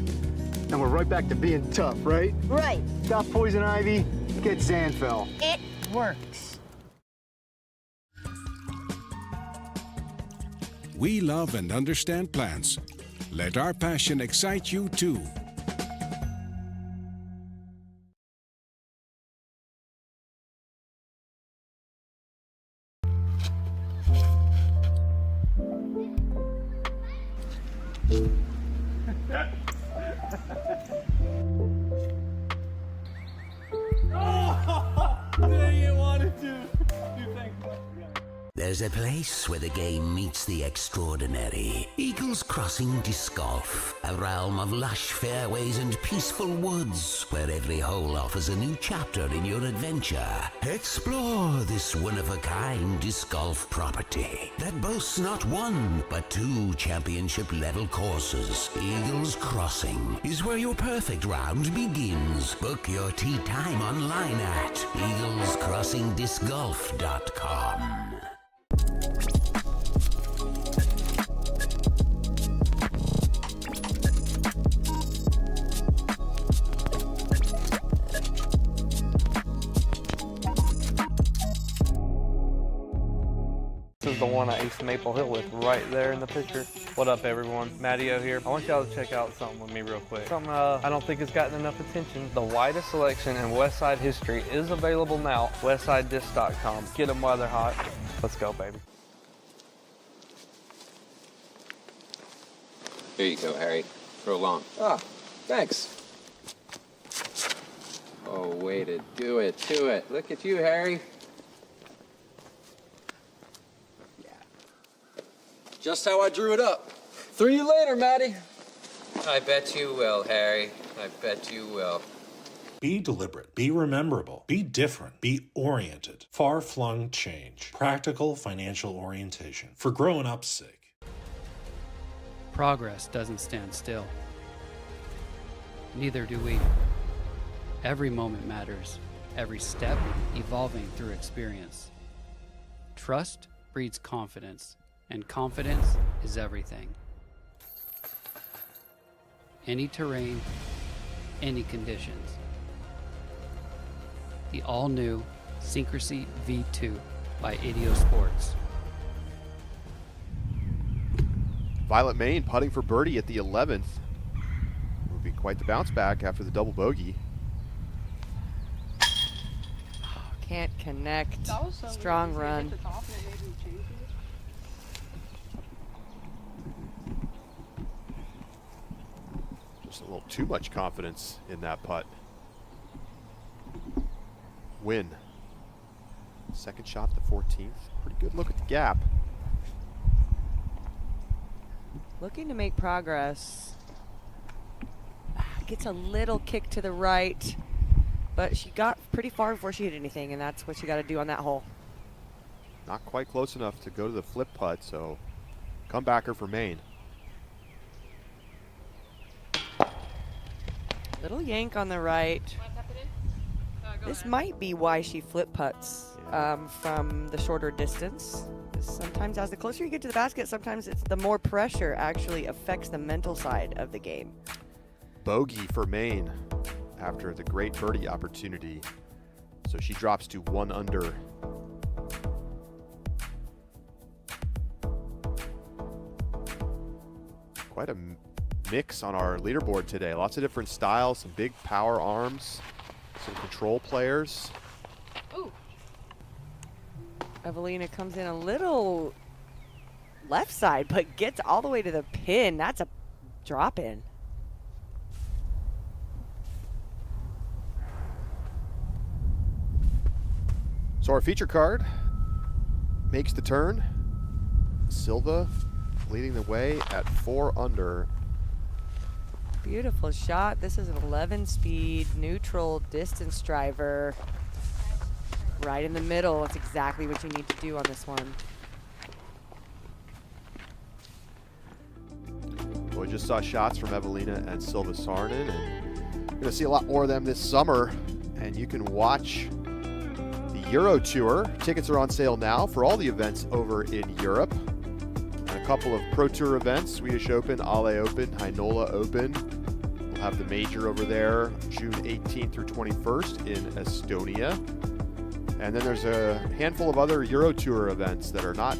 and we're right back to being tough, right? Right. Got poison ivy, get Zanfel. It works. We love and understand plants. Let our passion excite you too. There's a place where the game meets the extraordinary. Eagles Crossing Disc Golf, a realm of lush fairways and peaceful woods, where every hole offers a new chapter in your adventure. Explore this one-of-a-kind disc golf property that boasts not one, but 2 championship-level courses. Eagles Crossing is where your perfect round begins. Book your tee time online at eaglescrossingdiscgolf.com. This is the one I aced Maple Hill with right there in the picture. What up, everyone? Matty-O here. I want y'all to check out something with me real quick. Something I don't think has gotten enough attention. The widest selection in Westside history is available now. WestsideDisc.com. Get them while they're hot. Let's go, baby. Here you go, Harry. Throw long. Ah, thanks. Oh, way to do it, to it. Look at you, Harry. Just how I drew it up. 3 later, Matty. I bet you will, Harry. I bet you will. Be deliberate. Be rememberable. Be different. Be oriented. Far-flung change. Practical financial orientation. For growing-up's sake. Progress doesn't stand still. Neither do we. Every moment matters. Every step evolving through experience. Trust breeds confidence. And confidence is everything. Any terrain, any conditions. The all-new Syncrasy V2 by Ideo Sports. Violet Main putting for birdie at the 11th. Would be quite the bounce back after the double bogey. Can't connect. Strong run. Just a little too much confidence in that putt. Win. Second shot, the 14th. Pretty good look at the gap. Looking to make progress. Gets a little kick to the right, but she got pretty far before she hit anything, and that's what you got to do on that hole. Not quite close enough to go to the flip putt, so comebacker for Maine. Little yank on the right. This might be why she flip putts from the shorter distance. Sometimes as the closer you get to the basket, sometimes it's the more pressure actually affects the mental side of the game. Bogey for Maine after the great birdie opportunity. So she drops to 1 under. Quite a mix on our leaderboard today. Lots of different styles, some big power arms, some control players. Ooh. Evelina comes in a little left side, but gets all the way to the pin. That's a drop in. So our feature card makes the turn. Silva leading the way at 4 under. Beautiful shot. This is an 11-speed neutral distance driver. Right in the middle. That's exactly what you need to do on this one. Well, we just saw shots from Evelina and Silva Saarinen, and you're going to see a lot more of them this summer. And you can watch the Euro Tour. Tickets are on sale now for all the events over in Europe. And a couple of Pro Tour events, Swedish Open, Ale Open, Heinola Open. We'll have the major over there June 18th through 21st in Estonia. And then there's a handful of other Euro Tour events that are not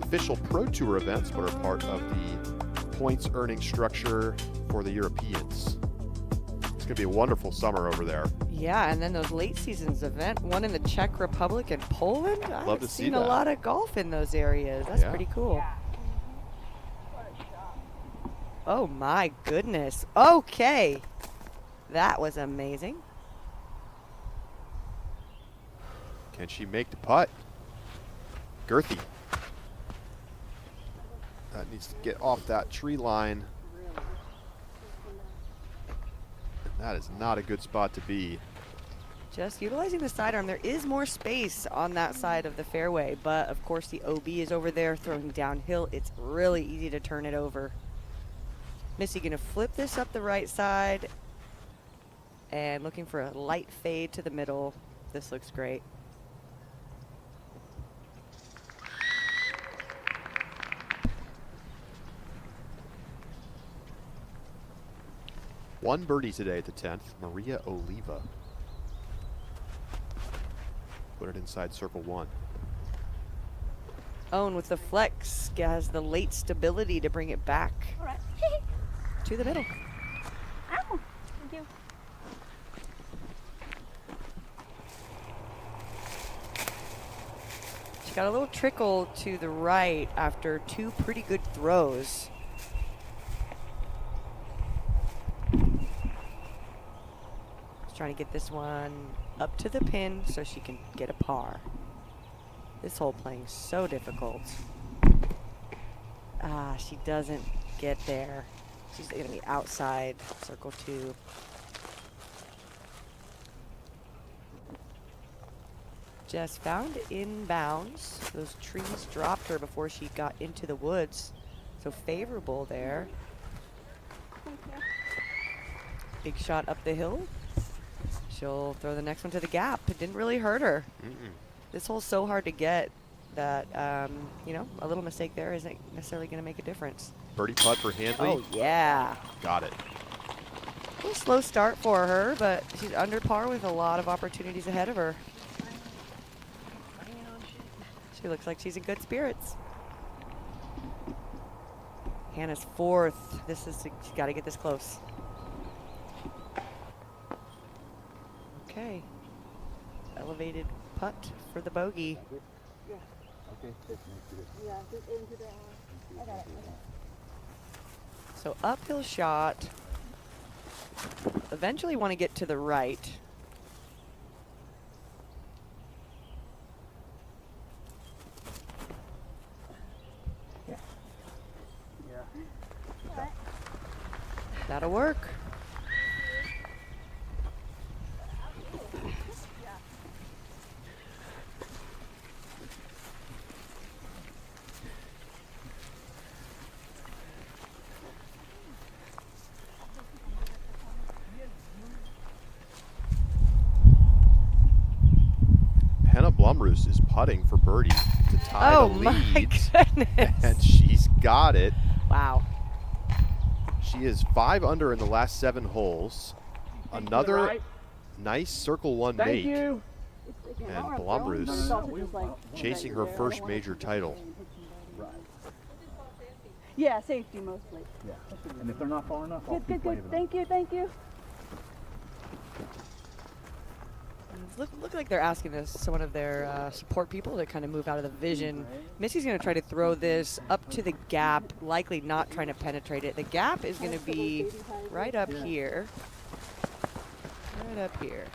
official Pro Tour events, but are part of the points earning structure for the Europeans. It's going to be a wonderful summer over there. Yeah, and then those late seasons event, one in the Czech Republic and Poland. Love to see seen that. a lot of golf in those areas. That's Yeah. pretty cool. Oh my goodness. Okay. That was amazing. Can she make the putt? Girthy. That needs to get off that tree line. And that is not a good spot to be. Just utilizing the sidearm. There is more space on that side of the fairway, but of course the OB is over there throwing downhill. It's really easy to turn it over. Missy gonna flip this up the right side and looking for a light fade to the middle. This looks great. One birdie today at the 10th, Maria Oliva. Put it inside circle 1. Owen with the flex has the late stability to bring it back to the middle. Ow! Thank you. She got a little trickle to the right after 2 pretty good throws. She's trying to get this one up to the pin so she can get a par. This hole playing so difficult. Ah, she doesn't get there. She's going to be outside circle 2. Just found inbounds. Those trees dropped her before she got into the woods. So favorable there. Big shot up the hill. She'll throw the next one to the gap. It didn't really hurt her. This hole's so hard to get that, you know, a little mistake there isn't necessarily going to make a difference. Birdie putt for Handley. Oh, yeah. Got it. A little slow start for her, but she's under par with a lot of opportunities ahead of her. She looks like she's in good spirits. Hannah's 4th. She's got to get this close. Okay. Elevated putt for the bogey. So uphill shot. Eventually want to get to the right. That'll work. Blumroos is putting for birdie to tie the lead. My goodness. And she's got it. Wow. She is 5 under in the last 7 holes. Another nice circle 1 make. You. And Blumroos chasing her first major title. Yeah, safety mostly. Yeah. And if they're not far enough, I'll good. Thank you. Look like they're asking one of their support people to kind of move out of the vision. Missy's going to try to throw this up to the gap, likely not trying to penetrate it. The gap is going to be right up here. Right up here.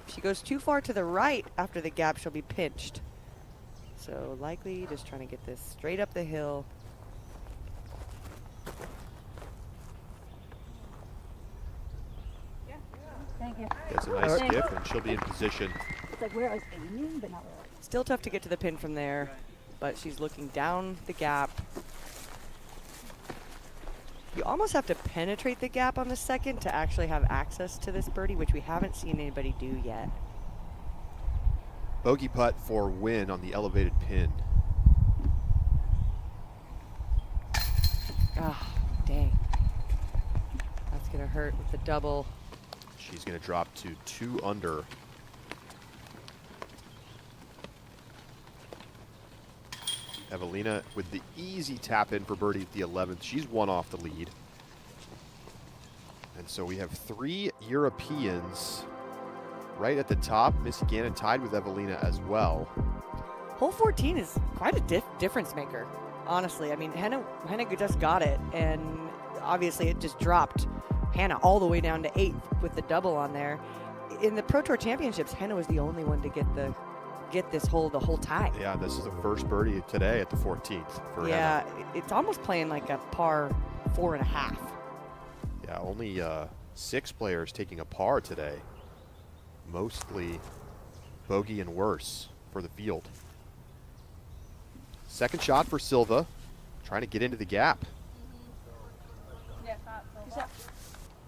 If she goes too far to the right after the gap, she'll be pinched. So likely just trying to get this straight up the hill. Thank you. Gets a nice dip, and she'll be in position. It's like where I was aiming, but not really. Still tough to get to the pin from there, but she's looking down the gap. You almost have to penetrate the gap on the second to actually have access to this birdie, which we haven't seen anybody do yet. Bogey putt for win on the elevated pin. Ah, dang. That's going to hurt with the double. She's going to drop to 2 under. Evelina with the easy tap in for birdie at the 11th. She's 1 off the lead. And so we have 3 Europeans right at the top. Missy Gannon tied with Evelina as well. Hole 14 is quite a difference maker, honestly. I mean, Henna just got it, and obviously it just dropped Hannah all the way down to 8th with the double on there. In the Pro Tour Championships, Hannah was the only one to get the whole tie. Yeah, this is the first birdie today at the 14th for Yeah, Hannah. it's almost playing like a par 4.5. Yeah, only 6 players taking a par today. Mostly bogey and worse for the field. Second shot for Silva, trying to get into the gap.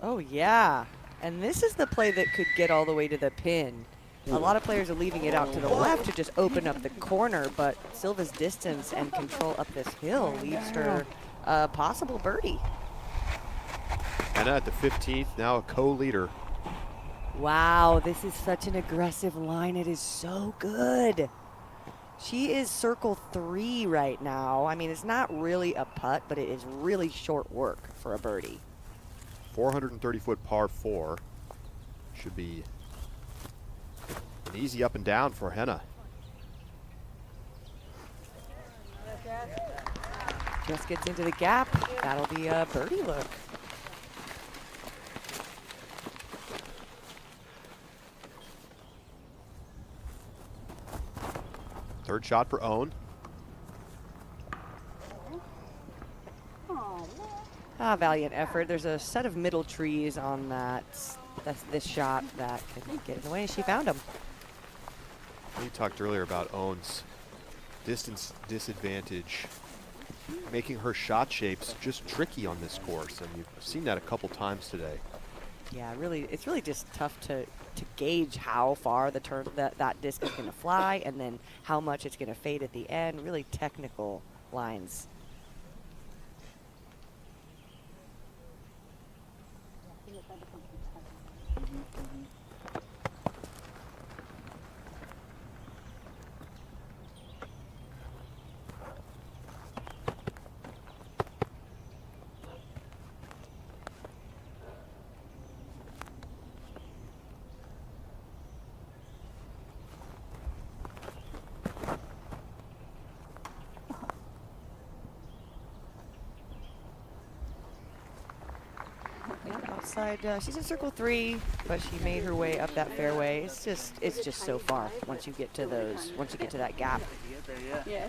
Oh yeah, and this is the play that could get all the way to the pin. A lot of players are leaving it out to the left to just open up the corner, but Silva's distance and control up this hill leaves her a possible birdie. Hannah at the 15th, now a co-leader. Wow, this is such an aggressive line. It is so good. She is circle 3 right now. I mean, it's not really a putt, but it is really short work for a birdie. 430-foot par 4. Should be an easy up and down for Hannah. Just gets into the gap. That'll be a birdie look. Third shot for Owen. Valiant effort. There's a set of middle trees on this shot that can get in the way. She found them. We talked earlier about Owen's distance disadvantage, making her shot shapes just tricky on this course, and you've seen that a couple times today. Yeah, really, it's really just tough to gauge how far the that disc is going to fly, and then how much it's going to fade at the end. Really technical lines. Outside, she's in circle 3, but she made her way up that fairway. It's just so far once you get to that gap. Yeah.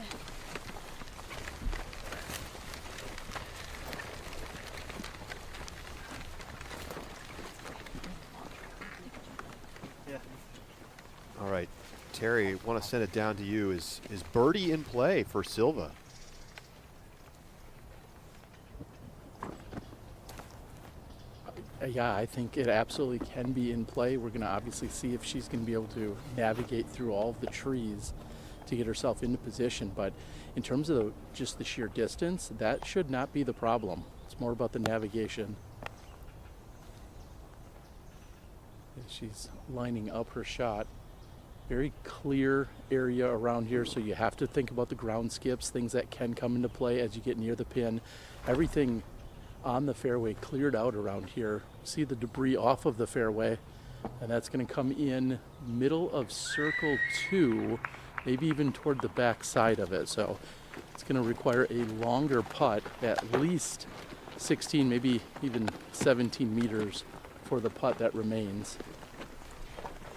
All right, Terry, want to send it down to you. Is birdie in play for Silva? Yeah, I think it absolutely can be in play. We're going to obviously see if she's going to be able to navigate through all of the trees to get herself into position. But in terms of just the sheer distance, that should not be the problem. It's more about the navigation. She's lining up her shot. Very clear area around here, so you have to think about the ground skips, things that can come into play as you get near the pin. Everything on the fairway cleared out around here. See the debris off of the fairway, and that's going to come in middle of circle 2, maybe even toward the back side of it. So it's going to require a longer putt, at least 16, maybe even 17 meters for the putt that remains.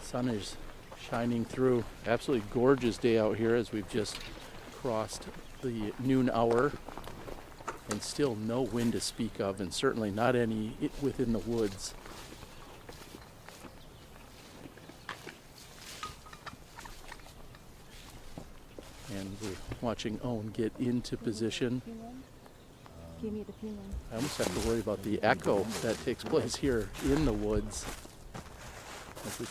Sun is shining through. Absolutely gorgeous day out here as we've just crossed the noon hour. And still no wind to speak of, and certainly not any within the woods. And we're watching Owen get into position. I almost have to worry about the echo that takes place here in the woods. As we're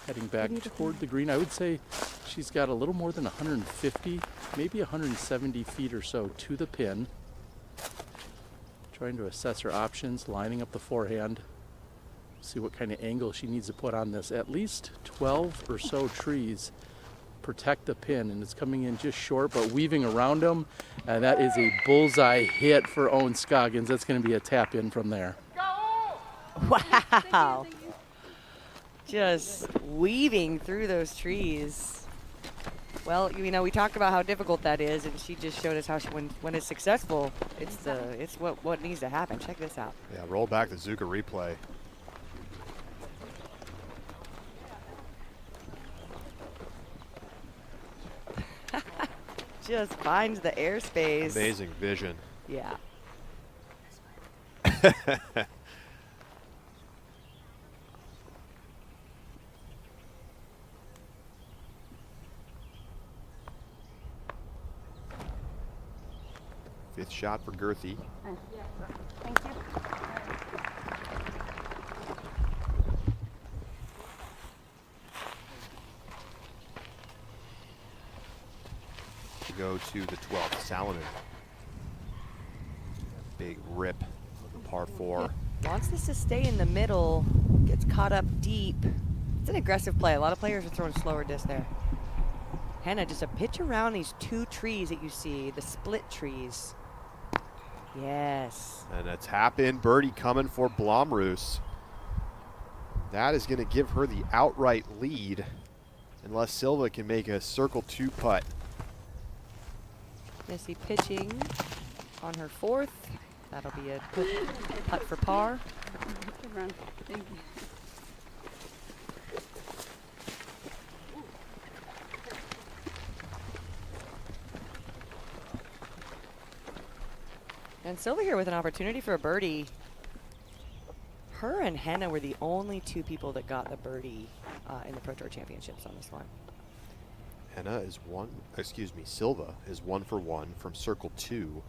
heading back toward the green, I would say she's got a little more than 150, maybe 170 feet or so to the pin. Trying to assess her options, lining up the forehand, see what kind of angle she needs to put on this. At least 12 or so trees protect the pin, and it's coming in just short, but weaving around them, and that is a bullseye hit for Owen Scoggins. That's going to be a tap in from there. Wow. Just weaving through those trees. Well, you know, we talked about how difficult that is, and she just showed us how when it's successful, it's what needs to happen. Check this out. Yeah, roll back the Zuka replay. Just finds the airspace. Amazing vision. Yeah. Fifth shot for Girthy. Thank you. To go to the 12th, Salomon. Big rip on the par 4. Wants this to stay in the middle. Gets caught up deep. It's an aggressive play. A lot of players are throwing slower disc there. Hannah, just a pitch around these 2 trees that you see, the split trees. Yes. And a tap in birdie coming for Blomroos. That is going to give her the outright lead unless Silva can make a circle 2 putt. Missy pitching on her 4th. That'll be a putt for par. Good run. Thank you. And Silva here with an opportunity for a birdie. Her and Hannah were the only 2 people that got the birdie in the Pro Tour Championships on this one. Hannah is Silva is 1 for 1 from circle 2,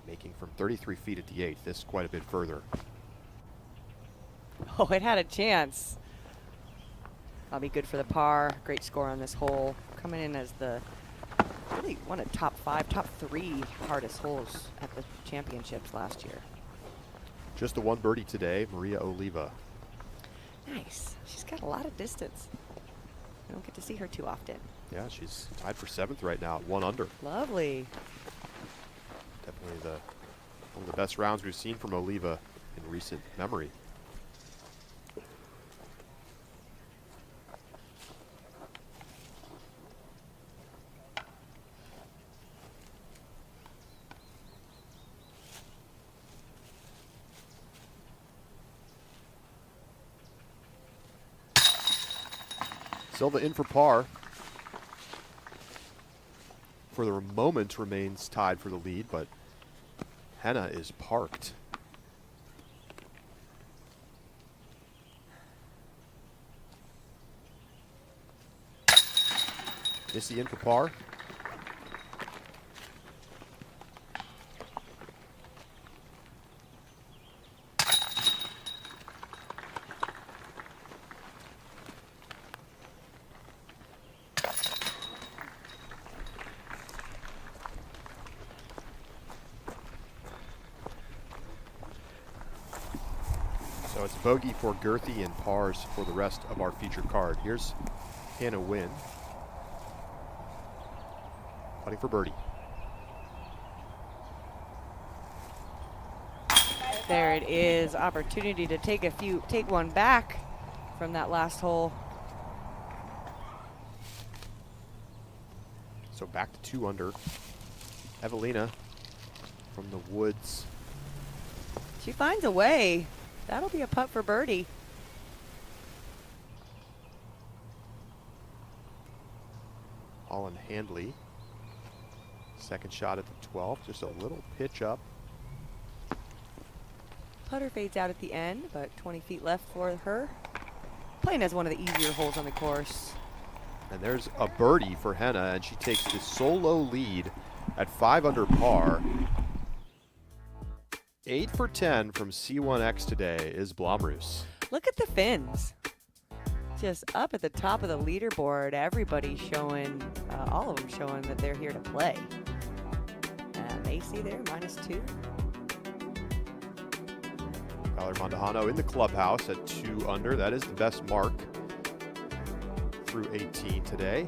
making from 33 feet at the 8th. This is quite a bit further. Oh, it had a chance. That'll be good for the par. Great score on this hole. Coming in as really one of top 3 hardest holes at the championships last year. Just the 1 birdie today, Maria Oliva. Nice. She's got a lot of distance. I don't get to see her too often. Yeah, she's tied for 7th right now at 1 under. Lovely. Definitely one of the best rounds we've seen from Oliva in recent memory. Silva in for par. For the moment remains tied for the lead, but Hannah is parked. Missy in for par. So it's bogey for Girthy and pars for the rest of our feature card. Here's Hannah Wynn. Putting for birdie. There it is. Opportunity to take one back from that last hole. So back to 2 under. Evelina from the woods. She finds a way. That'll be a putt for birdie. Holyn Handley. Second shot at the 12th. Just a little pitch up. Putter fades out at the end, but 20 feet left for her. Playing as one of the easier holes on the course. And there's a birdie for Hannah, and she takes the solo lead at 5 under par. 8 for 10 from C1X today is Blomroos. Look at the fins. Just up at the top of the leaderboard, everybody showing, all of them showing that they're here to play. And Macy there, -2. Tyler Mondahano in the clubhouse at 2 under. That is the best mark through 18 today.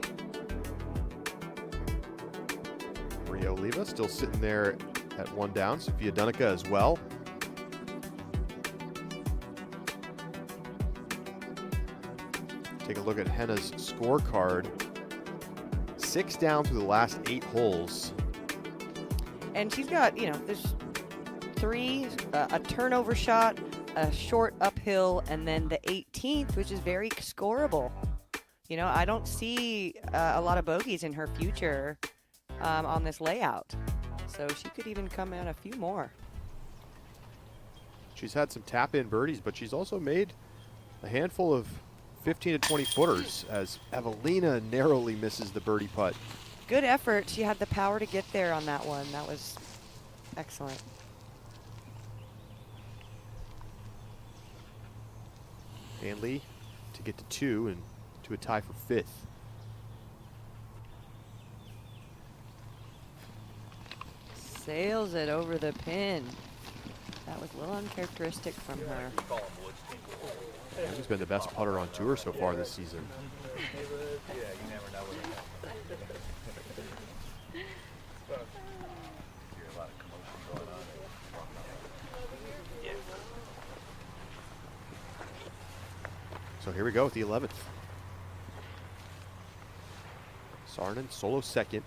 Maria Oliva still sitting there at 1 down. Sophia Dunica as well. Take a look at Hannah's scorecard. 6 down through the last 8 holes. And she's got, there's 3, a turnover shot, a short uphill, and then the 18th, which is very scoreable. I don't see a lot of bogeys in her future on this layout. So she could even come in a few more. She's had some tap-in birdies, but she's also made a handful of 15 to 20 footers as Evelina narrowly misses the birdie putt. Good effort. She had the power to get there on that one. That was excellent. Handley to get to 2 and to a tie for 5th. Sails it over the pin. That was a little uncharacteristic from her. She's been the best putter on tour so far this season. So here we go with the 11th. Sarnen solo second.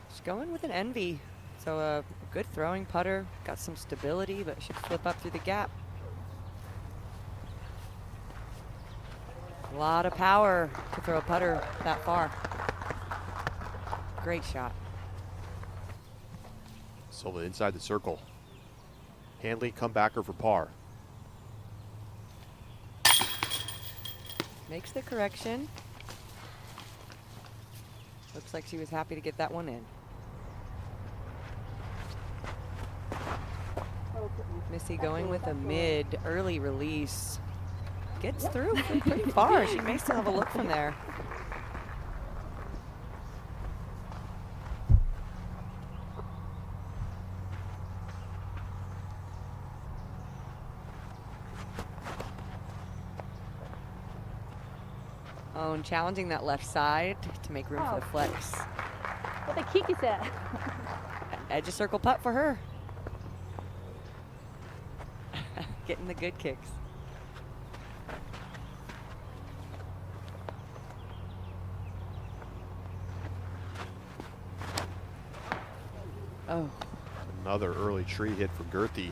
She's going with an envy. So a good throwing putter, got some stability, but should flip up through the gap. A lot of power to throw a putter that far. Great shot. Sold it inside the circle. Handley comebacker for par. Makes the correction. Looks like she was happy to get that one in. Missy going with a mid early release. Gets through pretty far. She may still have a look from there. Oh, and challenging that left side to make room for the flex. What the kick is that? Edge of circle putt for her. Getting the good kicks. Oh. Another early tree hit for Gerthy.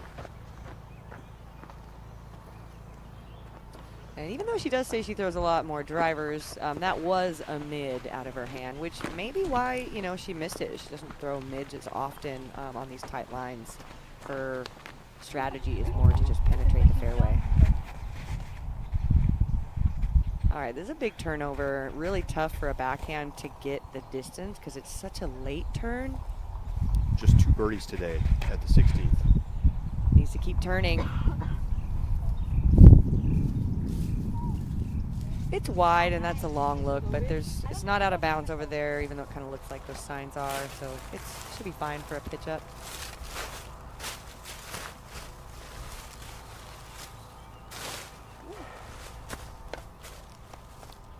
And even though she does say she throws a lot more drivers, that was a mid out of her hand, which may be why, she missed it. She doesn't throw mids as often on these tight lines. Her strategy is more to just penetrate the fairway. All right, this is a big turnover. Really tough for a backhand to get the distance because it's such a late turn. Just 2 birdies today at the 16th. Needs to keep turning. It's wide, and that's a long look, but it's not out of bounds over there, even though it kind of looks like those signs are. So it should be fine for a pitch up.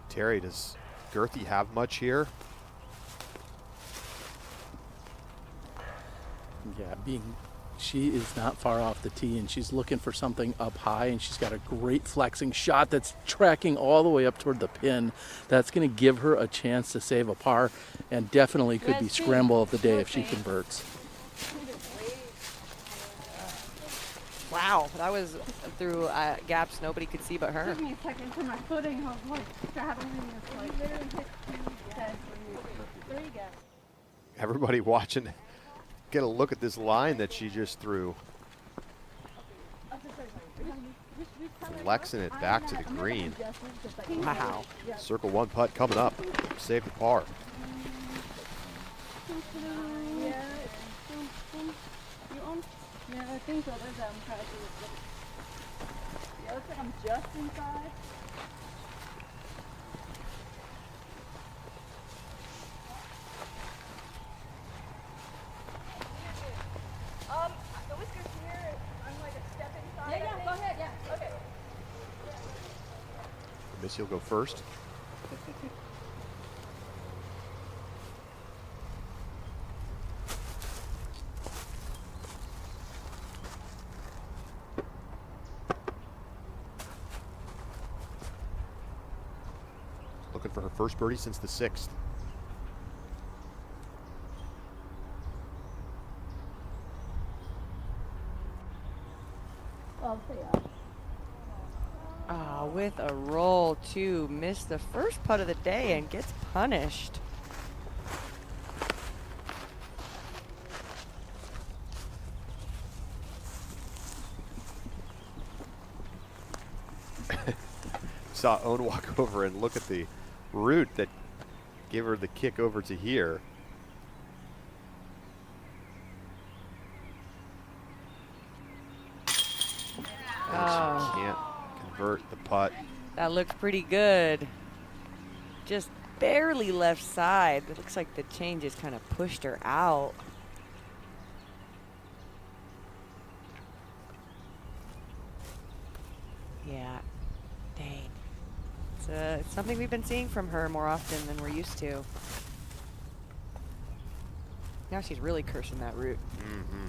Terry, does Gerthy have much here? Yeah, she is not far off the tee, and she's looking for something up high, and she's got a great flexing shot that's tracking all the way up toward the pin. That's going to give her a chance to save a par, and definitely could be scramble of the day if she converts. Wow, that was through gaps nobody could see but her. It took me a second for my footing. I was like straddling this, like literally hit 3 gaps. Everybody watching, get a look at this line that she just threw. Flexing it back to the green. Wow. Circle 1 putt coming up. Save the par. Yeah, I think so. There's that. I'm trying to see it. Yeah, it looks like I'm just inside. The whiskers here, I'm like a step inside. Yeah, go ahead. Yeah, okay. Missy will go first. Looking for her first birdie since the 6th. Oh, so yeah. Ah, with a roll too. Missed the first putt of the day and gets punished. Saw Owen walk over and look at the root that gave her the kick over to here. And she can't convert the putt. That looked pretty good. Just barely left side. It looks like the change just kind of pushed her out. Yeah. Dang. It's something we've been seeing from her more often than we're used to. Now she's really cursing that root. Mm-hmm.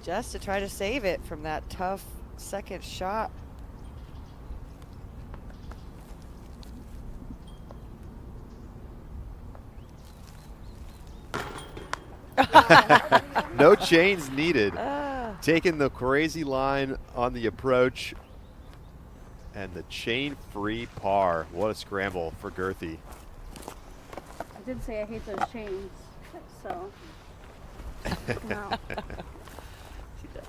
Just to try to save it from that tough second shot. No chains needed. Taking the crazy line on the approach and the chain-free par. What a scramble for Girthy. I did say I hate those chains, so. No. She does.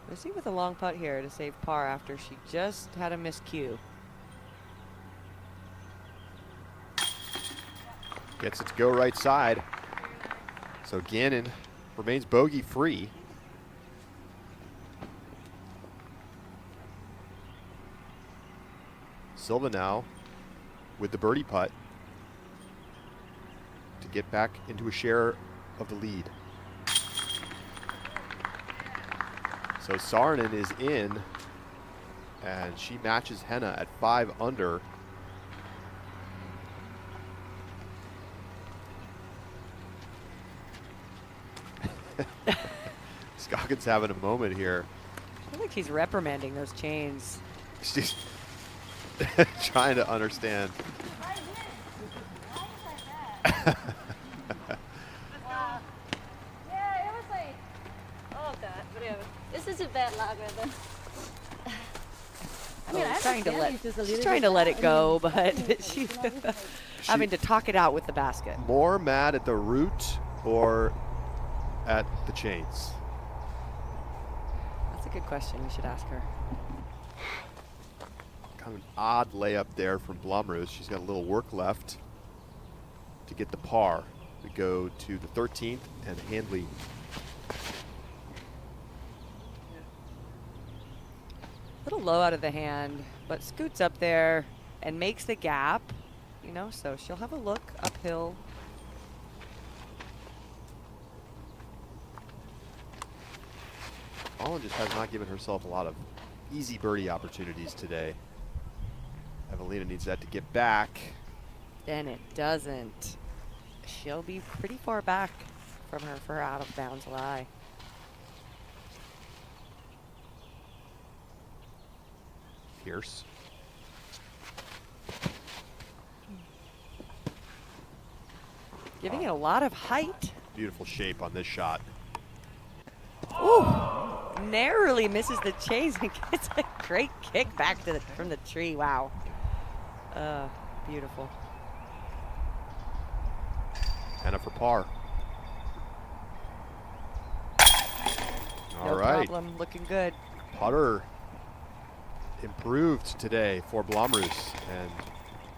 Missy with a long putt here to save par after she just had a miscue. Gets it to go right side. So Gannon remains bogey free. Silva now with the birdie putt to get back into a share of the lead. So Saarinen is in, and she matches Henna at 5 under. Scoggins having a moment here. I feel like he's reprimanding those chains. She's trying to understand. Yeah, it was like, oh god, whatever. This is a bad log right there. I mean, I She's trying to let it go, but she's having to talk it out with the basket. More mad at the root or at the chains? That's a good question. We should ask her. Kind of an odd layup there from Blomroos. She's got a little work left to get the par. We go to the 13th and Handley. A little low out of the hand, but scoots up there and makes the gap, you know, so she'll have a look uphill. Holyn just has not given herself a lot of easy birdie opportunities today. Evelina needs that to get back. And it doesn't. She'll be pretty far back from her for out of bounds lie. Pierce. Giving it a lot of height. Beautiful shape on this shot. Ooh, narrowly misses the chains and gets a great kick back to from the tree. Wow. Beautiful. Henna for par. All No right. problem. Looking good. Putter improved today for Blomroos, and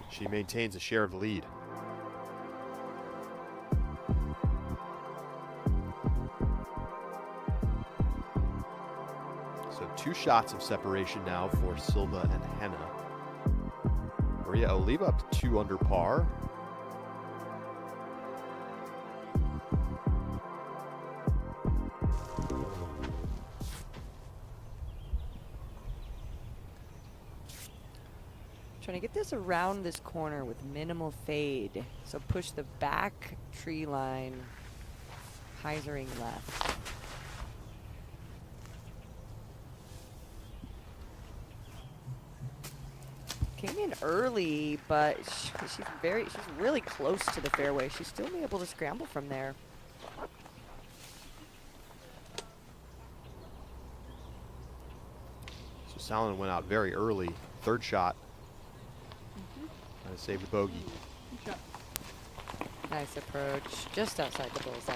she maintains a share of the lead. So 2 shots of separation now for Silva and Henna. Maria Oliva up to 2 under par. Trying to get this around this corner with minimal fade. So push the back tree line, hyzering left. Came in early, but she's really close to the fairway. She's still be able to scramble from there. So Zellner went out very early. Third shot. Trying to save the bogey. Nice approach, just outside the bullseye.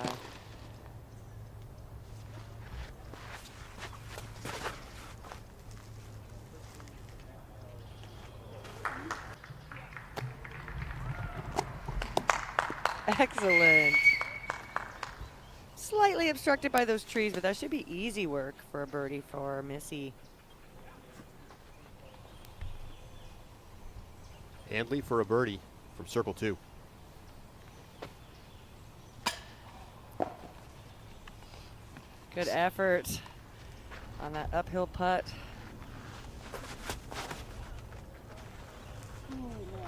Excellent. Slightly obstructed by those trees, but that should be easy work for a birdie for Missy. Handley for a birdie from circle 2. Good effort on that uphill putt.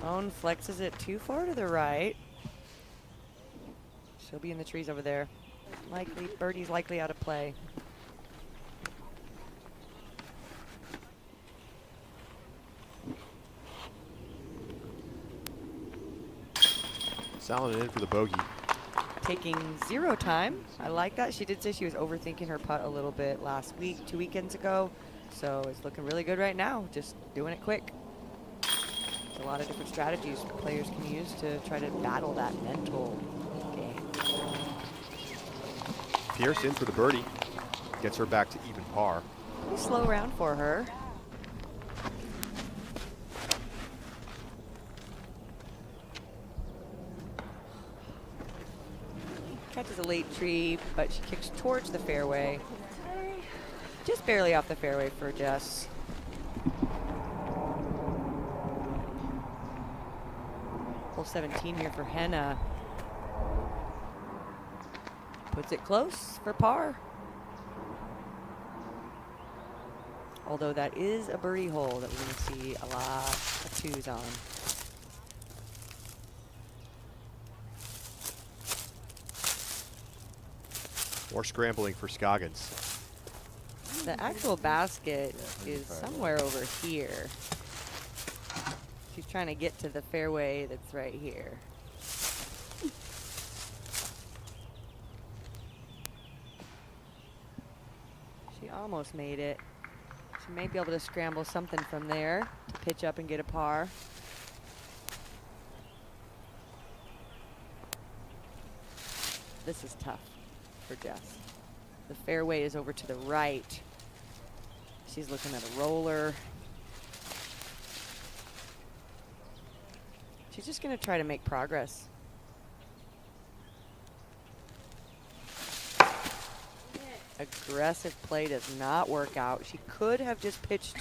Owen flexes it too far to the right. She'll be in the trees over there. Likely, birdie's likely out of play. Zellner in for the bogey. Taking 0 time. I like that. She did say she was overthinking her putt a little bit last week, 2 weekends ago. So it's looking really good right now. Just doing it quick. There's a lot of different strategies players can use to try to battle that mental game. Pierce in for the birdie. Gets her back to even par. Pretty slow round for her. Catches a late tree, but she kicks towards the fairway. Just barely off the fairway for Jess. Hole 17 here for Henna. Puts it close for par. Although that is a birdie hole that we're going to see a lot of 2s on. More scrambling for Scoggins. The actual basket is somewhere over here. She's trying to get to the fairway that's right here. She almost made it. She may be able to scramble something from there to pitch up and get a par. This is tough for Jess. The fairway is over to the right. She's looking at a roller. She's just going to try to make progress. Aggressive play does not work out. She could have just pitched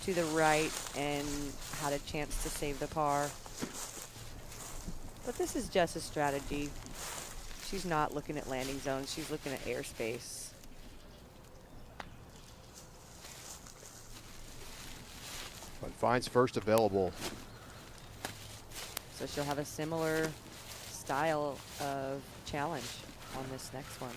to the right and had a chance to save the par. But this is Jess's strategy. She's not looking at landing zones. She's looking at airspace. But finds first available. So she'll have a similar style of challenge on this next one.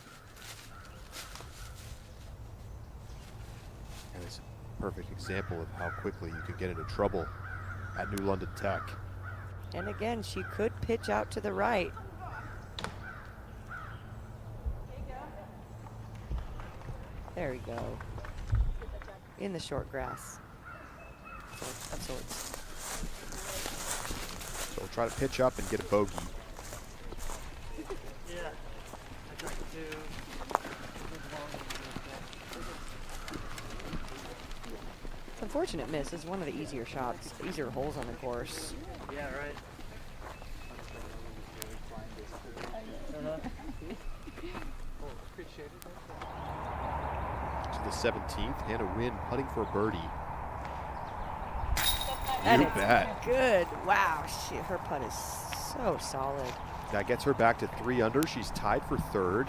And it's a perfect example of how quickly you can get into trouble at New London Tech. And again, she could pitch out to the right. There we go. In the short grass. Of sorts. So we'll try to pitch up and get a bogey. Yeah. I tried to. It's unfortunate miss. It's one of the easier shots, easier holes on the course. Yeah, right. To the 17th, Hannah Wynn putting for a birdie. And You it's bet. good. Wow, her putt is so solid. That gets her back to 3 under. She's tied for 3rd.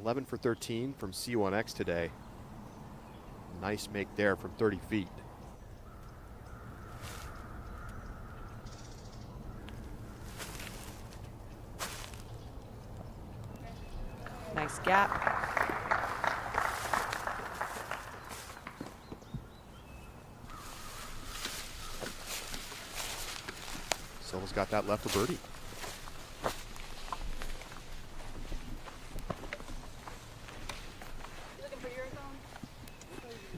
11 for 13 from C1X today. Nice make there from 30 feet. Nice gap. Silva's got that left for birdie.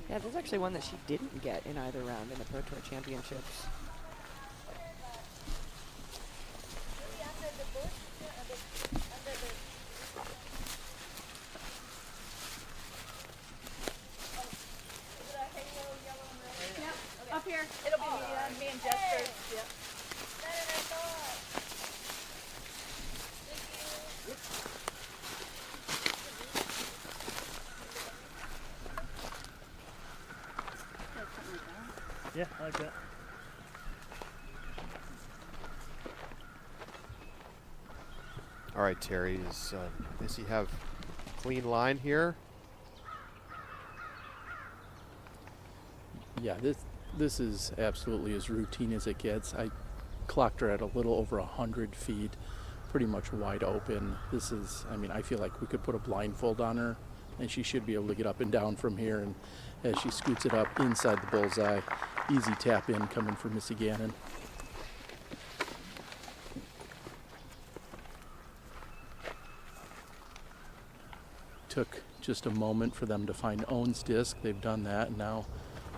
Yeah, there's actually one that she didn't get in either round in the Pro Tour Championships. Up here. It'll be me and Jester. Yep. Yeah, I like that. All right, Terry, does Missy have clean line here? Yeah, this is absolutely as routine as it gets. I clocked her at a little over 100 feet, pretty much wide open. This is, I mean, I feel like we could put a blindfold on her and she should be able to get up and down from here. And as she scoots it up inside the bullseye, easy tap in coming from Missy Gannon. Took just a moment for them to find Owen's disc. They've done that, and now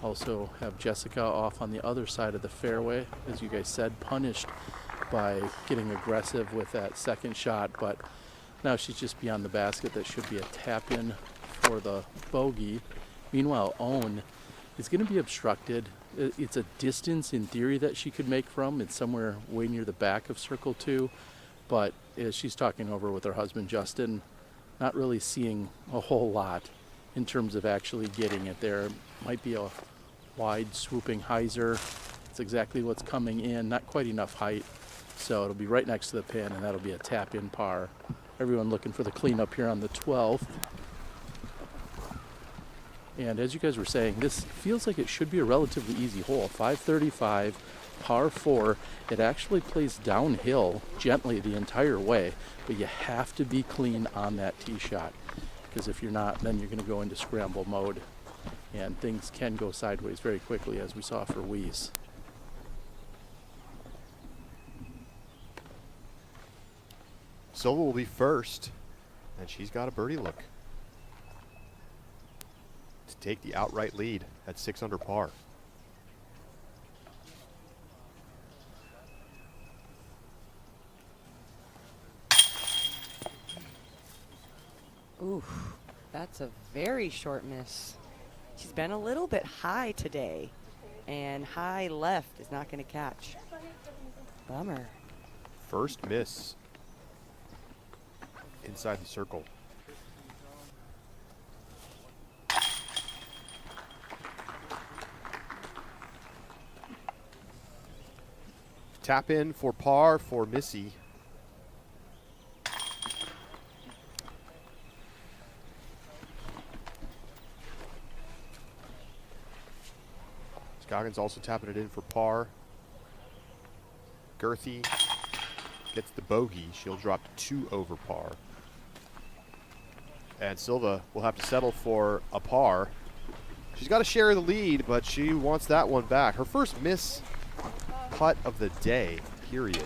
also have Jessica off on the other side of the fairway, as you guys said, punished by getting aggressive with that second shot, but now she's just beyond the basket. That should be a tap in for the bogey. Meanwhile, Owen is going to be obstructed. It's a distance in theory that she could make from. It's somewhere way near the back of circle 2, but as she's talking over with her husband Justin, not really seeing a whole lot in terms of actually getting it there. Might be a wide swooping hyzer. It's exactly what's coming in, not quite enough height. So it'll be right next to the pin, and that'll be a tap in par. Everyone looking for the cleanup here on the 12th. And as you guys were saying, this feels like it should be a relatively easy hole. 535, par 4. It actually plays downhill gently the entire way, but you have to be clean on that tee shot, because if you're not, then you're going to go into scramble mode, and things can go sideways very quickly, as we saw for Weiss. Silva will be first, and she's got a birdie look to take the outright lead at 6 under par. Ooh, that's a very short miss. She's been a little bit high today, and high left is not going to catch. Bummer. First miss inside the circle. Tap in for par for Missy. Scoggins also tapping it in for par. Girthy gets the bogey. She'll drop to 2 over par. And Silva will have to settle for a par. She's got to share the lead, but she wants that one back. Her first miss putt of the day, period.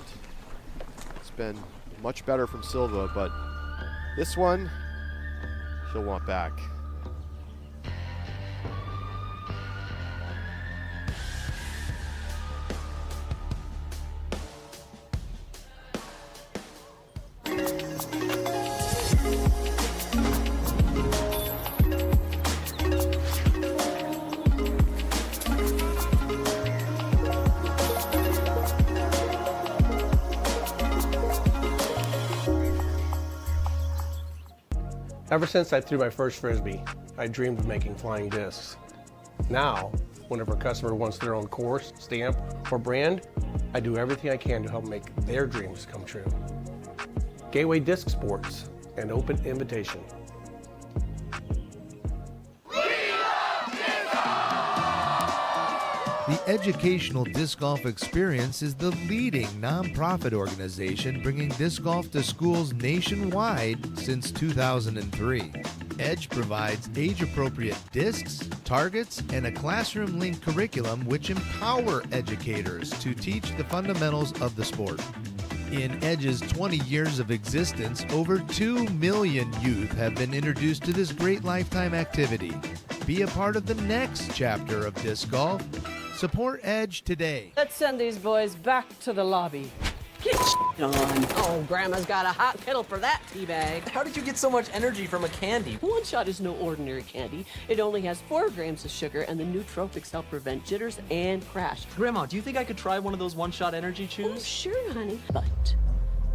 It's been much better from Silva, but this one she'll want back. Ever since I threw my first Frisbee, I dreamed of making flying discs. Now, whenever a customer wants their own course, stamp, or brand, I do everything I can to help make their dreams come true. Gateway Disc Sports, an open invitation. The Educational Disc Golf Experience is the leading nonprofit organization bringing disc golf to schools nationwide since 2003. Edge provides age-appropriate discs, targets, and a classroom-linked curriculum which empower educators to teach the fundamentals of the sport. In Edge's 20 years of existence, over 2 million youth have been introduced to this great lifetime activity. Be a part of the next chapter of disc golf. Support Edge today. Let's send these boys back to the lobby. Get on. Oh, Grandma's got a hot kettle for that tea bag. How did you get so much energy from a candy? One Shot is no ordinary candy. It only has 4 grams of sugar, and the nootropics help prevent jitters and crash. Grandma, do you think I could try one of those One Shot energy chews? Oh, sure, honey. But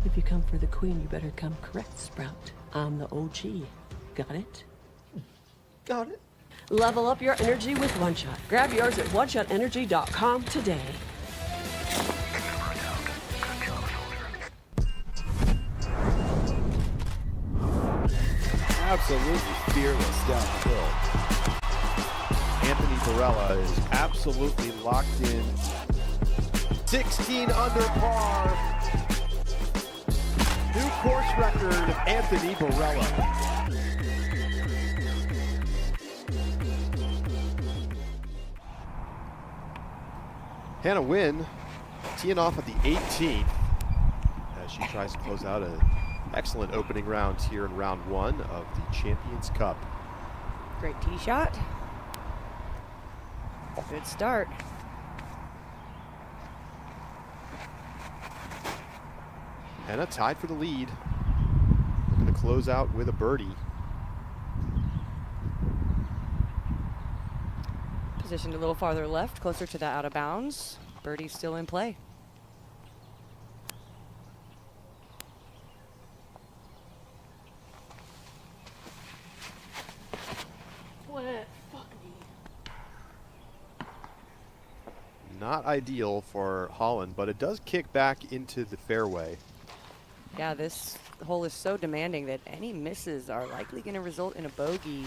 if you come for the queen, you better come correct, Sprout. I'm the OG. Got it? Got it. Level up your energy with One Shot. Grab yours at oneshotenergy.com today. Absolutely fearless downhill. Anthony Barella is absolutely locked in. 16 under par. New course record, Anthony Barella. Hannah Wynn teeing off at the 18th as she tries to close out an excellent opening round here in round 1 of the Champions Cup. Great tee shot. Good start. Hannah tied for the lead. Looking to close out with a birdie. Positioned a little farther left, closer to the out of bounds. Birdie's still in play. Not ideal for Holyn, but it does kick back into the fairway. Yeah, this hole is so demanding that any misses are likely going to result in a bogey.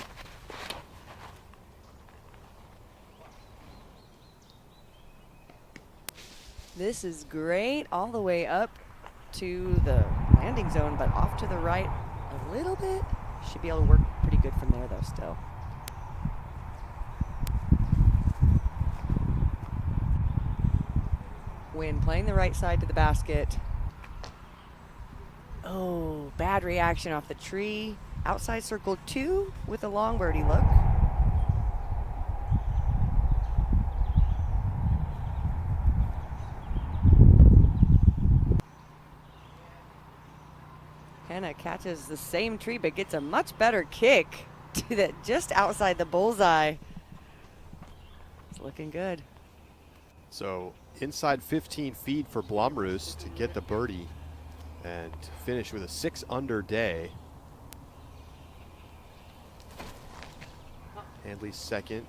This is great all the way up to the landing zone, but off to the right a little bit. Should be able to work pretty good from there though still. Wynn playing the right side to the basket. Oh, bad reaction off the tree. Outside circle 2 with a long birdie look. Hannah catches the same tree but gets a much better kick to that just outside the bullseye. It's looking good. So inside 15 feet for Blumroos to get the birdie and finish with a 6 under day. Handley's second.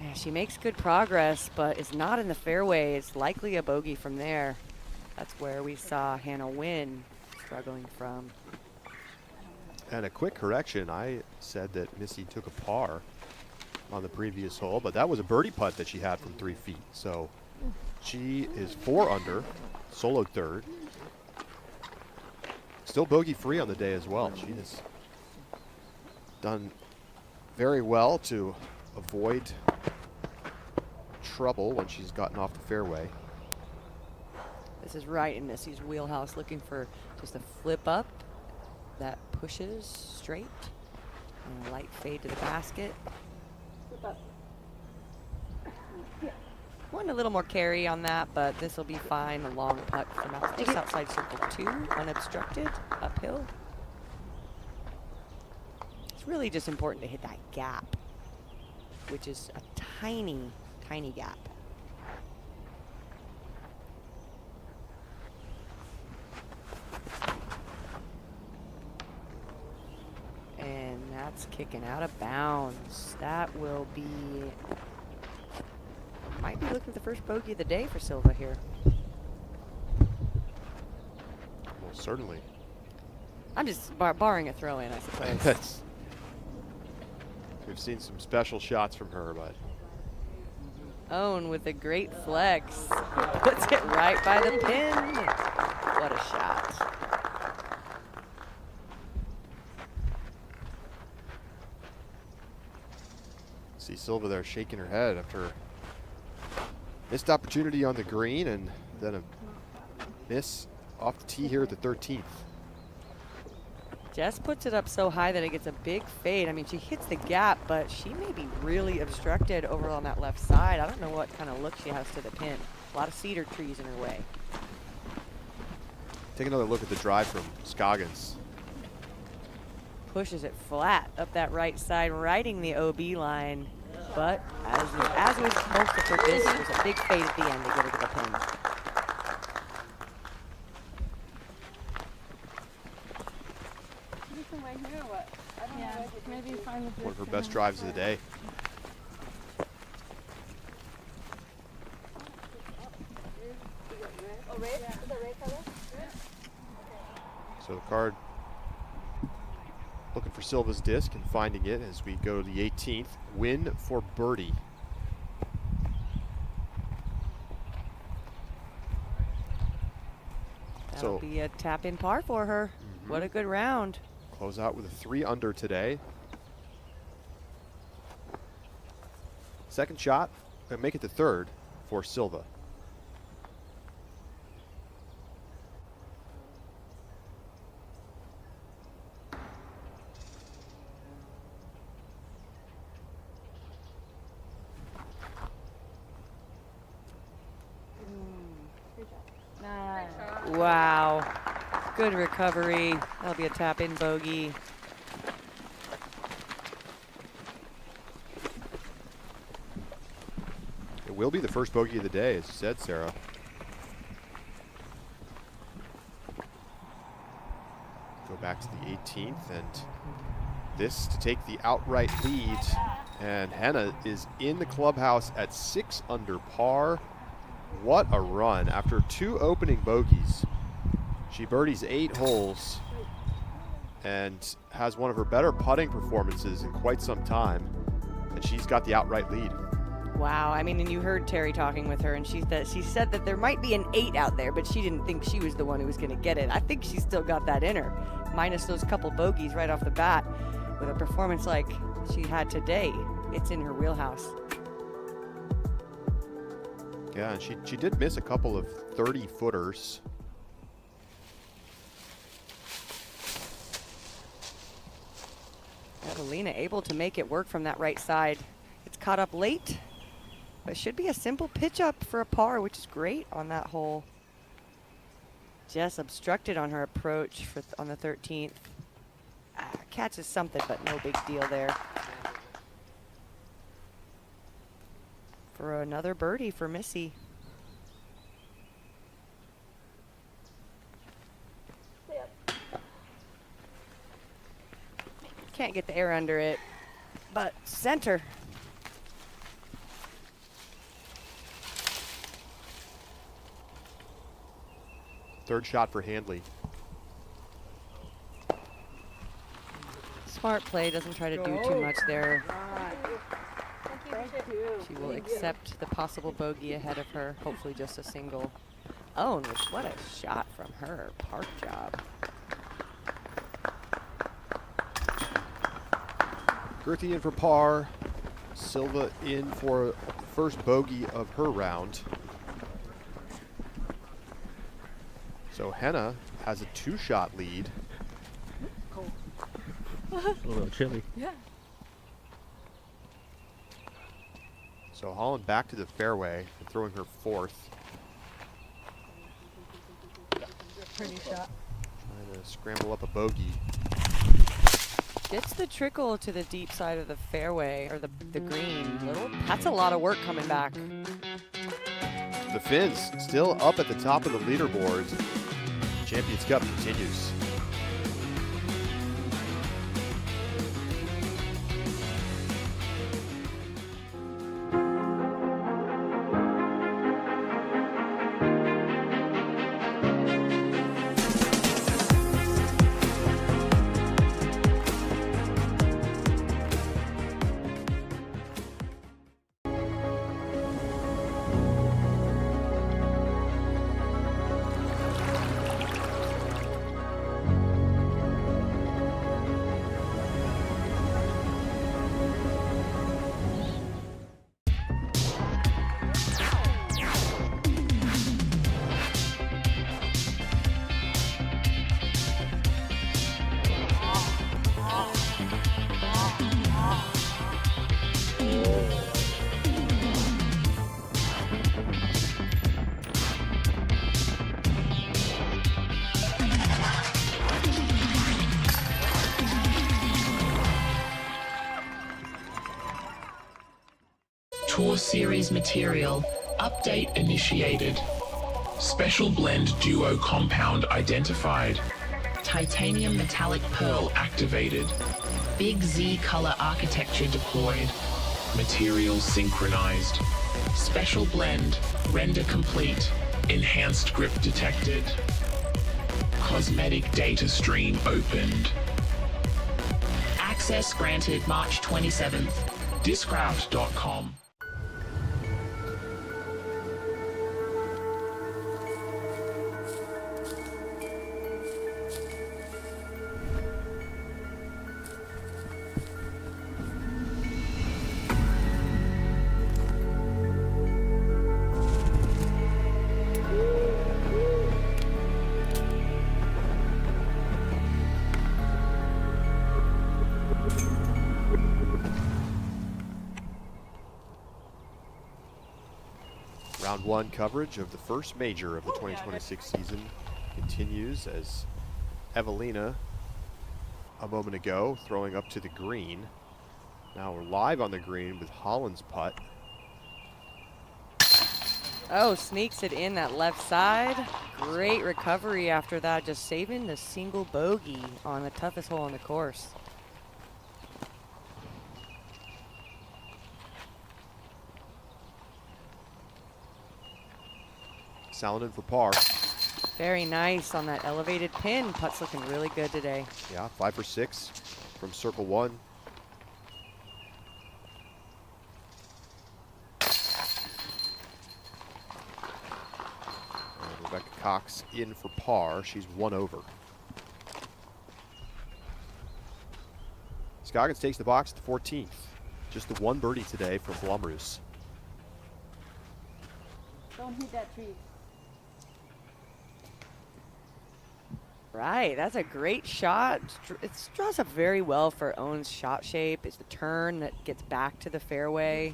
Yeah, she makes good progress, but is not in the fairway. It's likely a bogey from there. That's where we saw Hannah Wynn struggling from. And a quick correction, I said that Missy took a par on the previous hole, but that was a birdie putt that she had from 3 feet. So she is 4 under, soloed third. Still bogey free on the day as well. She has done very well to avoid trouble when she's gotten off the fairway. This is right in Missy's wheelhouse, looking for just a flip up that pushes straight and a light fade to the basket. Want a little more carry on that, but this will be fine. A long putt from just outside circle 2, unobstructed, uphill. It's really just important to hit that gap, which is a tiny, tiny gap. And that's kicking out of bounds. That will be, might be looking at the first bogey of the day for Silva here. Well, certainly. I'm just barring a throw in, I suppose. We've seen some special shots from her, but. Owen with a great flex. Puts it right by the pin. What a shot. See Silva there shaking her head after missed opportunity on the green and then a miss off the tee here at the 13th. Jess puts it up so high that it gets a big fade. I mean, she hits the gap, but she may be really obstructed over on that left side. I don't know what kind of look she has to the pin. A lot of cedar trees in her way. Take another look at the drive from Scoggins. Pushes it flat up that right side, riding the OB line. But as was most of her business, there's a big fade at the end to get her to the pin. Maybe find the One of her best drives of the day. So the card looking for Silva's disc and finding it as we go to the 18th. Win for birdie. That'll be a tap-in par for her. What a good round. Close out with a 3 under today. Second shot, and make it the third for Silva. Wow. Good recovery. That'll be a tap-in bogey. It will be the first bogey of the day, as you said, Sarah. Go back to the 18th, and this to take the outright lead. And Henna is in the clubhouse at 6 under par. What a run. After 2 opening bogeys, she birdies 8 holes and has one of her better putting performances in quite some time. And she's got the outright lead. Wow, I mean, and you heard Terry talking with her, and she said that there might be an 8 out there, but she didn't think she was the one who was going to get it. I think she's still got that in her, minus those couple bogeys right off the bat. With a performance like she had today, it's in her wheelhouse. Yeah, and she did miss a couple of 30-footers. Evelina able to make it work from that right side. It's caught up late, but should be a simple pitch up for a par, which is great on that hole. Jess obstructed on her approach on the 13th. Catches something, but no big deal there. For another birdie for Missy. Can't get the air under it, but center. Third shot for Handley. Smart play, doesn't try to do too much there. She will accept the possible bogey ahead of her, hopefully just a single. Oh, and what a shot from her. Park job. Girthy in for par. Silva in for the first bogey of her round. So Henna has a 2-shot lead. A little chilly. Yeah. So Holyn back to the fairway and throwing her 4th. Pretty shot. Trying to scramble up a bogey. Gets the trickle to the deep side of the fairway, or the green. That's a lot of work coming back. The Finns still up at the top of the leaderboard. Champions Cup continues. Tour Series material. Update initiated. Special blend duo compound identified. Titanium metallic pearl activated. Big Z color architecture deployed. Material synchronized. Special blend. Render complete. Enhanced grip detected. Cosmetic data stream opened. Access granted March 27th. Discraft.com. Round one coverage of the first major of the 2026 season continues as Evelina, a moment ago, throwing up to the green. Now we're live on the green with Holyn's putt. Oh, sneaks it in that left side. Great recovery after that, just saving the single bogey on the toughest hole on the course. Zellner for par. Very nice on that elevated pin. Putt's looking really good today. Yeah, 5 for 6 from circle one. And Rebecca Cox in for par. She's 1 over. Scoggins takes the box at the 14th. Just the one birdie today from Blomroos. Don't hit that tree. Right, that's a great shot. It draws up very well for Owen's shot shape. It's the turn that gets back to the fairway.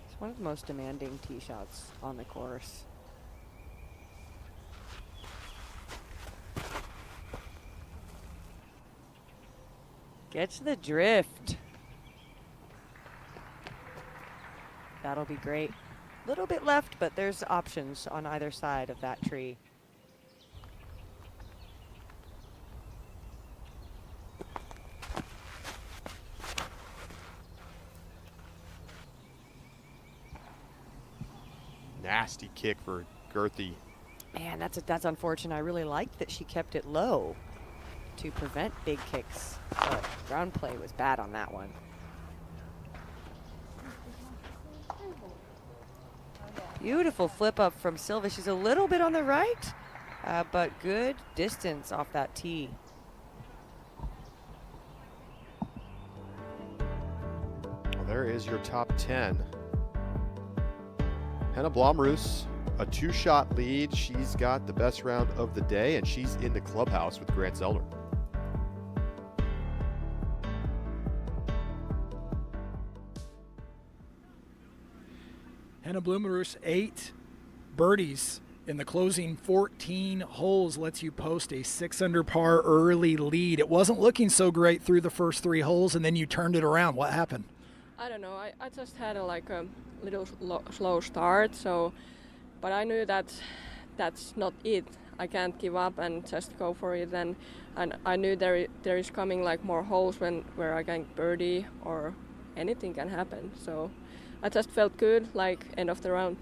It's one of the most demanding tee shots on the course. Gets the drift. That'll be great. A little bit left, but there's options on either side of that tree. Nasty kick for Gerthy. Man, that's unfortunate. I really liked that she kept it low to prevent big kicks. But ground play was bad on that one. Beautiful flip up from Silva. She's a little bit on the right, but good distance off that tee. Well, there is your top 10. Henna Blomroos, a 2-shot lead. She's got the best round of the day, and she's in the clubhouse with Grant Zellner. Henna Blomroos, 8 birdies in the closing 14 holes lets you post a 6 under par early lead. It wasn't looking so great through the first 3 holes, and then you turned it around. What happened? I don't know. I just had a little slow start. So, but I knew that that's not it. I can't give up and just go for it. And I knew there is coming like more holes where I can birdie or anything can happen. So I just felt good, like end of the round.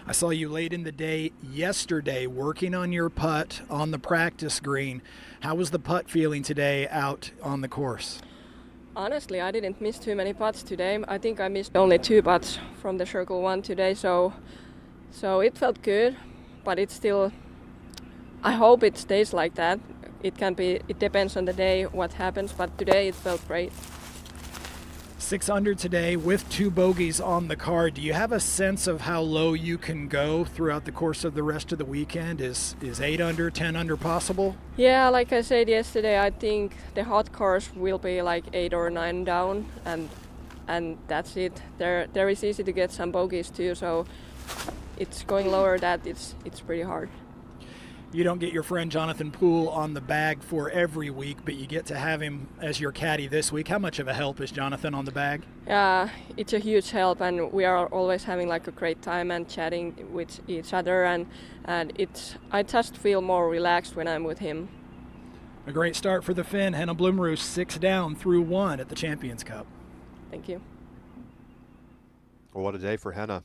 I saw you late in the day yesterday working on your putt on the practice green. How was the putt feeling today out on the course? Honestly, I didn't miss too many putts today. I think I missed only 2 putts from the circle one today, so it felt good, but it's still, I hope it stays like that. It depends on the day what happens, but today it felt great. 6 under today with 2 bogeys on the card. Do you have a sense of how low you can go throughout the course of the rest of the weekend? Is 8 under, 10 under possible? Yeah, like I said yesterday, I think the hot course will be like 8 or 9 down, and and that's it. There is easy to get some bogeys too, so it's going lower that it's pretty hard. You don't get your friend Jonathan Poole on the bag for every week, but you get to have him as your caddy this week. How much of a help is Jonathan on the bag? Yeah, it's a huge help, and we are always having like a great time and chatting with each other, and I just feel more relaxed when I'm with him. A great start for the Finn. Henna Blomroos 6 down through 1 at the Champions Cup. Thank you. Well, what a day for Henna.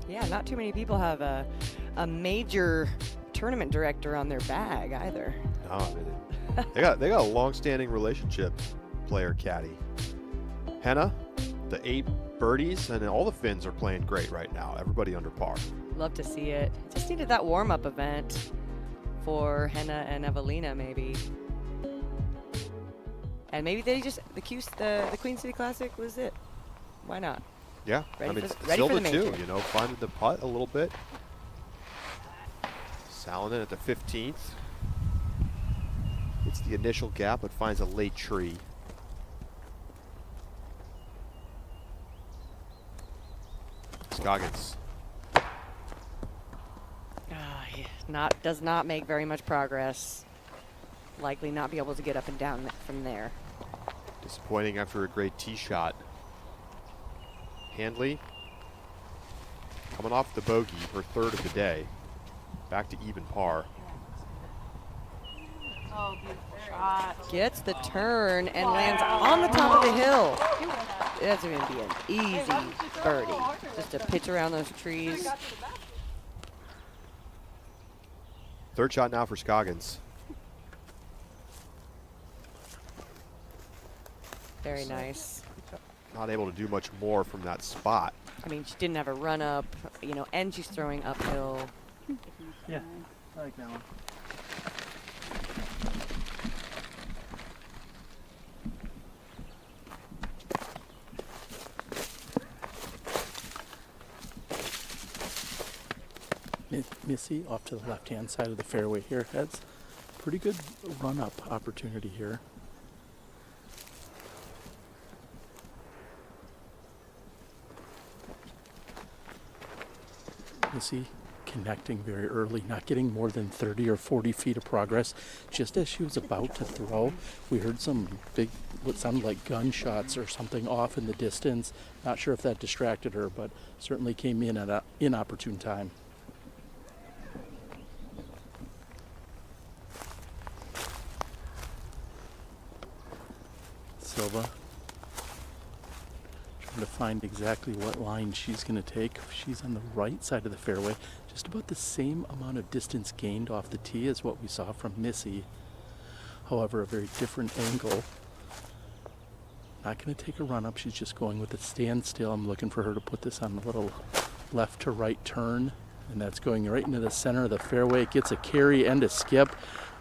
Yeah, not too many people have a major tournament director on their bag either. No, I mean, they got a long-standing relationship, player caddy. Henna, the 8 birdies, and all the Finns are playing great right now. Everybody under par. Love to see it. Just needed that warm-up event for Henna and Evelina, maybe. And maybe they just the Queen City Classic was it. Why not? Yeah, Ready I mean, for the Silva major. too. You know, finding the putt a little bit. Salonen at the 15th. It's the initial gap, but finds a late tree. Scoggins. Does not make very much progress. Likely not be able to get up and down from there. Disappointing after a great tee shot. Handley coming off the bogey, her 3rd of the day. Back to even par. Oh, beautiful shot. Gets the turn and lands on the top of the hill. That's going to be an easy birdie. Just to pitch around those trees. 3rd shot now for Scoggins. Very nice. Not able to do much more from that spot. I mean, she didn't have a run up, you know, and she's throwing uphill. Yeah, I like that one. Missy off to the left-hand side of the fairway here has pretty good run-up opportunity here. Missy connecting very early, not getting more than 30 or 40 feet of progress. Just as she was about to throw, we heard some big, what sounded like gunshots or something off in the distance. Not sure if that distracted her, but certainly came in at an inopportune time. Silva trying to find exactly what line she's going to take. She's on the right side of the fairway, just about the same amount of distance gained off the tee as what we saw from Missy. However, a very different angle. Not going to take a run up, she's just going with a standstill. I'm looking for her to put this on a little left to right turn, and that's going right into the center of the fairway. It gets a carry and a skip.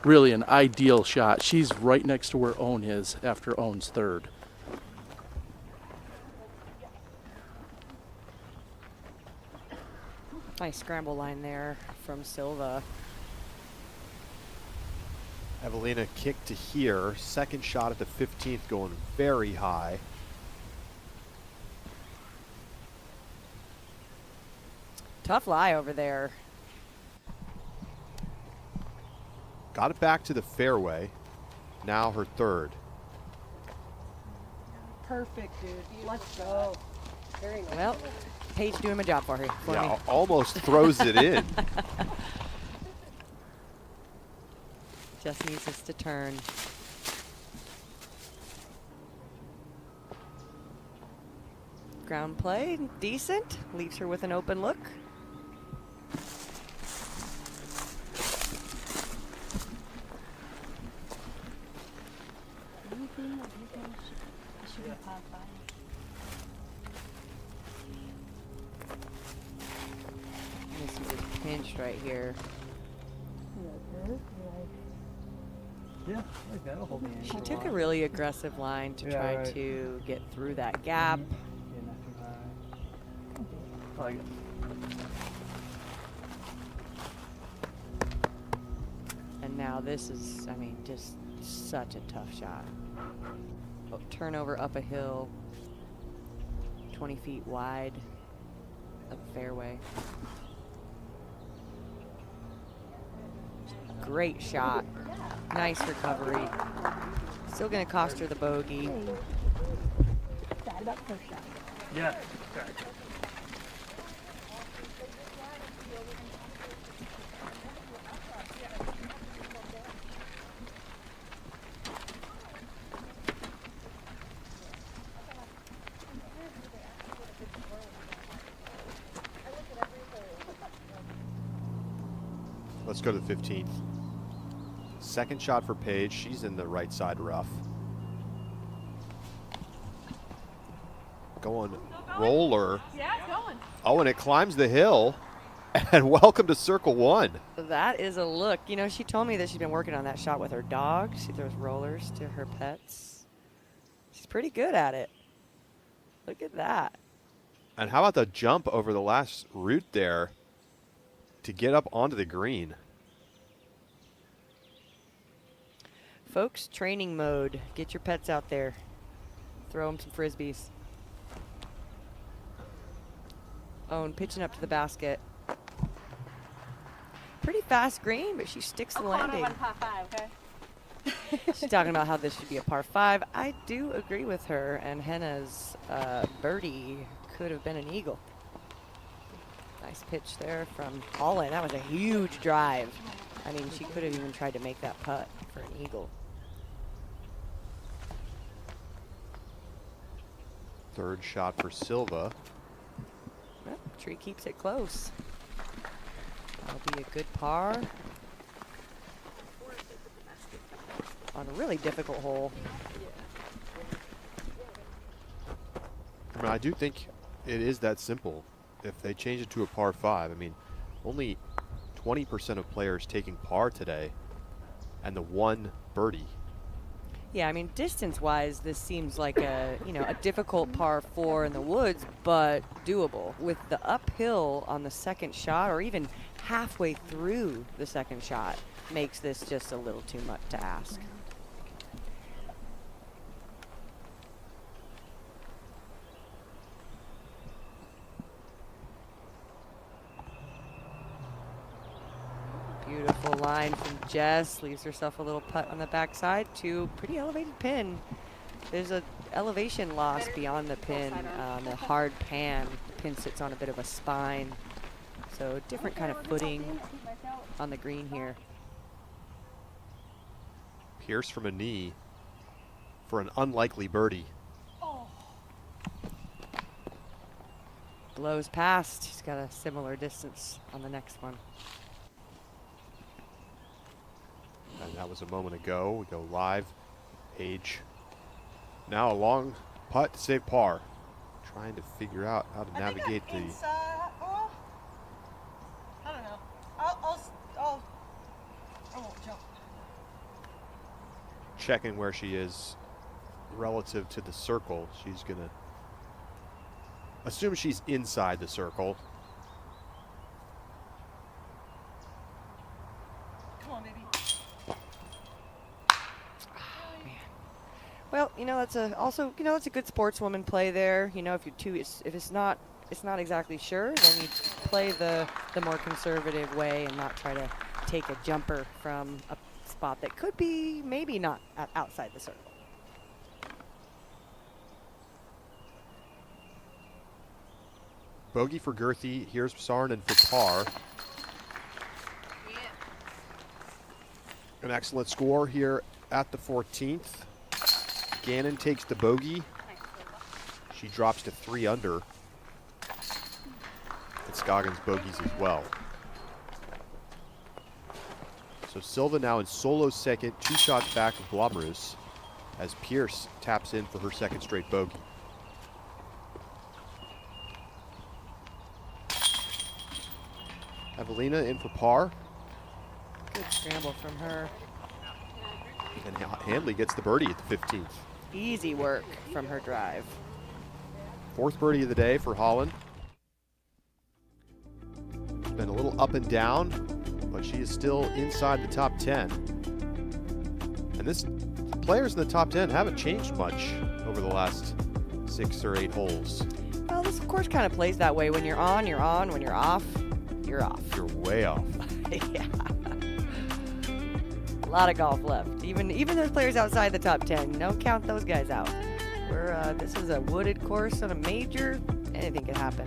Really an ideal shot. She's right next to where Owen is after Owen's 3rd. Nice scramble line there from Silva. Evelina kicked to here. 2nd shot at the 15th going very high. Tough lie over there. Got it back to the fairway. Now her 3rd. Perfect, dude. Let's go. Very nice. Well, Paige doing my job for her. Yeah, almost throws it in. Just needs us to turn. Ground play, decent. Leaves her with an open look. This is a pinch right here. Yeah, I like that. It'll hold me in. She took a really aggressive line to Yeah, try right. to get through that gap. Yeah, not too high. I like it. And now this is, I mean, just such a tough shot. Oh, turnover up a hill. 20 feet wide of the fairway. Great shot. Nice recovery. Still going to cost her the bogey. Yeah. Let's go to the 15th. Second shot for Paige. She's in the right side rough. Going roller. Yeah, it's going. Oh, and it climbs the hill. And welcome to circle one. That is a look. You know, she told me that she's been working on that shot with her dog. She throws rollers to her pets. She's pretty good at it. Look at that. And how about the jump over the last root there to get up onto the green? Folks, training mode. Get your pets out there. Throw them some Frisbees. Oh, and pitching up to the basket. Pretty fast green, but she sticks the landing. Par 5, okay? She's talking about how this should be a par 5. I do agree with her, and Henna's birdie could have been an eagle. Nice pitch there from Holyn. That was a huge drive. I mean, she could have even tried to make that putt for an eagle. Third shot for Silva. Well, Tree keeps it close. That'll be a good par on a really difficult hole. I mean, I do think it is that simple. If they change it to a par 5, I mean, only 20% of players taking par today, and the one birdie. Yeah, I mean, distance-wise, this seems like a difficult par 4 in the woods, but doable. With the uphill on the second shot, or even halfway through the second shot, makes this just a little too much to ask. Beautiful line from Jess. Leaves herself a little putt on the backside to pretty elevated pin. There's a elevation loss beyond the pin. The hard pan. The pin sits on a bit of a spine. So different kind of footing on the green here. Pierce from a knee for an unlikely birdie. Blows past. She's got a similar distance on the next one. And that was a moment ago. We go live. Paige. Now a long putt to save par. Trying to figure out how to navigate the... I don't know. I won't jump. Checking where she is relative to the circle. She's going to assume she's inside the circle. Come on, baby. Well, that's a good sportswoman play there. If it's not exactly sure, then you play the more conservative way and not try to take a jumper from a spot that could be maybe not outside the circle. Bogey for Girthy. Here's Saarinen for par. An excellent score here at the 14th. Gannon takes the bogey. She drops to 3 under. And Scoggins bogeys as well. So Silva now in solo second, 2 shots back of Blomroos as Pierce taps in for her second straight bogey. Evelina in for par. Good scramble from her. And Handley gets the birdie at the 15th. Easy work from her drive. 4th birdie of the day for Holyn. It's been a little up and down, but she is still inside the top 10. And the players in the top 10 haven't changed much over the last 6 or 8 holes. Well, this course kind of plays that way. When you're on, you're on. When you're off, you're off. You're way off. Yeah. A lot of golf left. Even those players outside the top 10, don't count those guys out. This is a wooded course on a major. Anything can happen.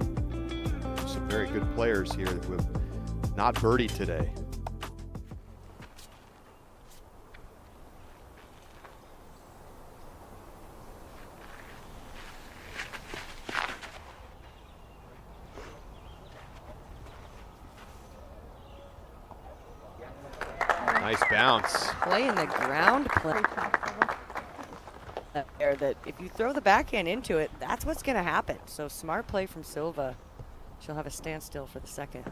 Some very good players here who have not birdied today. Nice bounce. Playing the ground play. There, that if you throw the backhand into it, that's what's going to happen. So smart play from Silva. She'll have a standstill for the second.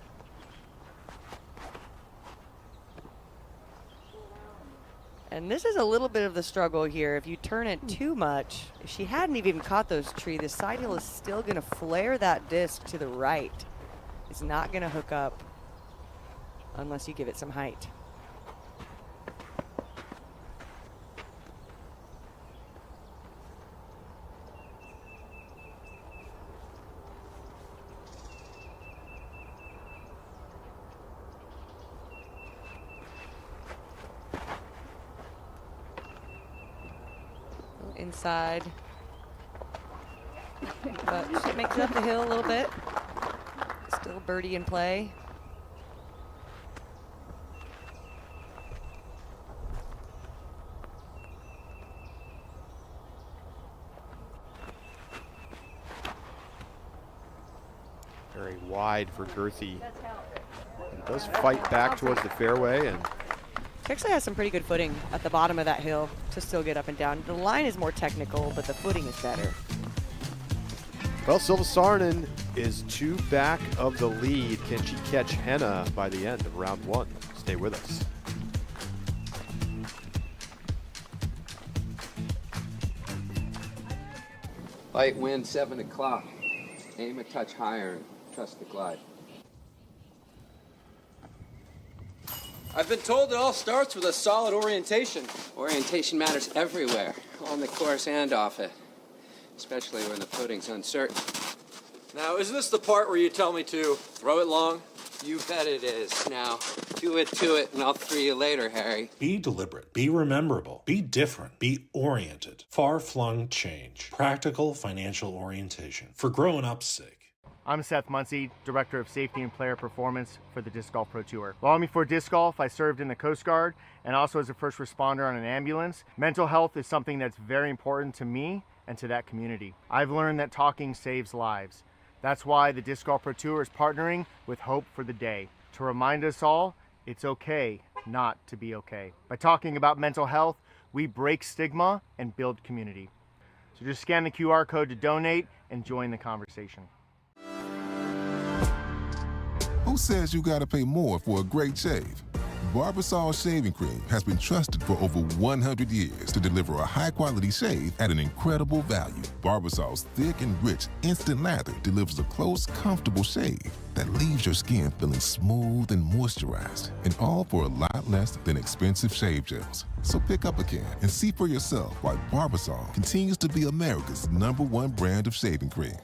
And this is a little bit of the struggle here. If you turn it too much, if she hadn't even caught those trees, the side hill is still going to flare that disc to the right. It's not going to hook up unless you give it some height. Inside, but she makes it up the hill a little bit. Still birdie in play. Very wide for Girthy. And does fight back towards the fairway, and She actually has some pretty good footing at the bottom of that hill to still get up and down. The line is more technical, but the footing is better. well, Silva Saarinen is 2 back of the lead. Can she catch Henna by the end of round 1? Stay with us. Light wind, 7 o'clock. Aim a touch higher and trust the glide. I've been told it all starts with a solid orientation. Orientation matters everywhere, on the course and off it, especially when the footing's uncertain. Now, isn't this the part where you tell me to throw it long? You bet it is. Now, to it, and I'll throw you later, Harry. Be deliberate. Be rememberable. Be different. Be oriented. Far-flung change. Practical financial orientation. For growing-ups' sake. I'm Seth Muncie, Director of Safety and Player Performance for the Disc Golf Pro Tour. While before disc golf, I served in the Coast Guard and also as a first responder on an ambulance. Mental health is something that's very important to me and to that community. I've learned that talking saves lives. That's why the Disc Golf Pro Tour is partnering with Hope for the Day to remind us all it's okay not to be okay. By talking about mental health, we break stigma and build community. So just scan the QR code to donate and join the conversation. Who says you gotta pay more for a great shave? Barbasol Shaving Cream has been trusted for over 100 years to deliver a high-quality shave at an incredible value. Barbasol's thick and rich instant lather delivers a close, comfortable shave that leaves your skin feeling smooth and moisturized, and all for a lot less than expensive shave gels. So pick up a can and see for yourself why Barbasol continues to be America's #1 brand of shaving cream.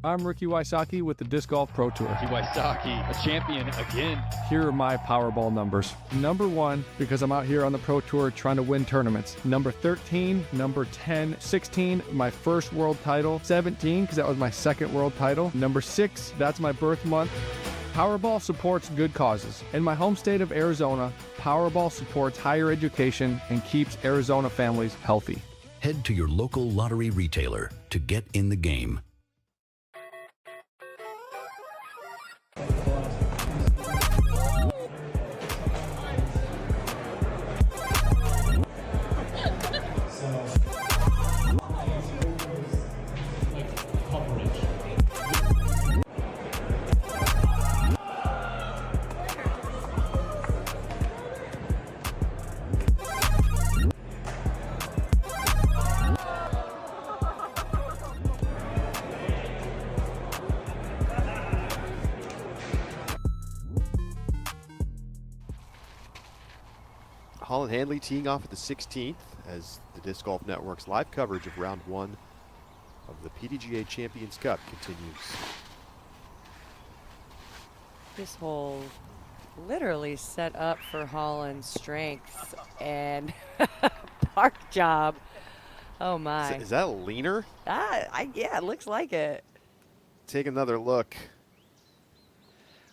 I'm Ricky Wysocki with the Disc Golf Pro Tour. Ricky Wysocki, a champion again. Here are my Powerball numbers. Number 1, because I'm out here on the Pro Tour trying to win tournaments. Number 13, number 10, 16, my first world title. 17, because that was my second world title. Number 6, that's my birth month. Powerball supports good causes. In my home state of Arizona, Powerball supports higher education and keeps Arizona families healthy. Head to your local lottery retailer to get in the game. Holyn Handley teeing off at the 16th as the Disc Golf Network's live coverage of round 1 of the PDGA Champions Cup continues. This hole literally set up for Holland's strengths and park job. Oh my. Is that a leaner? Yeah, it looks like it. Take another look.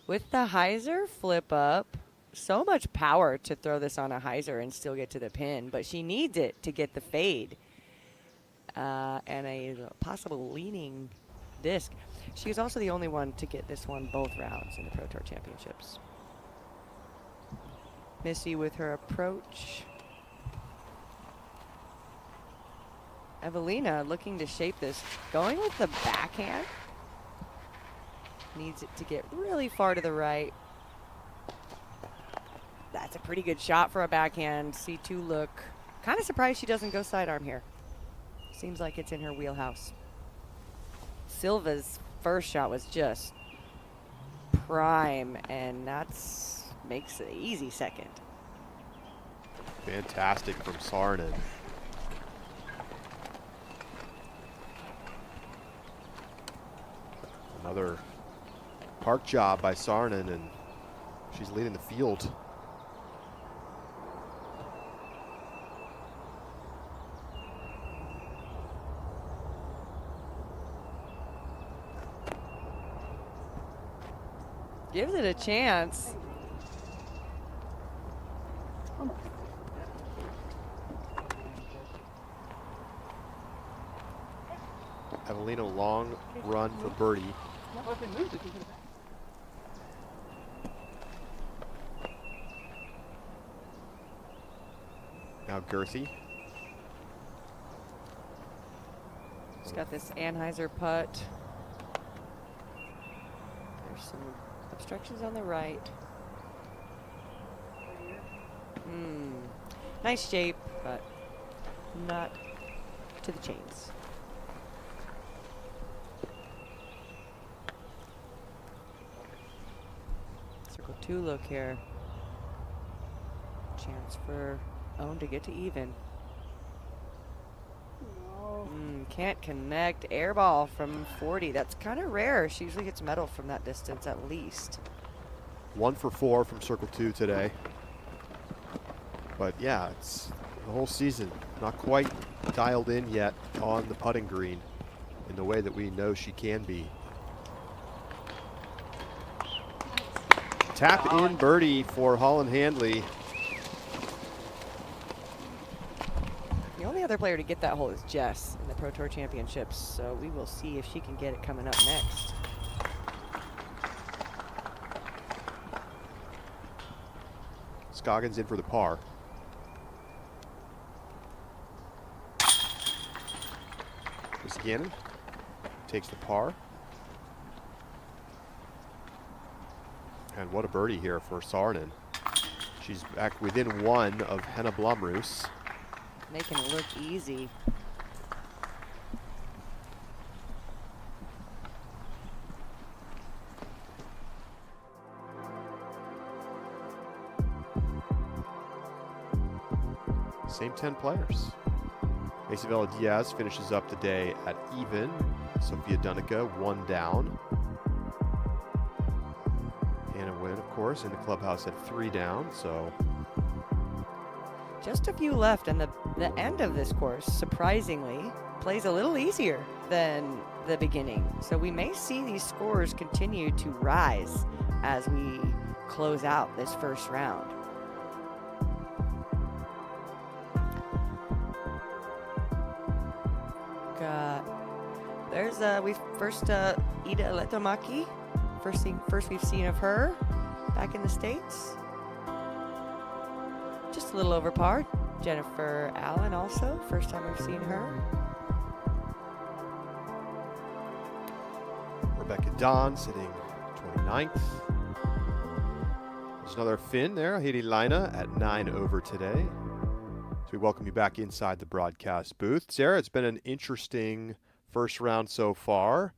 With the hyzer flip up, so much power to throw this on a hyzer and still get to the pin, but she needs it to get the fade. And a possible leaning disc. She was also the only one to get this one both rounds in the Pro Tour Championships. Missy with her approach. Evelina looking to shape this. Going with the backhand. Needs it to get really far to the right. That's a pretty good shot for a backhand. C2 look. Kind of surprised she doesn't go sidearm here. Seems like it's in her wheelhouse. Silva's first shot was just prime, and that's makes an easy second. Fantastic from Saarinen. Another park job by Saarinen, and she's leading the field. Gives it a chance. Evelina long run for birdie. Now Girthy. She's got this Anheuser putt. There's some obstructions on the right. Nice shape, but not to the chains. Circle 2 look here. Chance for Own to get to even. Can't connect. Air ball from 40. That's kind of rare. She usually gets medal from that distance at least. 1 for 4 from circle 2 today. But yeah, it's the whole season not quite dialed in yet on the putting green in the way that we know she can be. Tap in birdie for Holyn Handley. The only other player to get that hole is Jess in the Pro Tour Championships, so we will see if she can get it coming up next. Scoggins in for the par. Gannon takes the par. And what a birdie here for Saarinen. She's back within 1 of Henna Blomroos. Making it look easy. Same 10 players. Isabella Diaz finishes up the day at even. Sofia Dunica 1 down. Anna Wynn, of course, in the clubhouse at 3 down, so. Just a few left, and the end of this course, surprisingly, plays a little easier than the beginning. So we may see these scores continue to rise as we close out this first round. There's Ida Letomaki. First we've seen of her back in the States. Just a little over par. Jennifer Allen also, first time we've seen her. Rebecca Don sitting 29th. There's another Finn there, Heidi Leina at 9 over today. So we welcome you back inside the broadcast booth. Sarah, it's been an interesting first round so far.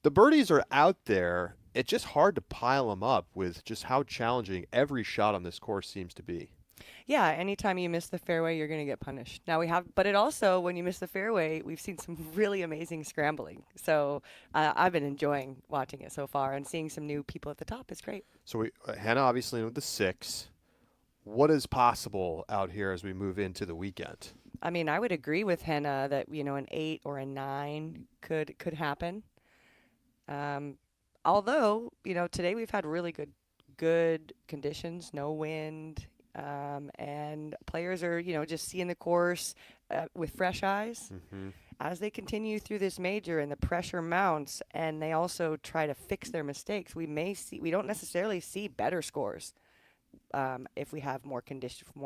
The birdies are out there. It's just hard to pile them up with just how challenging every shot on this course seems to be. Yeah, anytime you miss the fairway, you're going to get punished. Now but it also, when you miss the fairway, we've seen some really amazing scrambling. So I've been enjoying watching it so far, and seeing some new people at the top is great. So Hannah obviously with the 6. What is possible out here as we move into the weekend? I mean, I would agree with Henna that, an 8 or a 9 could happen. Although, today we've had really good conditions, no wind, and players are, just seeing the course with fresh eyes. Mm-hmm. As they continue through this major and the pressure mounts, and they also try to fix their mistakes, we don't necessarily see better scores if we have more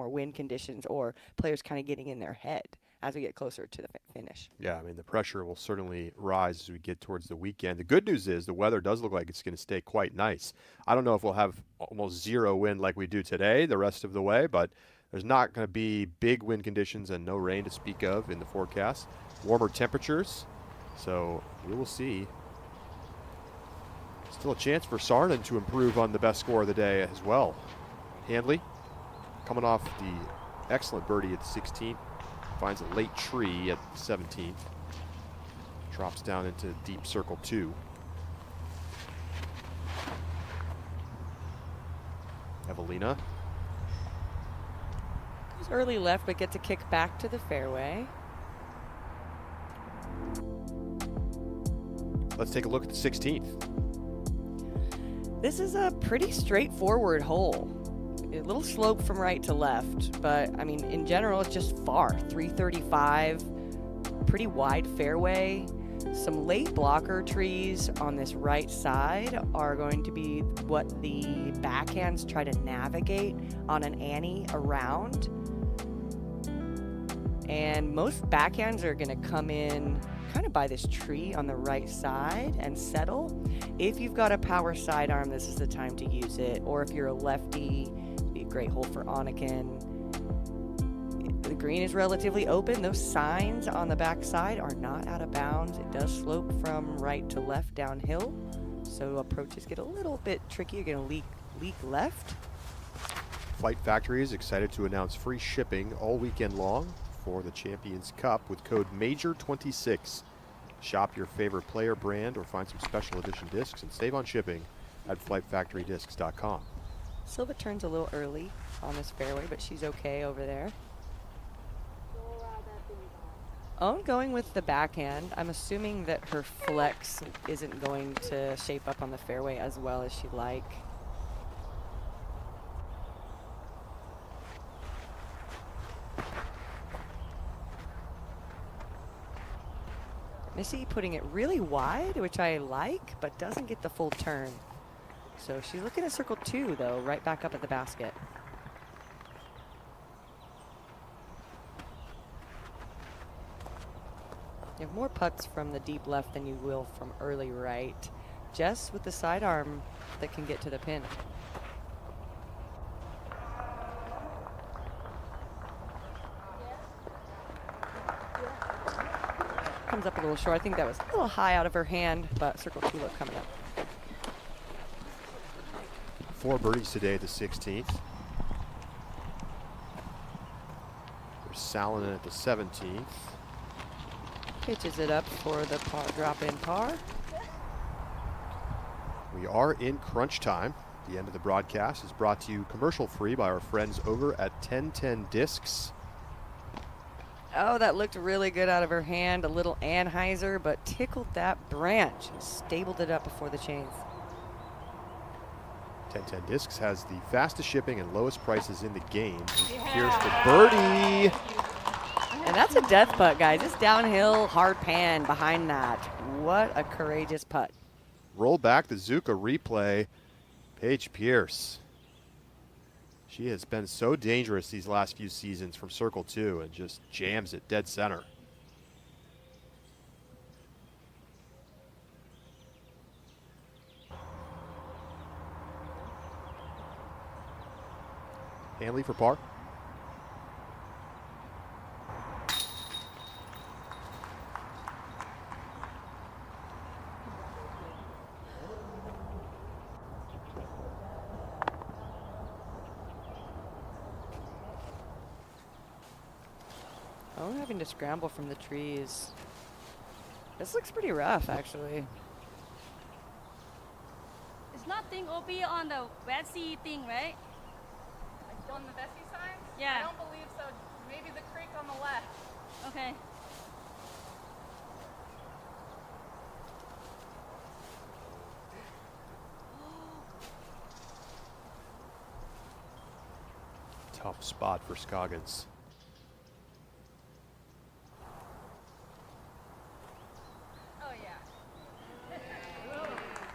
wind conditions, or players kind of getting in their head as we get closer to the finish. Yeah, I mean, the pressure will certainly rise as we get towards the weekend. The good news is the weather does look like it's going to stay quite nice. I don't know if we'll have almost zero wind like we do today the rest of the way, but there's not going to be big wind conditions and no rain to speak of in the forecast. Warmer temperatures, so we will see. Still a chance for Sarnen to improve on the best score of the day as well. Handley, coming off the excellent birdie at the 16th, finds a late tree at the 17th. Drops down into deep circle 2. Evelina. Goes early left, but gets a kick back to the fairway. Let's take a look at the 16th. This is a pretty straightforward hole. A little slope from right to left, but I mean, in general, it's just far. 335, pretty wide fairway. Some late blocker trees on this right side are going to be what the backhands try to navigate on an Annie around. And most backhands are going to come in kind of by this tree on the right side and settle. If you've got a power sidearm, this is the time to use it. Or if you're a lefty, it'd be a great hole for Anakin. The green is relatively open. Those signs on the back side are not out of bounds. It does slope from right to left downhill, so approaches get a little bit tricky. You're going to leak left. Flight Factory is excited to announce free shipping all weekend long for the Champions Cup with code MAJOR26. Shop your favorite player brand or find some special edition discs and save on shipping at flightfactorydiscs.com. Silva turns a little early on this fairway, but she's okay over there. Owen going with the backhand. I'm assuming that her flex isn't going to shape up on the fairway as well as she'd like. Missy putting it really wide, which I like, but doesn't get the full turn. So she's looking at circle 2, though, right back up at the basket. You have more putts from the deep left than you will from early right. Jess with the sidearm that can get to the pin. Comes up a little short. I think that was a little high out of her hand, but circle 2 look coming up. 4 birdies today at the 16th. There's Salonen at the 17th. Pitches it up for the par, drop-in par. We are in crunch time. The end of the broadcast is brought to you commercial-free by our friends over at 1010 Discs. Oh, that looked really good out of her hand. A little Anheuser, but tickled that branch and stabled it up before the chains. 1010 Discs has the fastest shipping and lowest prices in the game. Here's the birdie. And that's a death putt, guys. It's downhill, hard pan behind that. What a courageous putt. Roll back the Zuka replay. Paige Pierce. She has been so dangerous these last few seasons from circle 2 and just jams it dead center. Handley for par. having to scramble from the trees. This looks pretty rough, actually. It's nothing OB on the Vessi thing, right? On the Vessi signs? Yeah. I don't believe so. Maybe the creek on the left. Okay. Tough spot for Scoggins. Oh, yeah.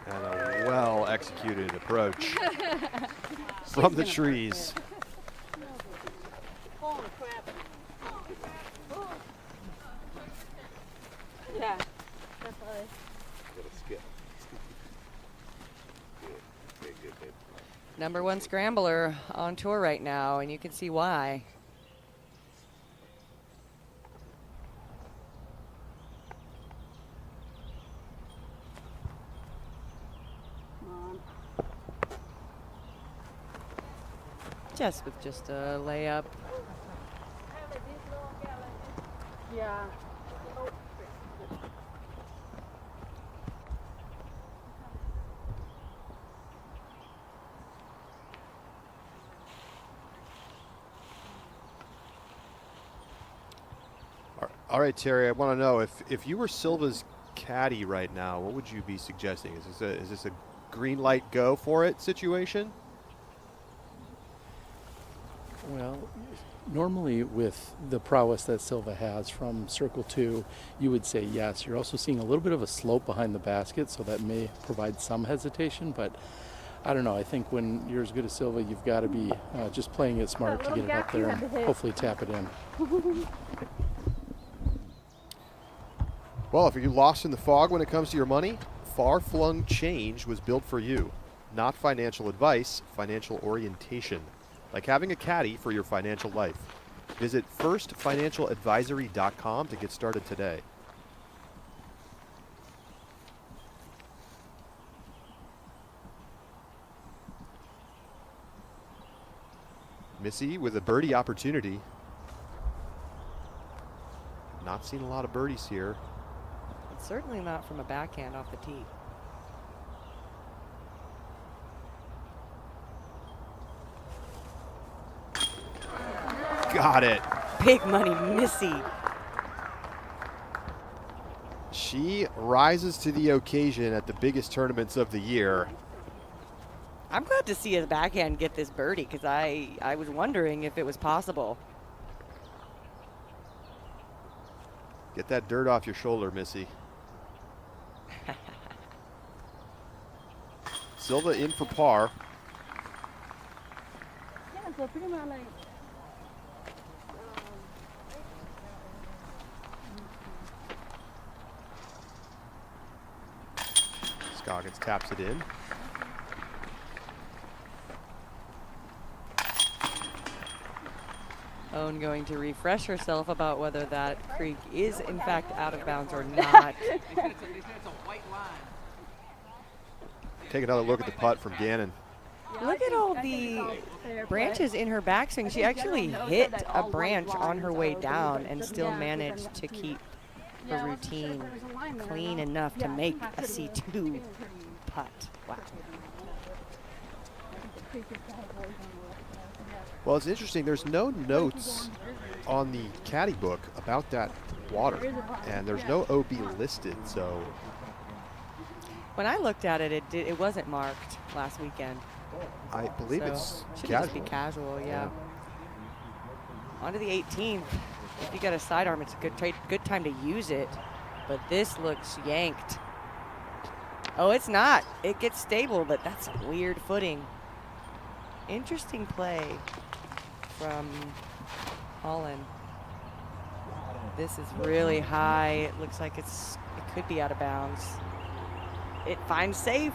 And a well-executed approach from the trees. Holy crap. Yeah, definitely. Number 1 scrambler on tour right now, and you can see why. Jess with just a layup. Yeah. All right, Terry, I want to know if you were Silva's caddy right now, what would you be suggesting? Is this a green light go for it situation? Well, normally with the prowess that Silva has from Circle 2, you would say yes. You're also seeing a little bit of a slope behind the basket, so that may provide some hesitation, but I don't know. I think when you're as good as Silva, you've got to be just playing it smart to get it up there and hopefully tap it in. Well, if you're lost in the fog when it comes to your money, Far-Flung Change was built for you. Not financial advice, financial orientation. Like having a caddy for your financial life. Visit firstfinancialadvisory.com to get started today. Missy with a birdie opportunity. Not seen a lot of birdies here. Certainly not from a backhand off the tee. Got it. Big money, Missy. She rises to the occasion at the biggest tournaments of the year. I'm glad to see his backhand get this birdie because I was wondering if it was possible. Get that dirt off your shoulder, Missy. Silva in for par. Yeah, so pretty much like Scoggins taps it in. Owen going to refresh herself about whether that creek is in fact out of bounds or not. Take another look at the putt from Gannon. Look at all the branches in her backswing. She actually hit a branch on her way down and still managed to keep her routine clean enough to make a C2 putt. Wow. Well, it's interesting. There's no notes on the caddy book about that water, and there's no OB listed. So when I looked at it, it wasn't marked last weekend. I believe so it's should casual. Just be casual, yeah. On to the 18th. If you got a sidearm, it's a good time to use it. But this looks yanked. Oh, it's not. It gets stable, but that's weird footing. Interesting play from Holyn. This is really high. It looks like it could be out of bounds. It finds safe.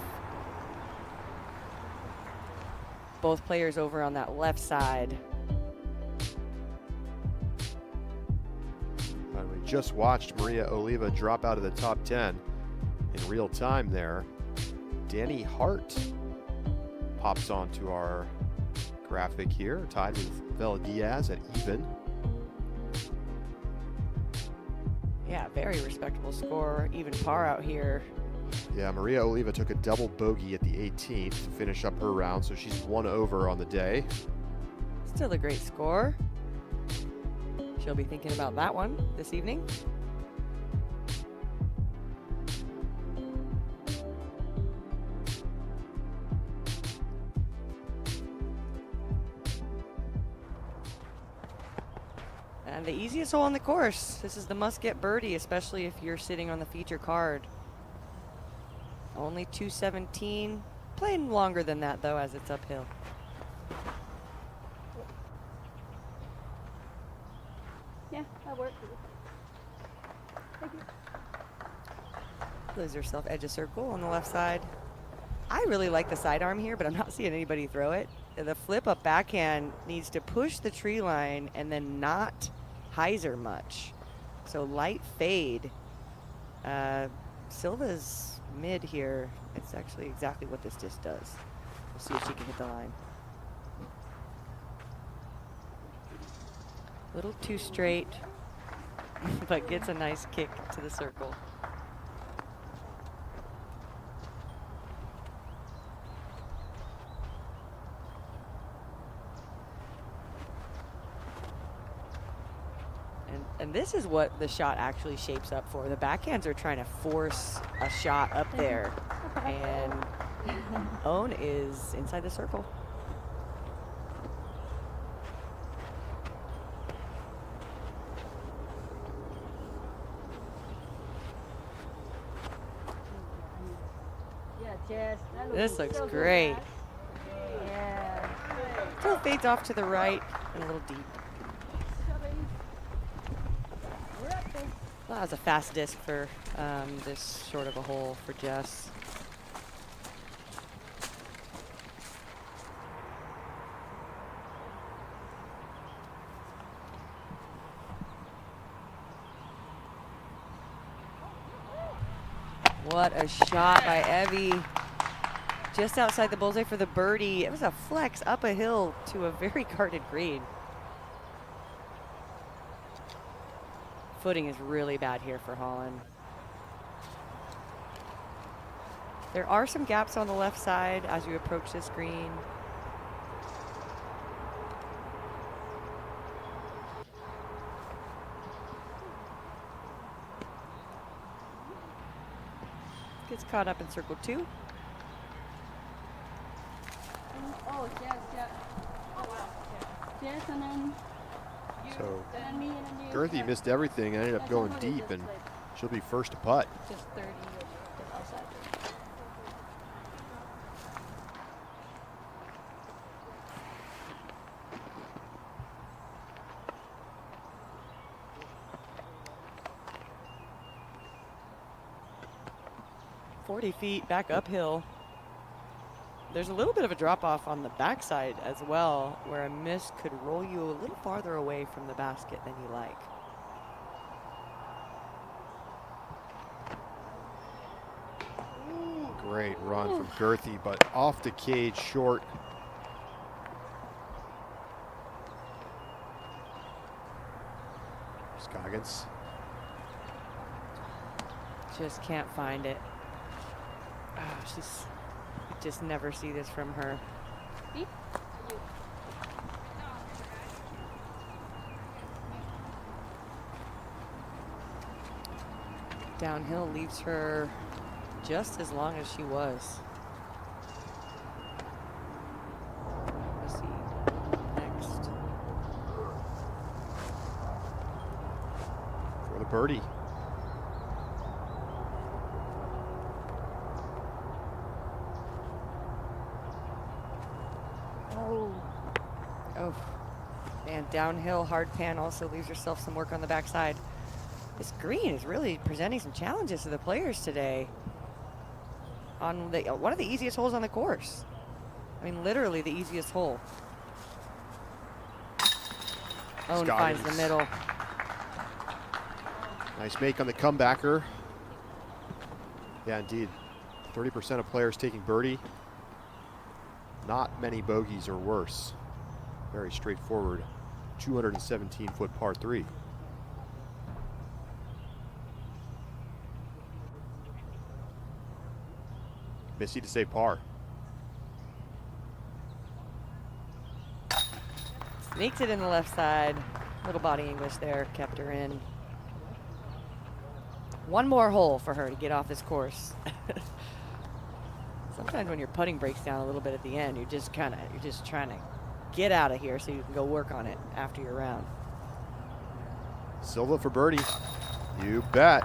Both players over on that left side. We just watched Maria Oliva drop out of the top 10 in real time there. Danny Hart pops onto our graphic here, tied with Vela Diaz at even. Yeah, very respectable score, even par out here. Yeah, Maria Oliva took a double bogey at the 18th to finish up her round, so she's 1 over on the day. Still a great score. She'll be thinking about that one this evening. And the easiest hole on the course. This is the must-get birdie, especially if you're sitting on the feature card. Only 217. Playing longer than that, though, as it's uphill. Yeah, that worked. Thank you. Plays herself edge of circle on the left side. I really like the sidearm here, but I'm not seeing anybody throw it. The flip-up backhand needs to push the tree line and then not hyzer much. So light fade. Silva's mid here. It's actually exactly what this disc does. We'll see if she can hit the line. A little too straight, but gets a nice kick to the circle. And this is what the shot actually shapes up for. The backhands are trying to force a shot up there. And Own is inside the circle. This looks great. Yeah. Still fades off to the right and a little deep. Well, that was a fast disc for this short of a hole for Jess. What a shot by Evie. Just outside the bullseye for the birdie. It was a flex up a hill to a very guarded green. Footing is really bad here for Holyn. There are some gaps on the left side as you approach this green. Gets caught up in circle 2. Oh, yes, yeah. Oh, wow. Yes, and then So and me and then you. Girthy missed everything and ended up going deep, and she'll be first to putt. Just 30 outside. .40 feet back uphill. There's a little bit of a drop off on the backside as well, where a miss could roll you a little farther away from the basket than you like. Great run from Girthy, but off the cage short. Scoggins. Just can't find it. You just never see this from her. Downhill leaves her just as long as she was. Let's see. Next. For the birdie. Oh, and downhill hard pan also leaves herself some work on the backside. This green is really presenting some challenges to the players today. On one of the easiest holes on the course. I mean, literally the easiest hole. Owen finds the middle. Nice make on the comebacker. Yeah, indeed. 30% of players taking birdie. Not many bogeys or worse. Very straightforward 217-foot par 3. Missy to save par. Sneaks it in the left side. Little body English there, kept her in. One more hole for her to get off this course. Sometimes when your putting breaks down a little bit at the end, you're just trying to get out of here so you can go work on it after your round. Silva for birdie. You bet.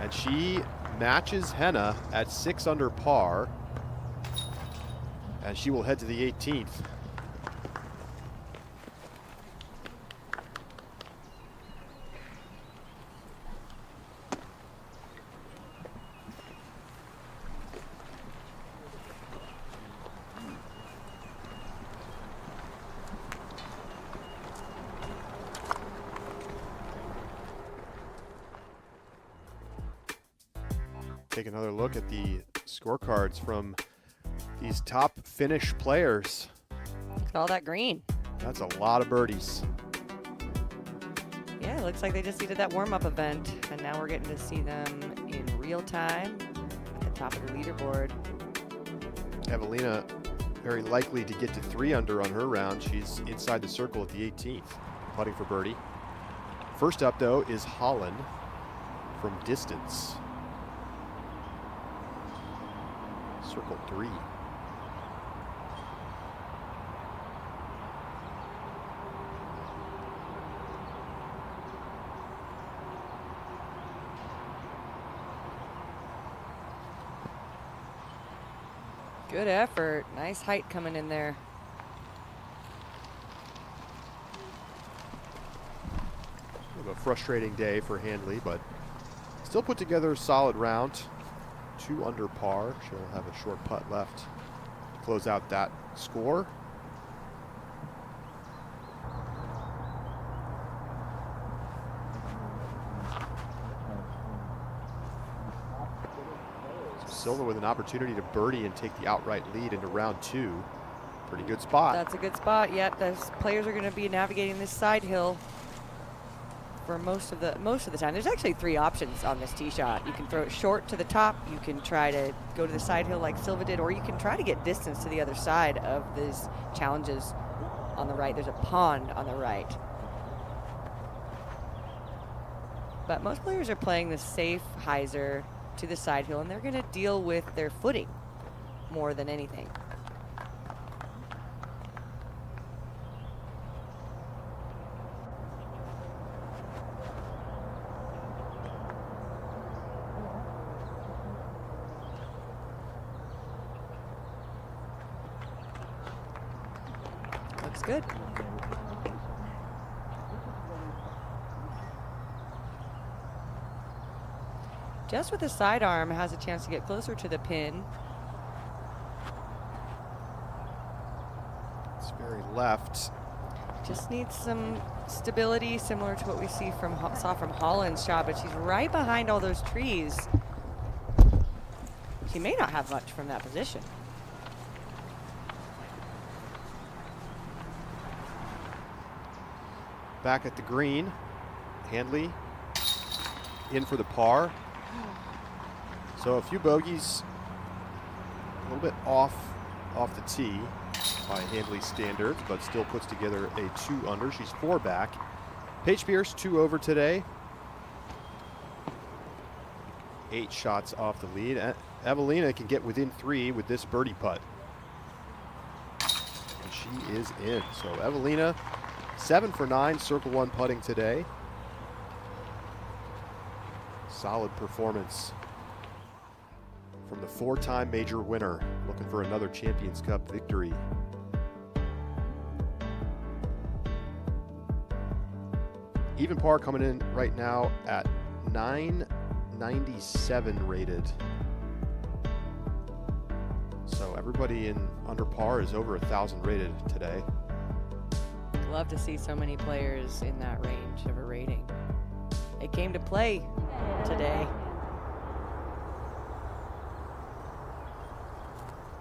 And she matches Henna at 6 under par. And she will head to the 18th. Take another look at the scorecards from these top Finnish players. Look at all that green. That's a lot of birdies. Yeah, it looks like they just needed that warm-up event, and now we're getting to see them in real time at the top of the leaderboard. Evelina very likely to get to 3 under on her round. She's inside the circle at the 18th, putting for birdie. First up, though, is Holyn from distance. Circle 3. Good effort. Nice height coming in there. A frustrating day for Handley, but still put together a solid round. 2 under par. She'll have a short putt left to close out that score. Silva with an opportunity to birdie and take the outright lead into round 2. Pretty good spot. That's a good spot. Yep, those players are going to be navigating this side hill for most of the time. There's actually 3 options on this tee shot. You can throw it short to the top, you can try to go to the side hill like Silva did, or you can try to get distance to the other side of these challenges on the right. There's a pond on the right. But most players are playing the safe hyzer to the side hill, and they're going to deal with their footing more than anything. Looks good. Just with the sidearm, has a chance to get closer to the pin. It's very left. Just needs some stability, similar to what we saw from Holyn's shot, but she's right behind all those trees. She may not have much from that position. Back at the green, Handley in for the par. So a few bogeys, a little bit off the tee by Handley's standards, but still puts together a 2 under. She's 4 back. Paige Pierce 2 over today. 8 shots off the lead. Evelina can get within 3 with this birdie putt. And she is in. So Evelina 7 for 9 circle 1 putting today. Solid performance from the 4-time major winner, looking for another Champions Cup victory. Even par coming in right now at 997 rated. So everybody in under par is over 1,000 rated today. Love to see so many players in that range of a rating. It came to play today.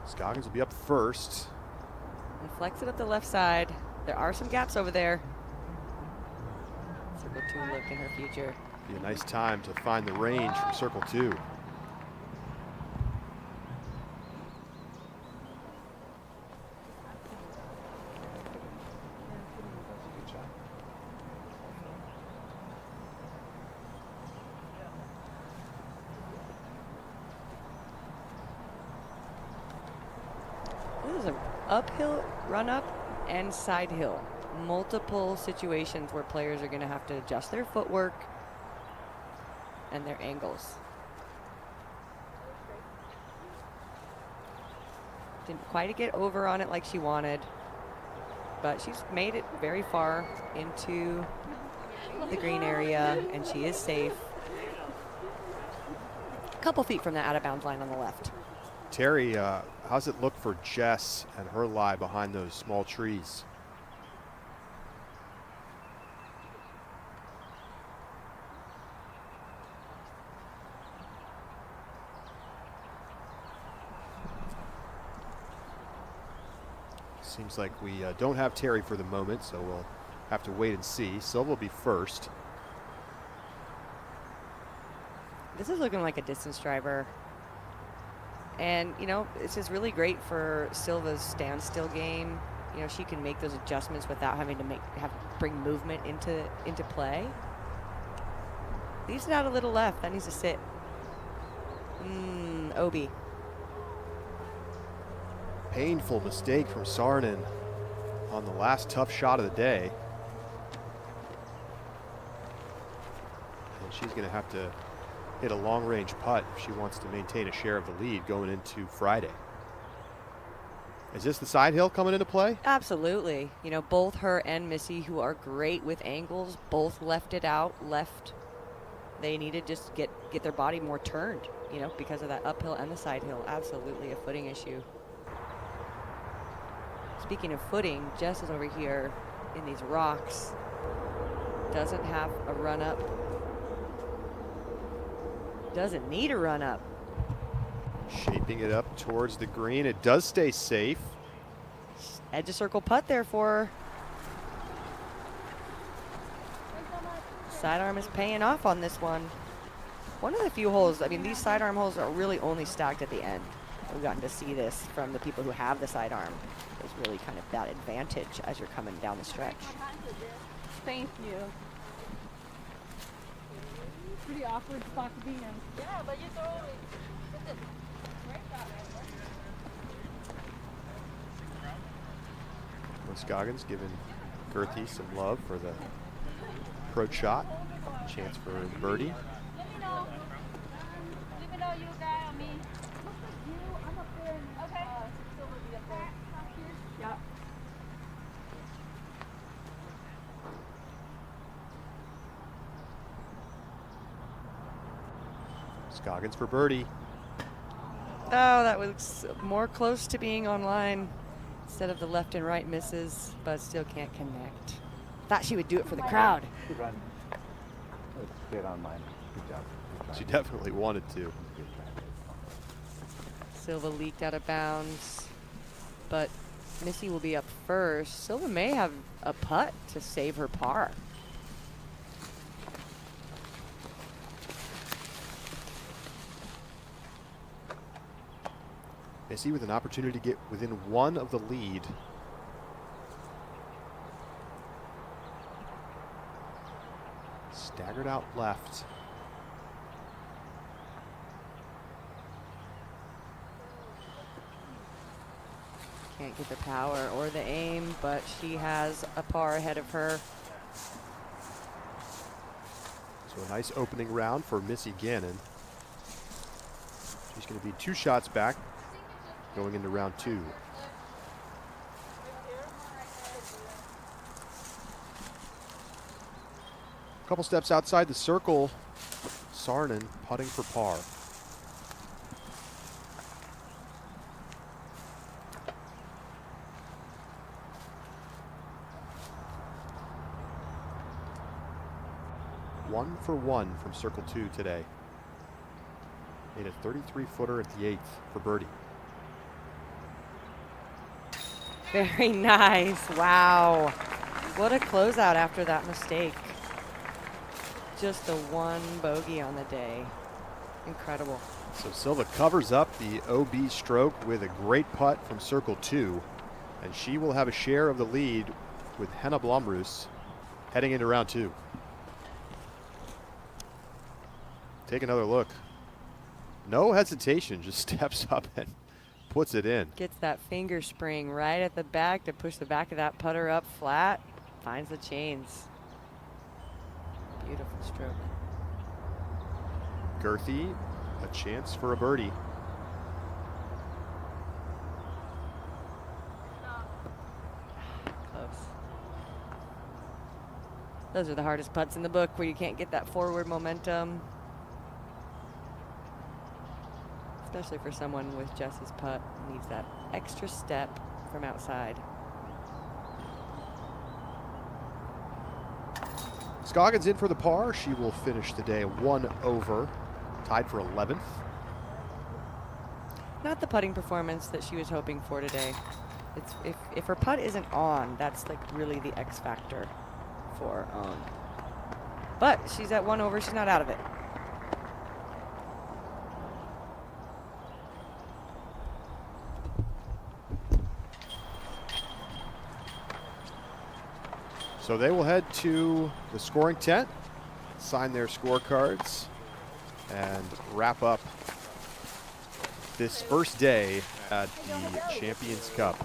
Scoggins will be up first. And flex it up the left side. There are some gaps over there. Circle 2 look in her future. Be a nice time to find the range from circle 2. is an uphill run up and side hill. Multiple situations where players are going to have to adjust their footwork and their angles. Didn't quite get over on it like she wanted, but she's made it very far into the green area, and she is safe. A couple feet from the out of bounds line on the left. Terry, how's it look for Jess and her lie behind those small trees? Seems like we don't have Terry for the moment, so we'll have to wait and see. Silva will be first. This is looking like a distance driver. And, you know, this is really great for Silva's standstill game. You know, she can make those adjustments without having to bring movement into play. Leaves it out a little left. That needs to sit. Obi. Painful mistake from Saarinen on the last tough shot of the day. And she's going to have to hit a long-range putt if she wants to maintain a share of the lead going into Friday. Is this the side hill coming into play? Absolutely. You know, both her and Missy, who are great with angles, both left it out, They need to just get their body more turned, you know, because of that uphill and the side hill. Absolutely a footing issue. Speaking of footing, Jess is over here in these rocks. Doesn't have a run up. Doesn't need a run up. Shaping it up towards the green. It does stay safe. Edge of circle putt there for her. Sidearm is paying off on this one. One of the few holes, I mean, these sidearm holes are really only stacked at the end. We've gotten to see this from the people who have the sidearm. There's really kind of that advantage as you're coming down the stretch. Thank you. Pretty awkward spot to be in. Yeah, but you totally. Scoggins giving Gerthy some love for the approach shot. Chance for birdie. Let me know you guys on me. I'm up there. Okay. Still will be up there. Yeah. Scoggins for birdie. Oh, that was more close to being online instead of the left and right misses, but still can't connect. Thought she would do it for the crowd. Good run. Let's get online. Good job. She definitely wanted to. Silva leaked out of bounds, but Missy will be up first. Silva may have a putt to save her par. Missy with an opportunity to get within one of the lead. Staggered out left. Can't get the power or the aim, but she has a par ahead of her. So a nice opening round for Missy Gannon. She's going to be 2 shots back going into round 2. A couple steps outside the circle, Saarinen putting for par. One for one from circle 2 today. Made a 33-footer at the 8th for birdie. Very nice. Wow. What a closeout after that mistake. Just the one bogey on the day. Incredible. So Silva covers up the OB stroke with a great putt from circle 2, and she will have a share of the lead with Henna Blomroos heading into round 2. Take another look. No hesitation, just steps up and puts it in. Gets that finger spring right at the back to push the back of that putter up flat. Finds the chains. Beautiful stroke. Girthy, a chance for a birdie. Close. Those are the hardest putts in the book where you can't get that forward momentum. Especially for someone with Jess's putt, needs that extra step from outside. Scoggins in for the par. She will finish the day 1 over, tied for 11th. Not the putting performance that she was hoping for today. It's if her putt isn't on, that's like really the X factor for but she's at 1 over, she's not out of it. So they will head to the scoring tent, sign their scorecards, and wrap up this first day at the Champions Cup.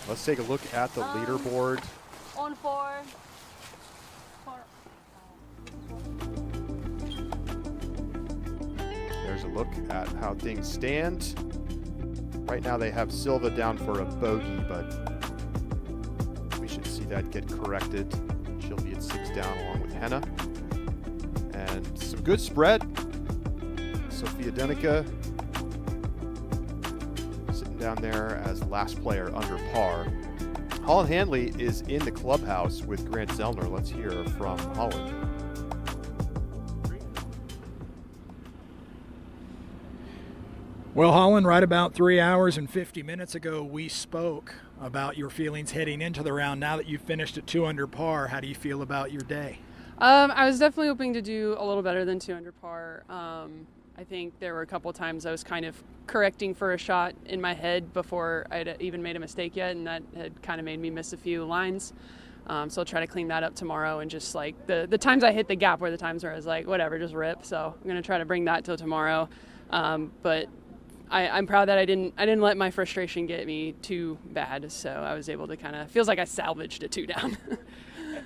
Let's take a look at the leaderboard. On 4. There's a look at how things stand. Right now they have Silva down for a bogey, but we should see that get corrected. She'll be at 6 down along with Henna. And some good spread. Sofia Denica sitting down there as last player under par. Holyn Handley is in the clubhouse with Grant Zellner. Let's hear from Holyn. Well, Holyn, right about 3 hours and 50 minutes ago, we spoke about your feelings heading into the round. Now that you've finished at 2 under par, how do you feel about your day? I was definitely hoping to do a little better than 2 under par. I think there were a couple times I was kind of correcting for a shot in my head before I'd even made a mistake yet, and that had kind of made me miss a few lines. So I'll try to clean that up tomorrow, and just like the times I hit the gap were the times where I was like, whatever, just rip. So I'm going to try to bring that till tomorrow. But I'm proud that I didn't let my frustration get me too bad. So I was able to kind of, feels like I salvaged a 2 down.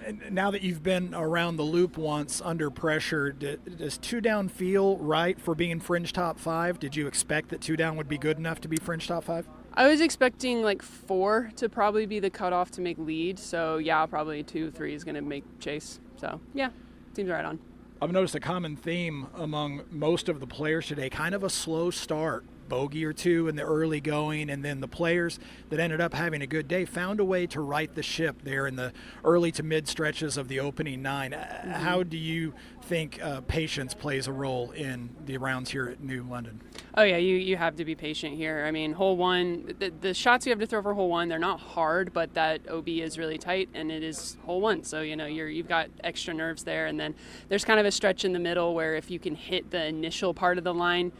And now that you've been around the loop once under pressure, does 2 down feel right for being fringe top 5? Did you expect that 2 down would be good enough to be fringe top 5? I was expecting like 4 to probably be the cutoff to make lead. So yeah, probably 2, 3 is going to make chase. So yeah, seems right on. I've noticed a common theme among most of the players today, kind of a slow start. Bogey or 2 in the early going, and then the players that ended up having a good day found a way to right the ship there in the early to mid stretches of the opening 9. How do you think patience plays a role in the rounds here at New London? Oh yeah, you have to be patient here. I mean, hole 1, the shots you have to throw for hole 1, they're not hard, but that OB is really tight, and it is hole 1, so you've got extra nerves there. And then there's kind of a stretch in the middle where if you can hit the initial part of the line,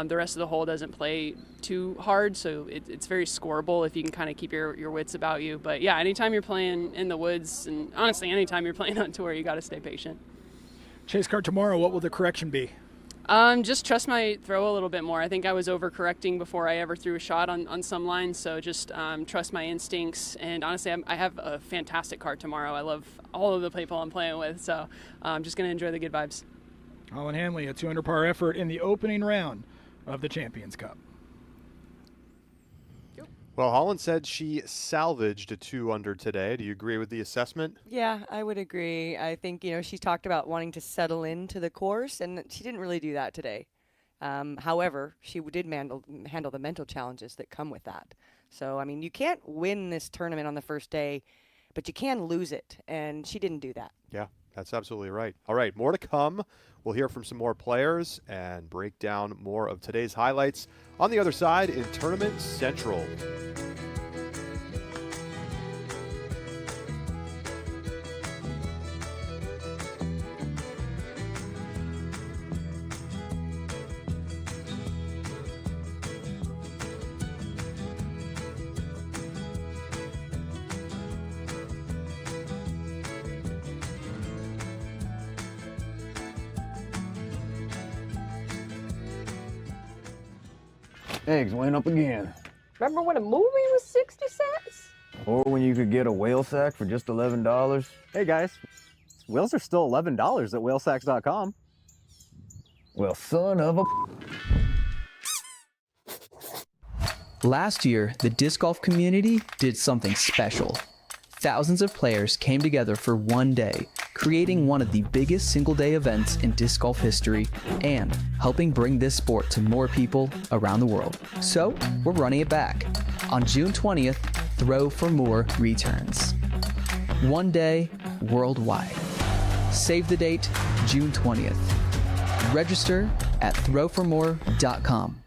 the rest of the hole doesn't play too hard, so it's very scoreable if you can kind of keep your wits about you. But yeah, anytime you're playing in the woods, and honestly, anytime you're playing on tour, you got to stay patient. Chase card tomorrow, what will the correction be? Just trust my throw a little bit more. I think I was overcorrecting before I ever threw a shot on some lines, so just trust my instincts. And honestly, I have a fantastic card tomorrow. I love all of the people I'm playing with, so I'm just going to enjoy the good vibes. Holyn Handley, a 2 under par effort in the opening round of the Champions Cup. Well, Holyn said she salvaged a 2 under today. Do you agree with the assessment? Yeah, I would agree. I think, she talked about wanting to settle into the course, and she didn't really do that today. However, she did handle the mental challenges that come with that. So, I mean, you can't win this tournament on the first day, but you can lose it, and she didn't do that. Yeah, that's absolutely right. All right, more to come. We'll hear from some more players and break down more of today's highlights on the other side in Tournament Central. Eggs went up again. Remember when a movie was 60 cents? Or when you could get a whale sack for just $11. Hey guys, whales are still $11 at whalesacks.com. Well, son of a... Last year, the disc golf community did something special. Thousands of players came together for one day, creating one of the biggest single-day events in disc golf history and helping bring this sport to more people around the world. So, we're running it back. On June 20th, Throw for More returns. One day, worldwide. Save the date, June 20th. Register at throwformore.com.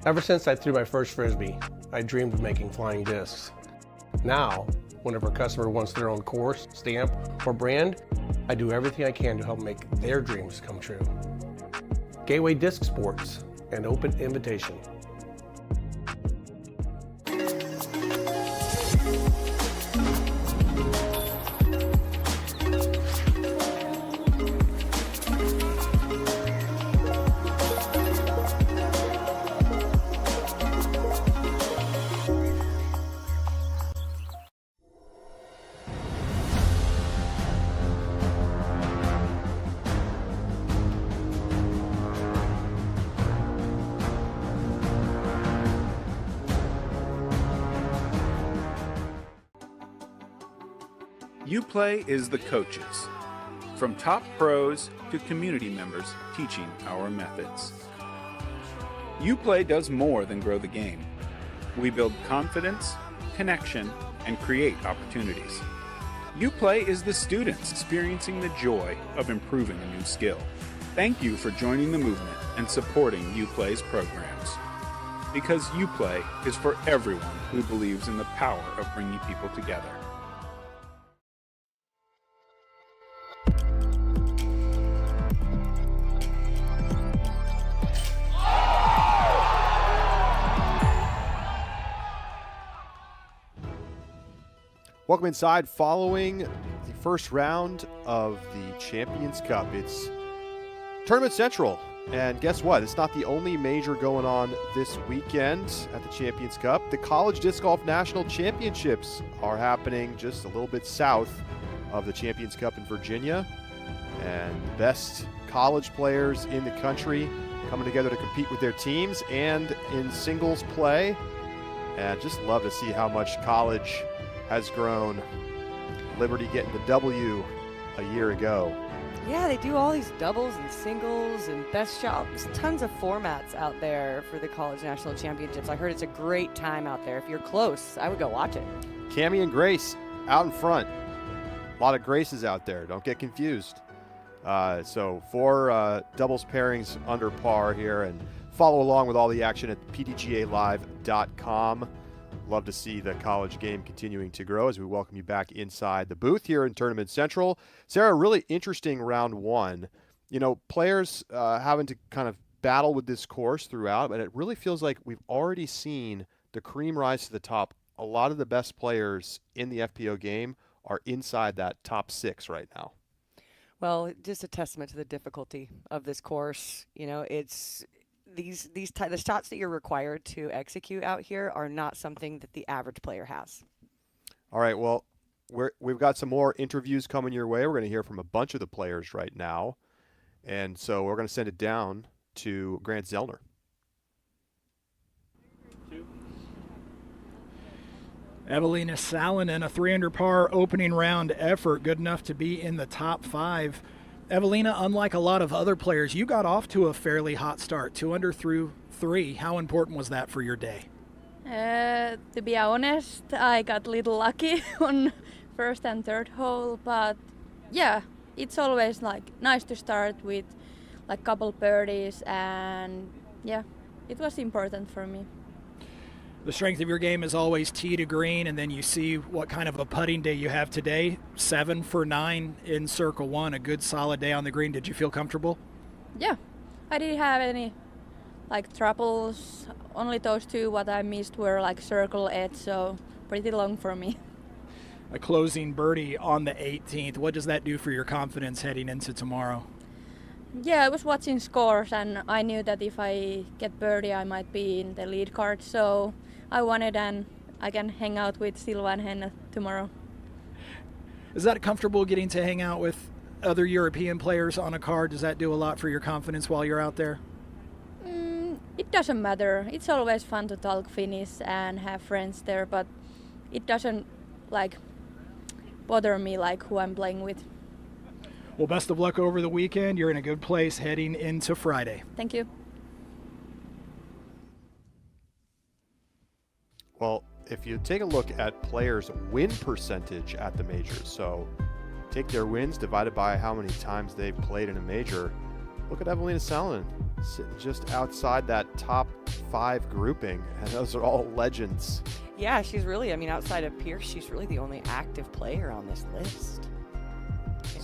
Ever since I threw my first Frisbee, I dreamed of making flying discs. Now, whenever a customer wants their own course, stamp, or brand, I do everything I can to help make their dreams come true. Gateway Disc Sports, an open invitation. UPlay is the coaches, from top pros to community members teaching our methods. UPlay does more than grow the game. We build confidence, connection, and create opportunities. UPlay is the students experiencing the joy of improving a new skill. Thank you for joining the movement and supporting UPlay's programs. Because UPlay is for everyone who believes in the power of bringing people together. Welcome inside. Following the first round of the Champions Cup, it's Tournament Central. And guess what? It's not the only major going on this weekend at the Champions Cup. The College Disc Golf National Championships are happening just a little bit south of the Champions Cup in Virginia. And the best college players in the country coming together to compete with their teams and in singles play. And just love to see how much college has grown. Liberty getting the W a year ago. Yeah, they do all these doubles and singles and best shot. There's tons of formats out there for the College National Championships. I heard it's a great time out there. If you're close, I would go watch it. Cammie and Grace out in front. A lot of Graces out there. Don't get confused. So 4 doubles pairings under par here, and follow along with all the action at pdgalive.com. Love to see the college game continuing to grow as we welcome you back inside the booth here in Tournament Central. Sarah, really interesting round one. You know, players having to kind of battle with this course throughout, but it really feels like we've already seen the cream rise to the top. A lot of the best players in the FPO game are inside that top 6 right now. Well, just a testament to the difficulty of this course. You know, it's the shots that you're required to execute out here are not something that the average player has. All right, well, we've got some more interviews coming your way. We're going to hear from a bunch of the players right now. And so we're going to send it down to Grant Zellner. Evelina Salonen, a 3-under par opening round effort, good enough to be in the top 5. Evelina, unlike a lot of other players, you got off to a fairly hot start, 2 under through 3. How important was that for your day? To be honest, I got a little lucky on first and third hole, but yeah, it's always like nice to start with like couple birdies, and yeah, it was important for me. The strength of your game is always tee to green, and then you see what kind of a putting day you have today. 7 for 9 in circle 1, a good solid day on the green. Did you feel comfortable? Yeah, I didn't have any like troubles. Only those 2 what I missed were like circle 8, so pretty long for me. A closing birdie on the 18th. What does that do for your confidence heading into tomorrow? Yeah, I was watching scores, and I knew that if I get birdie, I might be in the lead card, so I wanted, and I can hang out with Silva and Henna tomorrow. Is that comfortable getting to hang out with other European players on a card? Does that do a lot for your confidence while you're out there? It doesn't matter. It's always fun to talk Finnish and have friends there, but it doesn't like bother me like who I'm playing with. Well, best of luck over the weekend. You're in a good place heading into Friday. Thank you. Well, if you take a look at players' win percentage at the majors, so take their wins divided by how many times they've played in a major, look at Evelina Salonen sitting just outside that top 5 grouping, and those are all legends. Yeah, she's really, I mean, outside of Pierce, she's really the only active player on this list.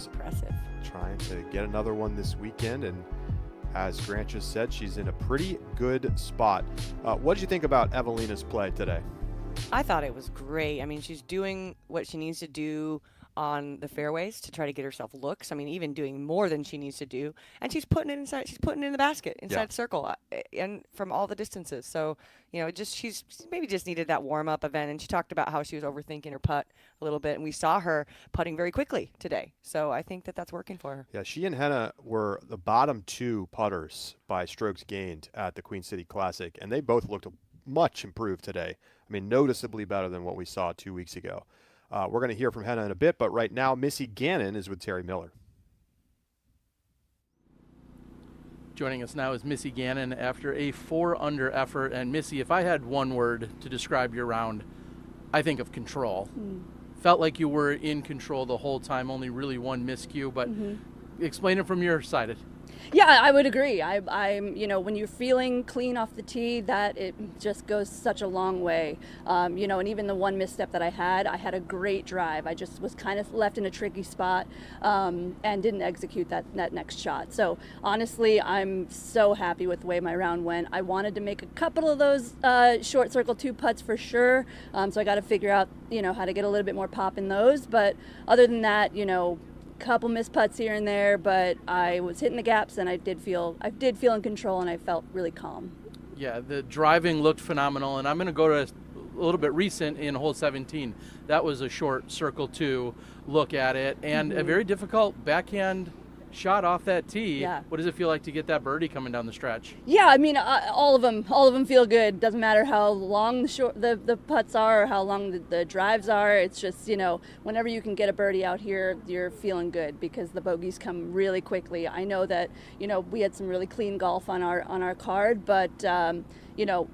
Impressive. Trying to get another one this weekend, and as Grant just said, she's in a pretty good spot. What did you think about Evelina's play today? I thought it was great. I mean, she's doing what she needs to do on the fairways to try to get herself looks. I mean, even doing more than she needs to do, and she's putting it inside. She's putting it in the basket inside the circle, and from all the distances. So, you know, she's maybe just needed that warm up event. And she talked about how she was overthinking her putt a little bit, and we saw her putting very quickly today. So I think that that's working for her. Yeah, she and Henna were the bottom 2 putters by strokes gained at the Queen City Classic, and they both looked much improved today. I mean, noticeably better than what we saw 2 weeks ago. We're going to hear from Henna in a bit, but right now, Missy Gannon is with Terry Miller. Joining us now is Missy Gannon after a 4-under effort. And Missy, if I had one word to describe your round, I think of control. Felt like you were in control the whole time, only really one miscue, but explain it from your side. Yeah, I would agree. I'm, you know, when you're feeling clean off the tee, that it just goes such a long way. You know, and even the one misstep that I had a great drive. I just was kind of left in a tricky spot and didn't execute that next shot. So honestly, I'm so happy with the way my round went. I wanted to make a couple of those short circle 2 putts for sure. So I got to figure out, you know, how to get a little bit more pop in those. But other than that, you know, couple missed putts here and there, but I was hitting the gaps, and I did feel in control, and I felt really calm. Yeah, the driving looked phenomenal, and I'm going to go to a little bit recent in hole 17. That was a short circle 2 look at it, and a very difficult backhand shot off that tee. Yeah. What does it feel like to get that birdie coming down the stretch? Yeah, I mean, all of them feel good. Doesn't matter how long the putts are or how long the drives are. It's just, you know, whenever you can get a birdie out here, you're feeling good because the bogeys come really quickly. I know that, you know, we had some really clean golf on our card, but you know,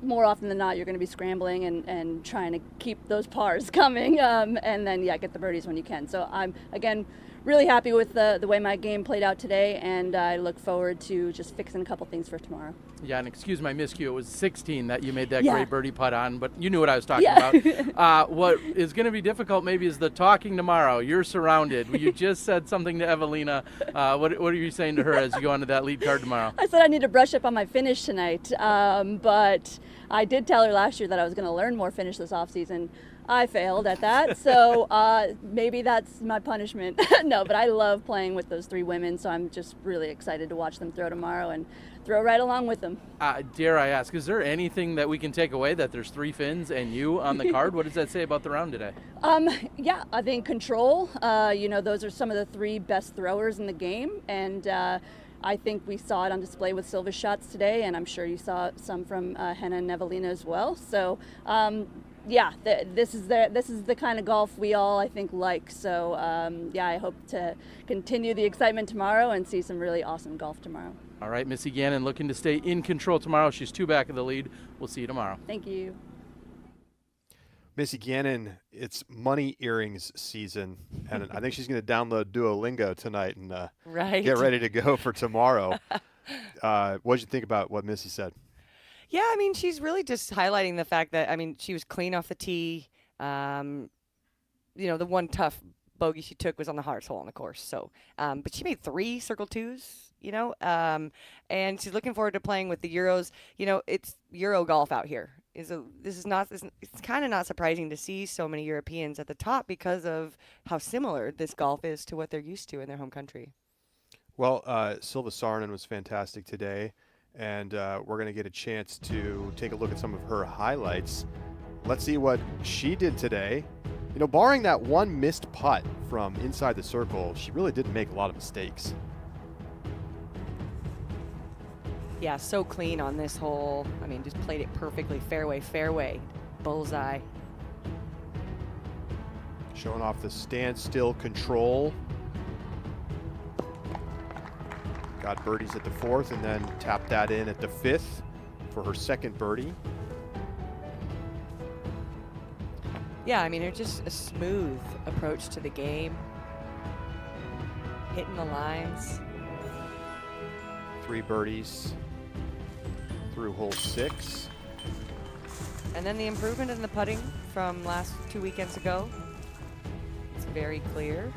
more often than not, you're going to be scrambling and trying to keep those pars coming, and then get the birdies when you can. So I'm again really happy with the way my game played out today, and I look forward to just fixing a couple things for tomorrow. Yeah, and excuse my miscue, it was 16 that you made that Yeah. great birdie putt on, but you knew what I was talking about. What is going to be difficult maybe is the talking tomorrow. You're surrounded. You just said something to Evelina. What are you saying to her as you go onto that lead card tomorrow? I said I need to brush up on my finish tonight, but I did tell her last year that I was going to learn more finish this offseason. I failed at that, so maybe that's my punishment. No, but I love playing with those 3 women, so I'm just really excited to watch them throw tomorrow and throw right along with them. Dare I ask, is there anything that we can take away that there's 3 Finns and you on the card? What does that say about the round today? Yeah, I think control. You know, those are some of the 3 best throwers in the game, and I think we saw it on display with Silva's shots today, and I'm sure you saw some from Henna and Evelina as well. So, yeah, this is the kind of golf we all, I think, like. So yeah, I hope to continue the excitement tomorrow and see some really awesome golf tomorrow. All right, Missy Gannon looking to stay in control tomorrow. She's 2 back of the lead. We'll see you tomorrow. Thank you. Missy Gannon, it's money earrings season, and I think she's going to download Duolingo tonight and get ready to go for tomorrow. What did you think about what Missy said? Yeah, I mean, she's really just highlighting the fact that, I mean, she was clean off the tee. The one tough bogey she took was on the hardest hole on the course. So, but she made 3 circle twos, and she's looking forward to playing with the Euros. It's Euro golf out here. It's kind of not surprising to see so many Europeans at the top because of how similar this golf is to what they're used to in their home country. Well, Silva Saarinen was fantastic today, and we're going to get a chance to take a look at some of her highlights. Let's see what she did today. Barring that one missed putt from inside the circle, she really didn't make a lot of mistakes. Yeah, so clean on this hole. I mean, just played it perfectly. Fairway, bullseye. Showing off the standstill control. Got birdies at the 4th and then tapped that in at the 5th for her second birdie. Yeah, I mean, it's just a smooth approach to the game. Hitting the lines. 3 birdies through hole 6. And then the improvement in the putting from last 2 weekends ago. It's very clear.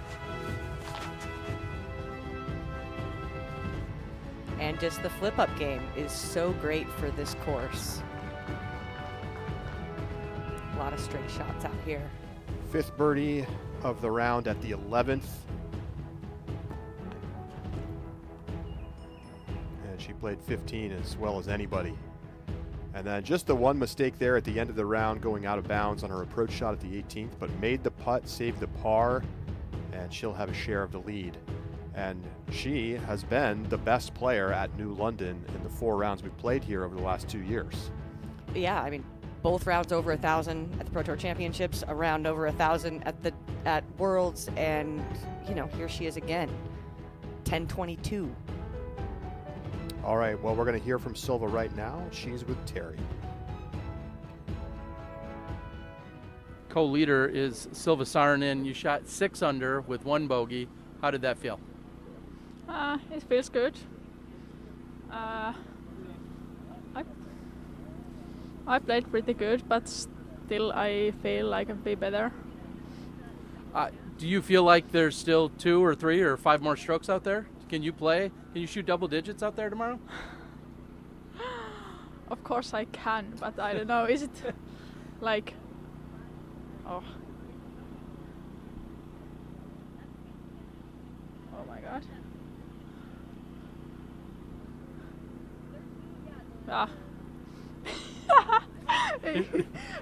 And just the flip-up game is so great for this course. A lot of straight shots out here. 5th birdie of the round at the 11th. And she played 15 as well as anybody. And then just the one mistake there at the end of the round, going out of bounds on her approach shot at the 18th, but made the putt, saved the par, and she'll have a share of the lead. And she has been the best player at New London in the 4 rounds we've played here over the last 2 years. Yeah, I mean, both rounds over 1,000 at the Pro Tour Championships, a round over 1,000 at Worlds, and here she is again, 1022. All right, well, we're going to hear from Silva right now. She's with Terry. Co-leader is Silva Saarinen. You shot 6 under with 1 bogey. How did that feel? It feels good. I played pretty good, but still I feel like I can be better. Do you feel like there's still 2 or 3 or 5 more strokes out there? Can you play? Can you shoot double digits out there tomorrow? Of course I can, but I don't know. Is it like... Oh my god.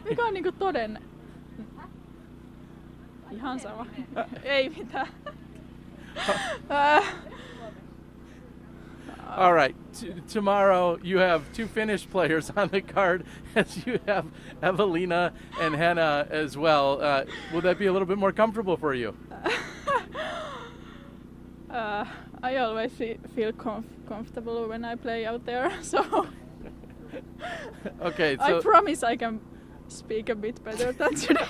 Mikä on niinku toden? Ihan sama. Ei mitään. All right, tomorrow you have 2 Finnish players on the card, as you have Evelina and Henna as well. Will that be a little bit more comfortable for you? I always feel comfortable when I play out there, so okay. So I promise I can speak a bit better than today.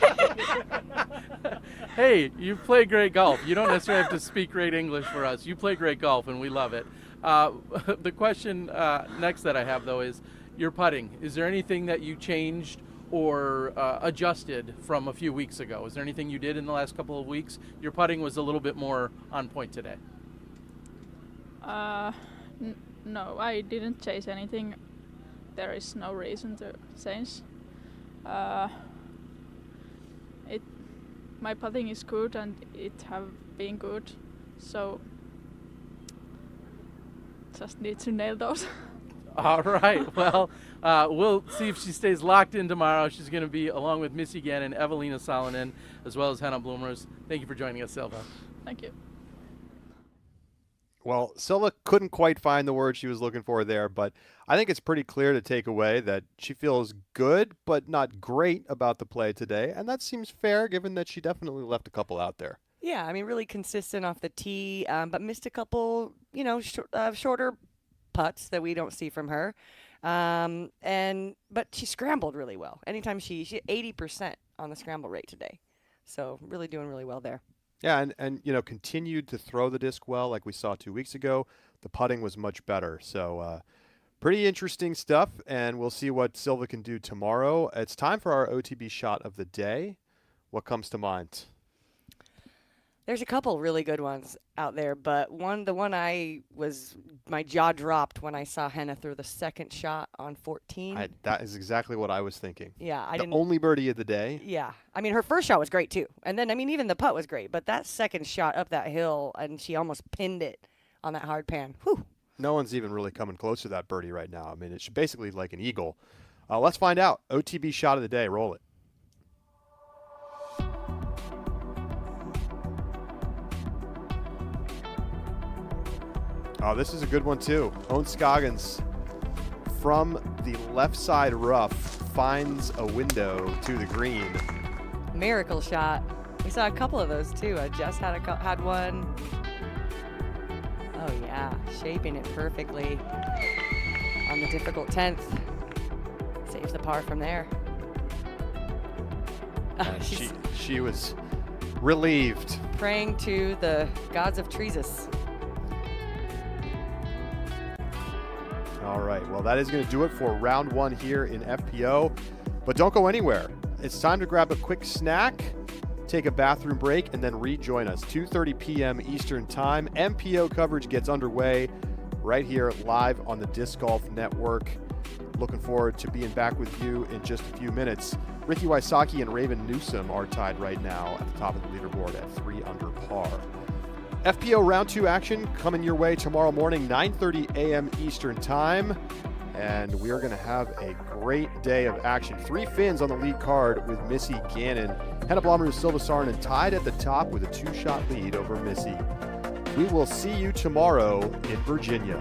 Hey, you play great golf. You don't necessarily have to speak great English for us. You play great golf, and we love it. The question next that I have, though, is your putting. Is there anything that you changed or adjusted from a few weeks ago? Is there anything you did in the last couple of weeks? Your putting was a little bit more on point today. No, I didn't change anything. There is no reason to change. My putting is good and it have been good, so just need to nail those. All right. Well, we'll see if she stays locked in tomorrow. She's going to be along with Missy Gannon, Evelina Saarinen, as well as Henna Bloomers. Thank you for joining us, Silva. Thank you. Well, Silva couldn't quite find the word she was looking for there, but I think it's pretty clear to take away that she feels good but not great about the play today, and that seems fair given that she definitely left a couple out there. Yeah, I mean, really consistent off the tee, but missed a couple, shorter putts that we don't see from her. But she scrambled really well. Anytime she 80% on the scramble rate today. So really doing really well there. Yeah, and continued to throw the disc well like we saw 2 weeks ago. The putting was much better. So pretty interesting stuff, and we'll see what Silva can do tomorrow. It's time for our OTB shot of the day. What comes to mind? There's a couple really good ones out there, but my jaw dropped when I saw Henna throw the second shot on 14. That is exactly what I was thinking. Yeah, the only birdie of the day. Yeah, I mean, her first shot was great too, and then even the putt was great, but that second shot up that hill, and she almost pinned it on that hard pan. Whew. No one's even really coming close to that birdie right now. I mean, it's basically like an eagle. Let's find out. OTB shot of the day. Roll it. Oh, this is a good one, too. Owen Scoggins from the left side rough finds a window to the green. Miracle shot. We saw a couple of those, too. Jess had one. Oh, yeah. Shaping it perfectly on the difficult 10th. Saves the par from there. She was relieved. Praying to the gods of Treasus. All right, well, that is going to do it for round one here in FPO. But don't go anywhere. It's time to grab a quick snack, take a bathroom break, and then rejoin us. 2:30 p.m. Eastern Time. MPO coverage gets underway right here live on the Disc Golf Network. Looking forward to being back with you in just a few minutes. Ricky Wysocki and Raven Newsom are tied right now at the top of the leaderboard at 3 under par. FPO Round 2 action coming your way tomorrow morning, 9:30 a.m. Eastern Time. And we are going to have a great day of action. 3 fins on the lead card with Missy Gannon. Henna Blomroos Silva Saarinen tied at the top with a 2-shot lead over Missy. We will see you tomorrow in Virginia.